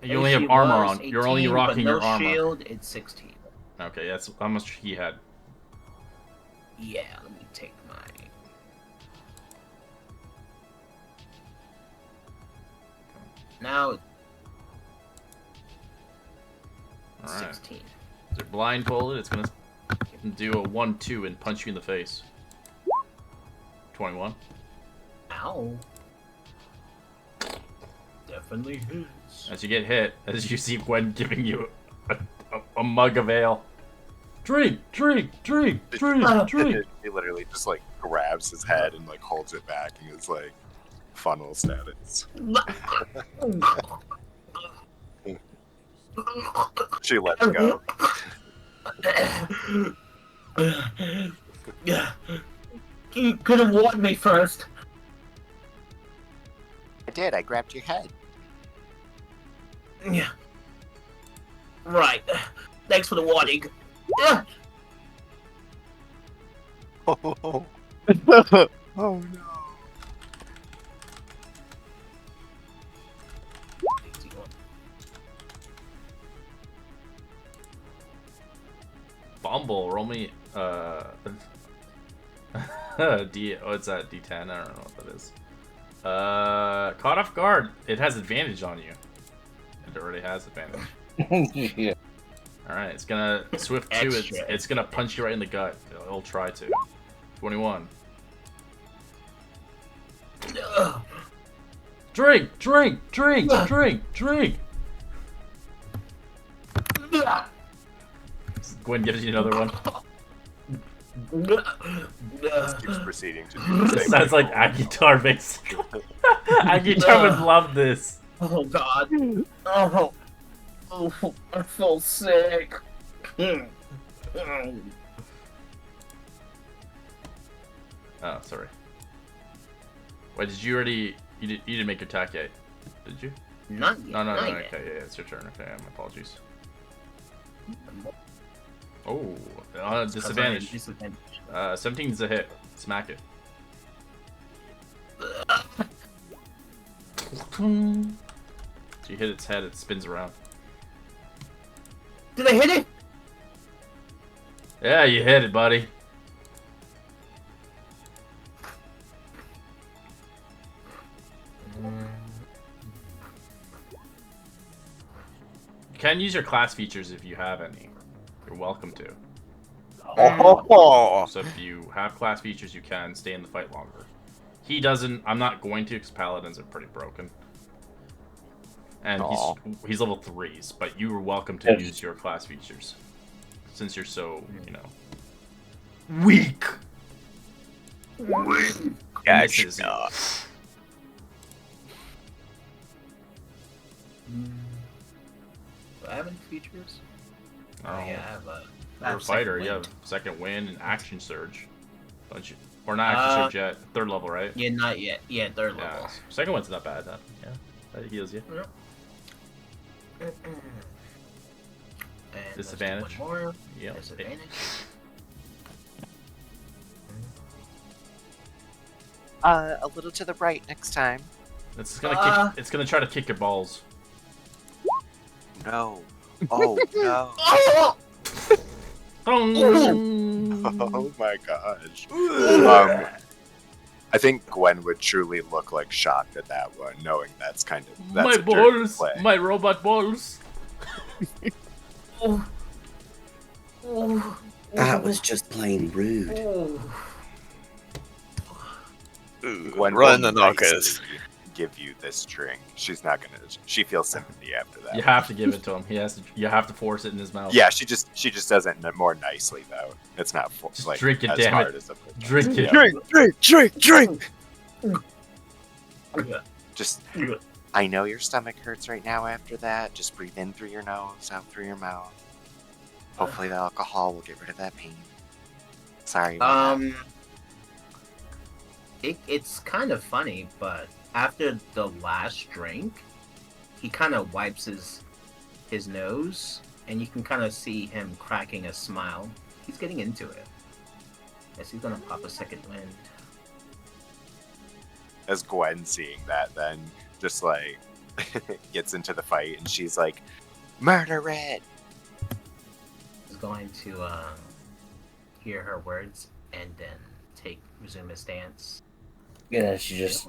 You only have AC armor was on. You're only 18, rocking but no your armor. shield, it's 16. Okay, that's how much he had. Yeah, let me take my... Now it's Alright. 16. They're blindfolded. It's gonna do a 1-2 and punch you in the face. 21. Ow. Definitely hits. As you get hit, as you see Gwen giving you a mug of ale. Drink, drink, drink, drink, drink. He literally just like grabs his head and like holds it back and is like funnel status. She lets go. You could have warned me first. I did. I grabbed your head. Yeah. Right. Thanks for the warning. Yeah. Oh no. Bumble, roll me D. Oh, it's at D10. I don't know what that is. Caught off guard. It has advantage on you. It already has advantage. yeah. All right, it's gonna swift 2. Extra. It's gonna punch you right in the gut. It'll try to. 21. Drink, drink, drink, drink, drink. Gwen gives you another one. Just keeps proceeding to do the This same sounds thing. like Agitar, basically. Agitar would love this. Oh god. Oh. Oh, I feel sick. Oh, sorry. Wait, did you already... You didn't make your attack yet, did you? Not yet. No, not okay, yet. yeah, it's your turn. Okay, my apologies. Oh, disadvantage. Disadvantage. 17's a hit. Smack it. So you hit its head, it spins around. Did I hit it? Yeah, you hit it, buddy. You can use your class features if you have any. You're welcome to. Oh, So if you have class features, you can stay in the fight longer. He doesn't. I'm not going to, because paladins are pretty broken. And he's level 3s, but you are welcome to use your class features. Since you're so, you know, weak. Misses you. Do I have any features? Oh, Yeah, I have a... You're a fighter. You have second wind and action surge. Don't you? Or not action surge yet. 3rd level, right? Yeah, not yet. Yeah, 3rd Yeah. level. Second one's not bad, huh? Yeah. That heals you. And Disadvantage. let's do one more. Yep. Disadvantage. a little to the right next time. It's gonna kick. It's gonna try to kick your balls. no. Oh no. Oh my gosh. I think Gwen would truly look like shocked at that one, knowing that's my a dirty balls, play. my robot balls. That was just plain rude. Gwen Run will the knockers. nicely give you this drink. She's not gonna. She feels sympathy after that. You have to give it to him. You have to force it in his mouth. Yeah, she just does it more nicely though. It's not Just like drink it, as damn hard it. as a Drink it. Drink. Just. I know your stomach hurts right now after that. Just breathe in through your nose, out through your mouth. Hopefully the alcohol will get rid of that pain. Sorry. It's kind of funny, but after the last drink, he kind of wipes his nose, and you can kind of see him cracking a smile. He's getting into it. Yes, he's gonna pop a second wind. As Gwen seeing that, then just like gets into the fight, and she's like, "Murder it!" He's going to hear her words and then resume his stance. Yeah, she just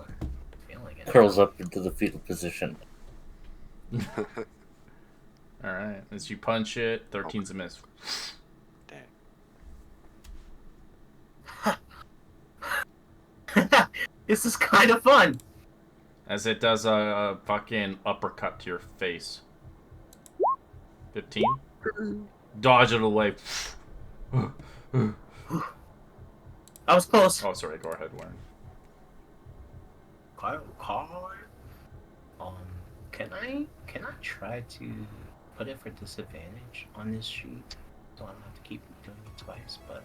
Feeling it. curls up into the fetal position. Alright, as you punch it, 13's a miss. Dang. This is kind of fun. As it does a fucking uppercut to your face. 15. Dodge it away. I was close. Oh, sorry. Go ahead, Warren. Can I try to put it for disadvantage on this sheet, so I don't have to keep doing it twice? But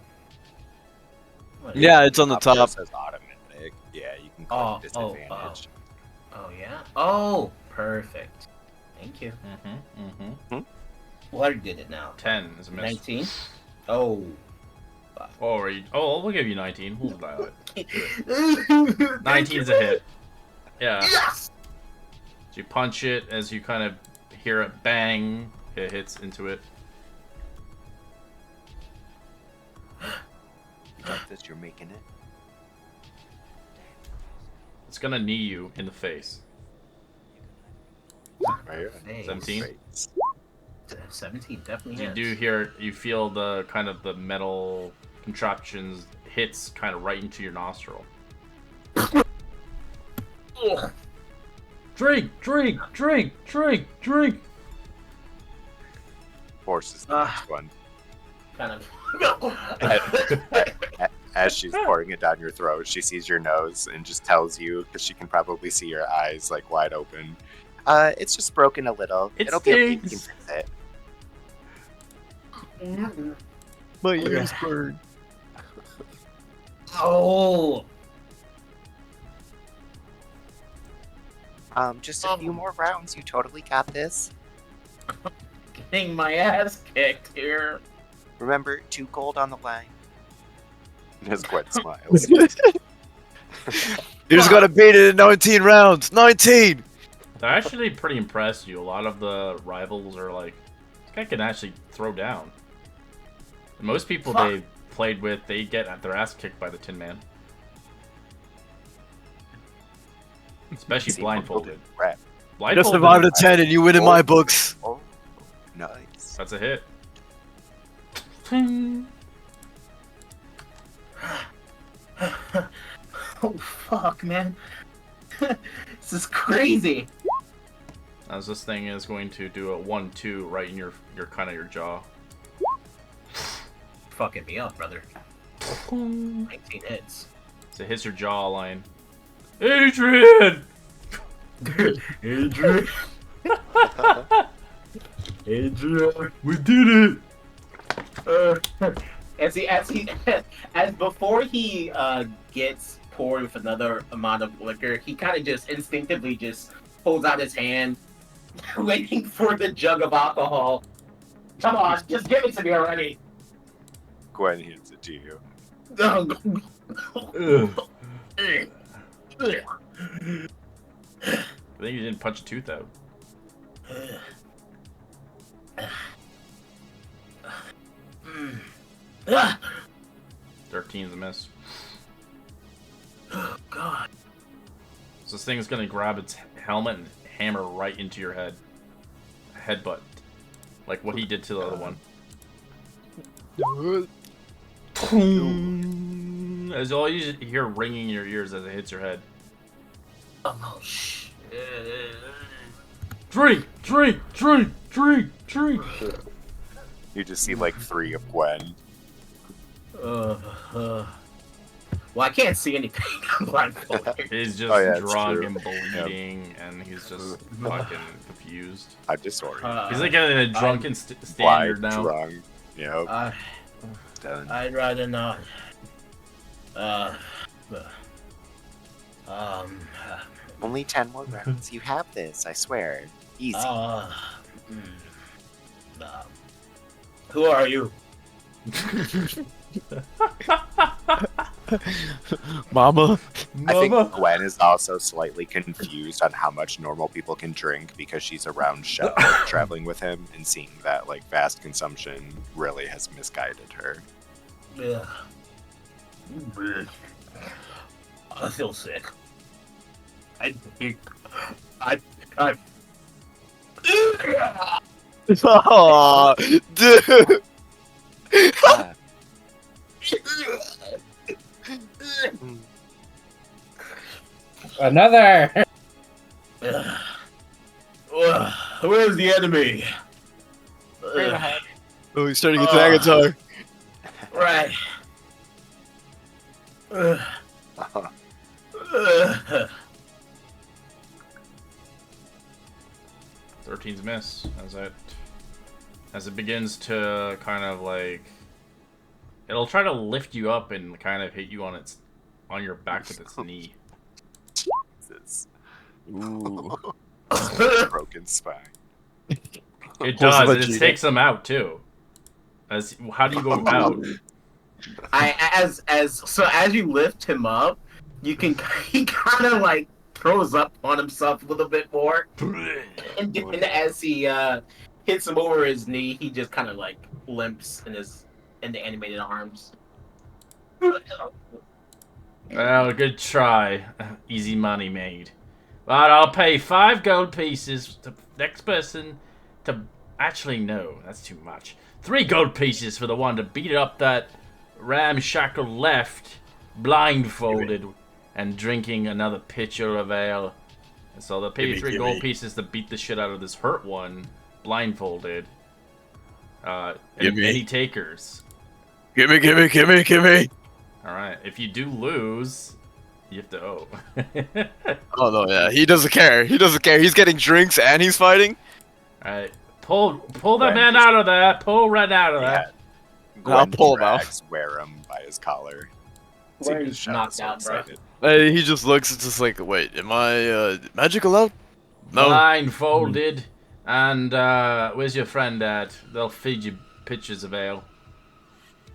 whatever. Yeah, it's on the top. It says automatic. Yeah, you can click disadvantage. Oh yeah. Oh, perfect. Thank you. What did it now? 10 is a miss. 19. Oh. Oh, we'll give you 19. We'll dial it. 19 is a hit. Yeah. Yes! So you punch it as you kind of hear it bang. It hits into it. You got this, you're making it. It's gonna knee you in the face. Right. 17. 17 definitely You hits. you feel the kind of the metal contraptions hits kind of right into your nostril. Drink. Force is the next one. Kind of. As she's pouring it down your throat, she sees your nose and just tells you, because she can probably see your eyes like wide open. It's just broken a little. It'll be okay. You can fix it. My ears burn. Oh. Just a few more rounds. You totally got this. Getting my ass kicked here. Remember, 2 gold on the line. As Gwen smiles. You just gotta beat it in 19 rounds. 19! They're actually pretty impressed you. A lot of the rivals are like, this guy can actually throw down. And most people they played with, they get their ass kicked by the Tin Man. Especially blindfolded. Just survived a 10 and you win in my books. Oh, nice. That's a hit. Oh fuck, man. This is crazy. As this thing is going to do a 1-2 right in your kind of your jaw. Fucking me up, brother. 19 hits. So it hits your jawline. Adrian! Adrian. Adrian. We did it! As before he gets poured with another amount of liquor, he kind of just instinctively just holds out his hand, waiting for the jug of alcohol. Come on, just give it to me already. Gwen hands it to you. I think you didn't punch a tooth out. 13's a miss. Oh God. So this thing is gonna grab its helmet and hammer right into your head. Headbutt. Like what he did to the other one. As all you hear ringing in your ears as it hits your head. Oh shit. Drink! Drink! Drink! Drink! Drink! You just see like 3 of Gwen. Well, I can't see anything. I'm blindfolded. He's just it's drunk true. and bleeding, and he's just fucking confused. I'm disoriented. He's like in a drunken standard Blind, now. drunk. Yep. Done. I'd rather not. Only 10 more rounds. You have this, I swear. Easy. Who are you? Mama. I think Gwen is also slightly confused on how much normal people can drink because she's around Shell traveling with him and seeing that like vast consumption really has misguided her. Yeah. I feel sick. Oh, dude. Another. Where's the enemy? Oh, he's starting to get that guitar. Right. 13's miss as it begins to kind of like it'll try to lift you up and kind of hit you on your back with its knee. Jesus. Ooh. Broken spine. It does. And it takes them out too. How do you go out? As you lift him up, he kind of like throws up on himself a little bit more, and as he hits him over his knee, he just kind of like limps in the animated arms. Well, good try. Easy money made. But I'll pay 5 gold pieces to next person to... Actually, no, that's too much. 3 gold pieces for the one to beat up that ramshackle left, blindfolded, and drinking another pitcher of ale. And so they'll pay you 3 gold pieces to beat the shit out of this hurt one, blindfolded. Any takers? Gimme. Alright, if you do lose, you have to owe. Oh no, yeah, he doesn't care. He's getting drinks and he's fighting. Alright, pull that man out of there. Pull right out of there. I'll pull him out. Wear him by his collar. Where he's knocked out, bro. He just looks. It's just like, wait, am I magic allowed? No. Blindfolded. And where's your friend at? They'll feed you pitchers of ale.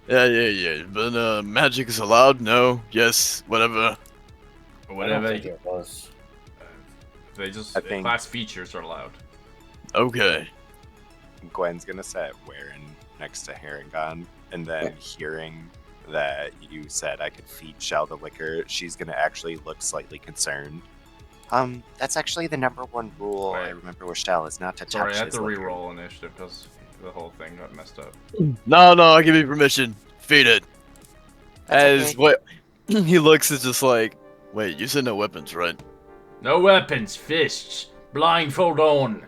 Yeah. But magic is allowed? No. Yes. Whatever. Whatever. I don't think it was. They just I think- class features are allowed. Okay. Gwen's gonna sit Warren next to Harangon, and then hearing that you said I could feed Shell the liquor, she's gonna actually look slightly concerned. That's actually the #1 rule I remember with Shell is not to Sorry, touch I have his to liquor. re-roll initiative because the whole thing got messed up. No, I give you permission. Feed it. That's As okay. what he looks is just like, wait, you said no weapons, right? No weapons, fists, blindfold on.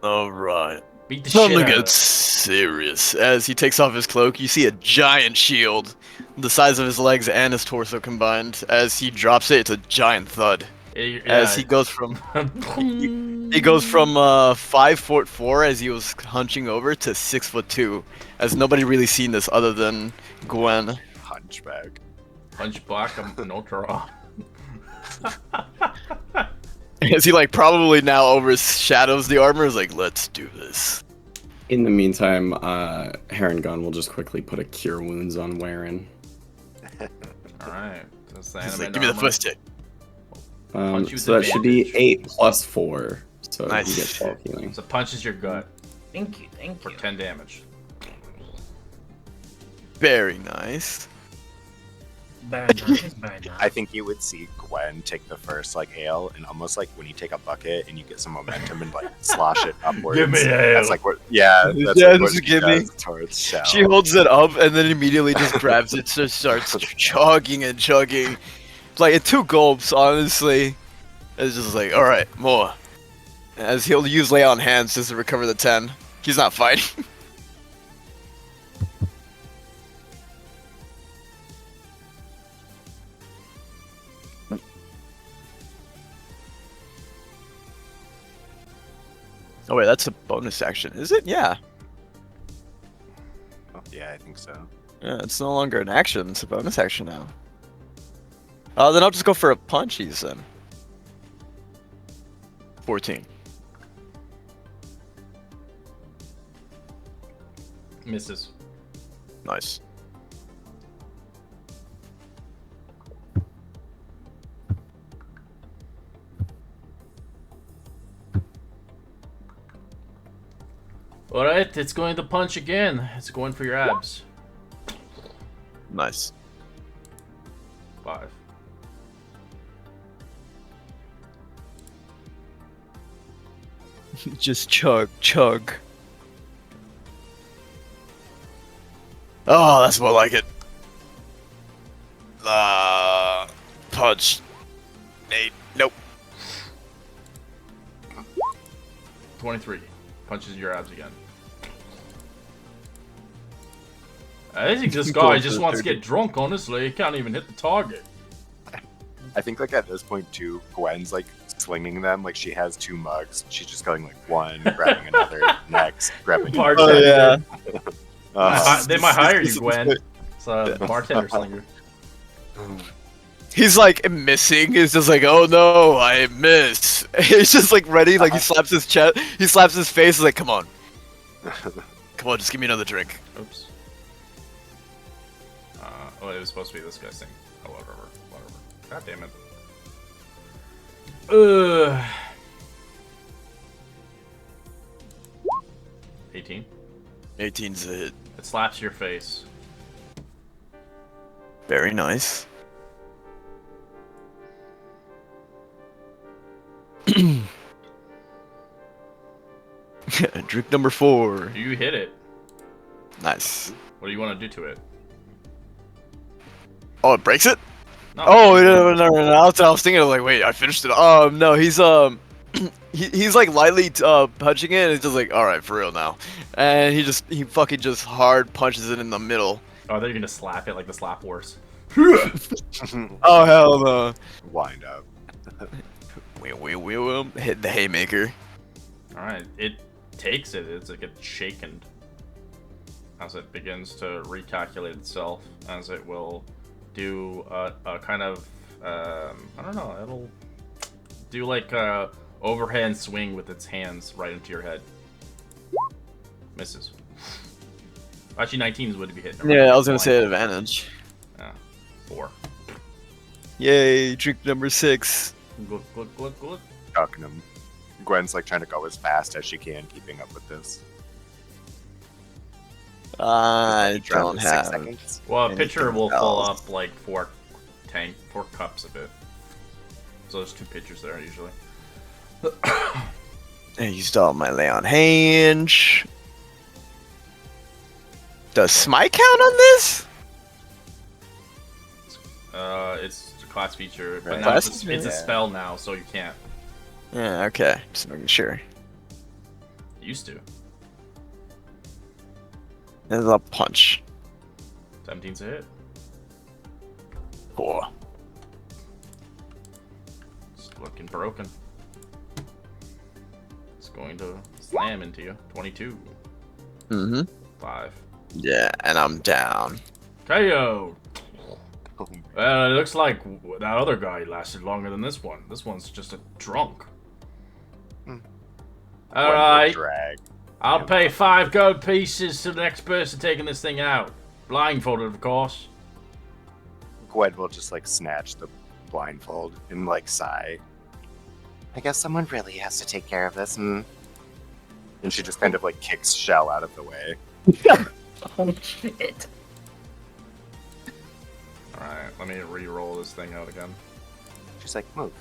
All right. Beat the Time shit to out of get it. serious. As he takes off his cloak, you see a giant shield, the size of his legs and his torso combined. As he drops it, it's a giant thud. As he goes from he goes from 5'4" as he was hunching over to 6'2", as nobody really seen this other than Gwen. Hunchback. Hunchback, I'm no draw. As he like probably now overshadows the armor, is like, let's do this. In the meantime, Harangon will just quickly put a cure wounds on Warren. Alright, that's the He's anime like, give me the normal. first hit. Punch you with So that should be advantage. 8 plus 4. So Nice. you get 12 healing. So punches your gut Thank you. for 10 damage. Very nice. Very nice, very nice. I think you would see Gwen take the first like ale, and almost like when you take a bucket and you get some momentum and like slosh it upwards. Give me ale. That's like what. Yeah, that's Yeah, like what just she give me. does towards Shell. She holds it up and then immediately just grabs it, just starts chugging and chugging. Like in 2 gulps, honestly. It's just like, alright, more. As he'll use lay on hands just to recover the 10. He's not fighting. Oh wait, that's a bonus action, is it? Yeah. Oh, yeah, I think so. Yeah, it's no longer an action, it's a bonus action now. Then I'll just go for a punchies then. 14. Misses. Nice. Alright, it's going to punch again. It's going for your abs. Nice. 5. Just chug, chug. Oh, that's more like it. Punch. 8. Nope. 23. Punches your abs again. I think this guy just wants to get drunk, honestly. He can't even hit the target. I think like at this point too, Gwen's like slinging them like she has 2 mugs. She's just going like one, grabbing another, next, grabbing another. Bartender. Oh, yeah. They might hire you, Gwen. It's a bartender slinger. He's like missing. He's just like, oh no, I miss. He's just like ready. Like he slaps his chest. He slaps his face. He's like, come on, come on, just give me another drink. Oops. Oh, it was supposed to be this guy's thing. Oh, whatever. God damn it. 18. 18's a hit. It slaps your face. Very nice. Drink number 4. You hit it. Nice. What do you want to do to it? Oh, it breaks it? No. Oh, no. I was thinking, like, wait, I finished it. No, he's he's like lightly punching it, and it's just like, all right, for real now. And he fucking just hard punches it in the middle. Oh, they're gonna slap it like the slap horse. Oh hell no! Wind up. We hit the haymaker. All right, it takes it. It's like it's shaken as it begins to recalculate itself, as it will do a kind of I don't know. It'll do like a overhand swing with its hands right into your head. Misses. Actually, 19s would be hitting. Yeah, I was gonna say advantage. Yeah, 4. Yay! Drink number 6. Good. Chucking him. Gwen's like trying to go as fast as she can, keeping up with this. I Drown don't in 6 have. seconds. Well, a pitcher anything will fill else. up like 4 cups of it. So there's 2 pitchers there usually. I used all my lay on hands. Does smite count on this? It's a class feature, but Right. now Class it's feature? a spell now, so you can't. Yeah, okay. Just making sure. Used to. There's a punch. 17's a hit. 4. It's looking broken. It's going to slam into you. 22. Mm-hmm. 5. Yeah, and I'm down. KO! Well, it looks like that other guy lasted longer than this one. This one's just a drunk. Gwen Alright. will drag. I'll pay 5 gold pieces to the next person taking this thing out. Blindfolded, of course. Gwen will just like snatch the blindfold and like sigh. I guess someone really has to take care of this. And she just kind of like kicks Shell out of the way. Oh shit. Alright, let me re-roll this thing out again. She's like, move.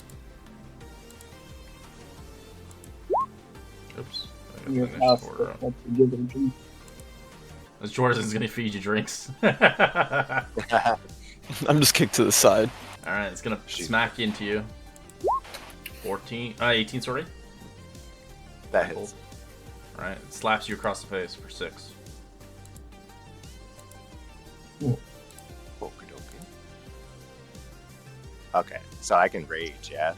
Oops. You're Finish fast, order up. but to give it a drink. This Jordan's gonna feed you drinks. I'm just kicked to the side. Alright, it's gonna smack into you. 18, sorry. That hits. Alright, it slaps you across the face for 6. Okie dokie. Okay, so I can rage, yeah?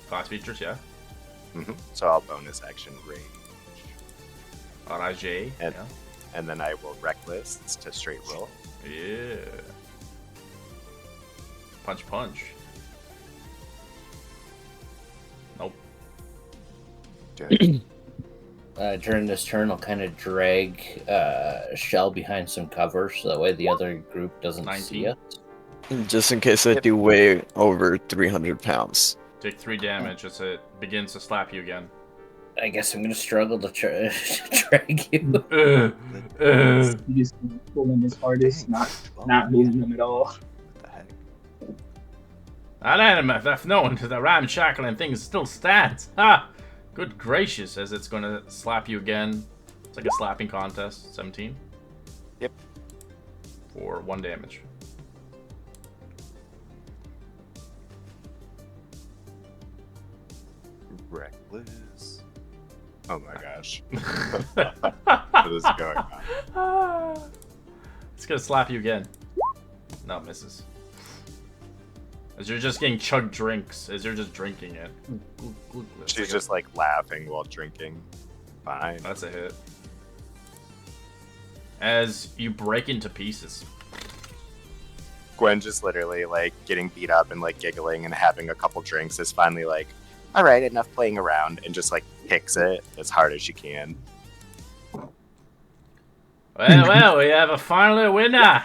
Class features, yeah. So I'll bonus action rage. RIJ, And, yeah. and then I will reckless to straight roll. Yeah. Punch, punch. Nope. Good. During this turn, I'll kind of drag Shell behind some cover so that way the other group doesn't 19. see us. Just in case I do weigh over 300 pounds. Take 3 damage as it begins to slap you again. I guess I'm gonna struggle to drag you. You just pulling his hardest, not moving him at all. What the heck? That enemy, I've known that the ramshackling thing still stands. Ha! Good gracious, as it's gonna slap you again. It's like a slapping contest. 17? Yep. For 1 damage. Reckless. Oh my gosh. What is going on? It's gonna slap you again. No, it misses. As you're just getting chugged drinks, as you're just drinking it. It's She's like just like laughing while drinking. Fine. That's a hit. As you break into pieces. Gwen just literally like getting beat up and like giggling and having a couple drinks is finally like, all right, enough playing around, and just like kicks it as hard as she can. Well, we have a final winner.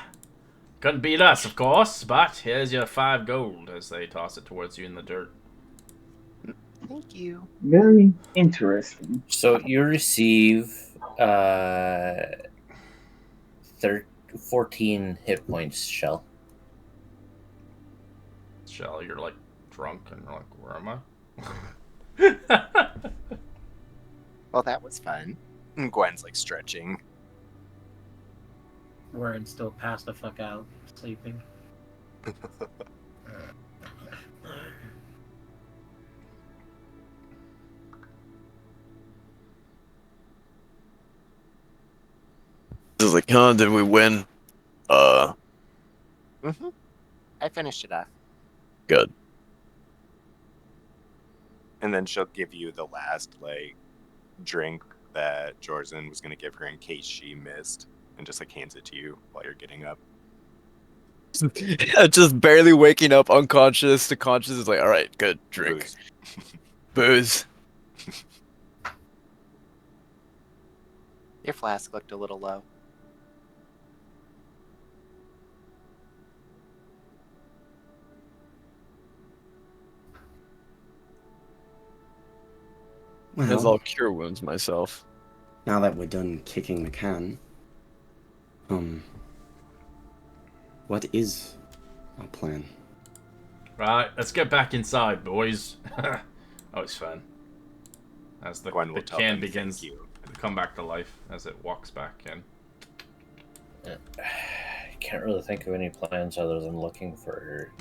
Couldn't beat us, of course, but here's your 5 gold as they toss it towards you in the dirt. Thank you. Very interesting. So you receive 14 hit points, Shell. Shell, you're like drunk and you're like, where am I? Well, that was fun. And Gwen's like stretching. Warren still passed the fuck out, sleeping. This is like, huh, did we win? I finished it off. Good. And then she'll give you the last like drink that Jordan was gonna give her in case she missed, and just like hands it to you while you're getting up. Just barely waking up, unconscious to conscious is like, all right, good, drink. Booze. Booze. Your flask looked a little low. Because Well, I'll cure wounds myself. now that we're done kicking the can, what is our plan? Right, let's get back inside, boys. Oh, it's fun. As the Gwen will tell can them begins thank you. to come back to life as it walks back in. I can't really think of any plans other than looking for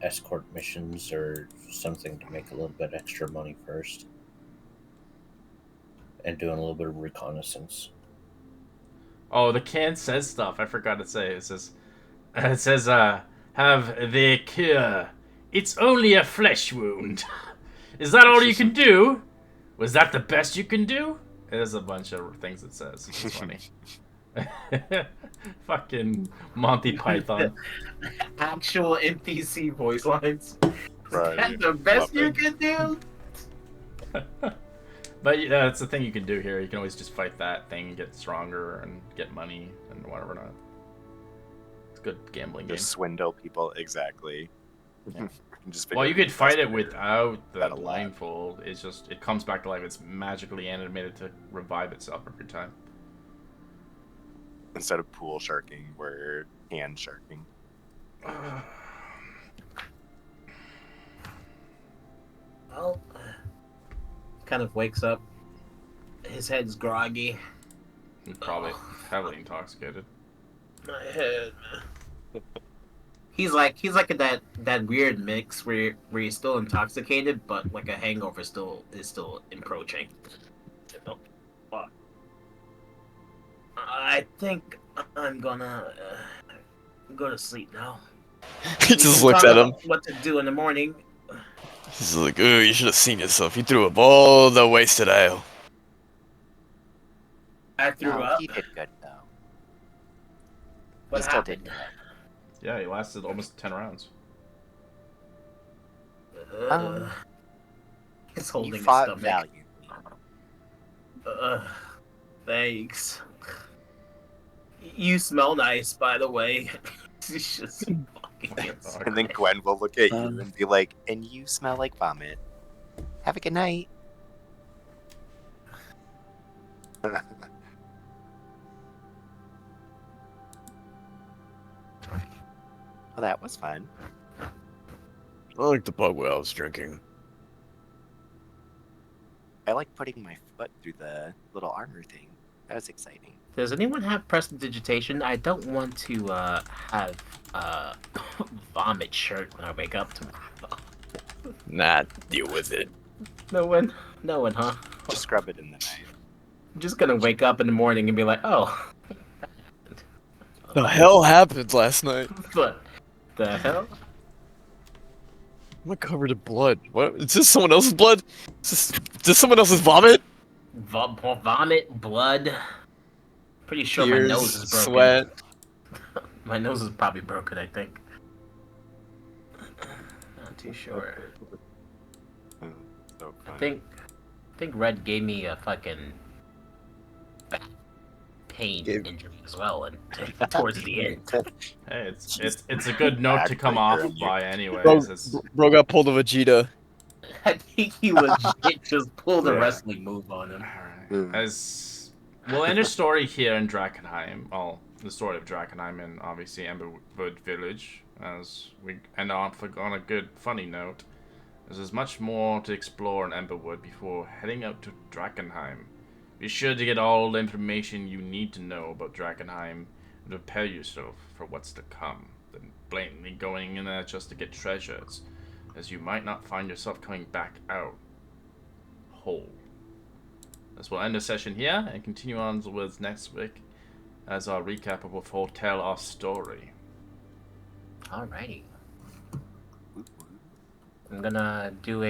escort missions or something to make a little bit extra money first. And doing a little bit of reconnaissance. Oh, the can says stuff. I forgot to say. It says, have the cure. It's only a flesh wound. Is that all you can do? Was that the best you can do? There's a bunch of things it says. It's funny. Fucking Monty Python. Actual NPC voice lines. Right. That's the best Love you it. can do? But yeah, that's the thing you can do here. You can always just fight that thing, get stronger, and get money, and whatever not. It's a good gambling game. Just swindle people, exactly. Yeah. Just Well, you figure could fight it that's without the That'll lie. blindfold. It's just, it comes back to life. It's magically animated to revive itself every time. instead of pool sharking, we're hand sharking. Well, kind of wakes up. His head's groggy. Probably heavily intoxicated. My head. He's like that weird mix where he's still intoxicated, but like a hangover is still encroaching. I think I'm gonna go to sleep now. He We just can looks talk at him. about what to do in the morning. He's like, "Ooh, you should have seen yourself. You threw up all the wasted ale." I threw No, up. he did good though. What He still did happened? good. Yeah, he lasted almost 10 rounds. He's You holding his fought stomach. valiantly. Thanks. You smell nice, by the way. It's just fucking And then Gwen will look at you and be like, "And you smell like vomit. Have a good night." Well, that was fun. I like the pub where I was drinking. I like putting my foot through the little armor thing. That was exciting. Does anyone have prestidigitation? I don't want to have vomit shirt when I wake up tomorrow. Nah, deal with it. No one, huh? Just scrub it in the night. I'm just gonna wake up in the morning and be like, oh. The hell happened last night? What the hell? I'm covered in blood. What? Is this someone else's blood? Is this someone else's vomit? Vomit, blood. Pretty sure my Tears, nose is broken. sweat. My nose is probably broken, I think. Not too sure. So I funny. think Red gave me a fucking back pain Gave- injury as well, and towards the end. Hey, it's a good note to come off Backbreaker. by anyways. Bro, It's- bro got pulled a Vegeta. I think he legit just pulled a Yeah. wrestling move on him. Alright. As we'll end a story here in Drakkenheim. Well, the story of Drakkenheim and obviously Emberwood Village. As we end off on a good, funny note. There's much more to explore in Emberwood before heading out to Drakkenheim. Be sure to get all the information you need to know about Drakkenheim and prepare yourself for what's to come, than blatantly going in there just to get treasures, as you might not find yourself coming back out whole. As we'll end the session here and continue on with next week as our recap of we'll tell our story. Alrighty. I'm gonna do a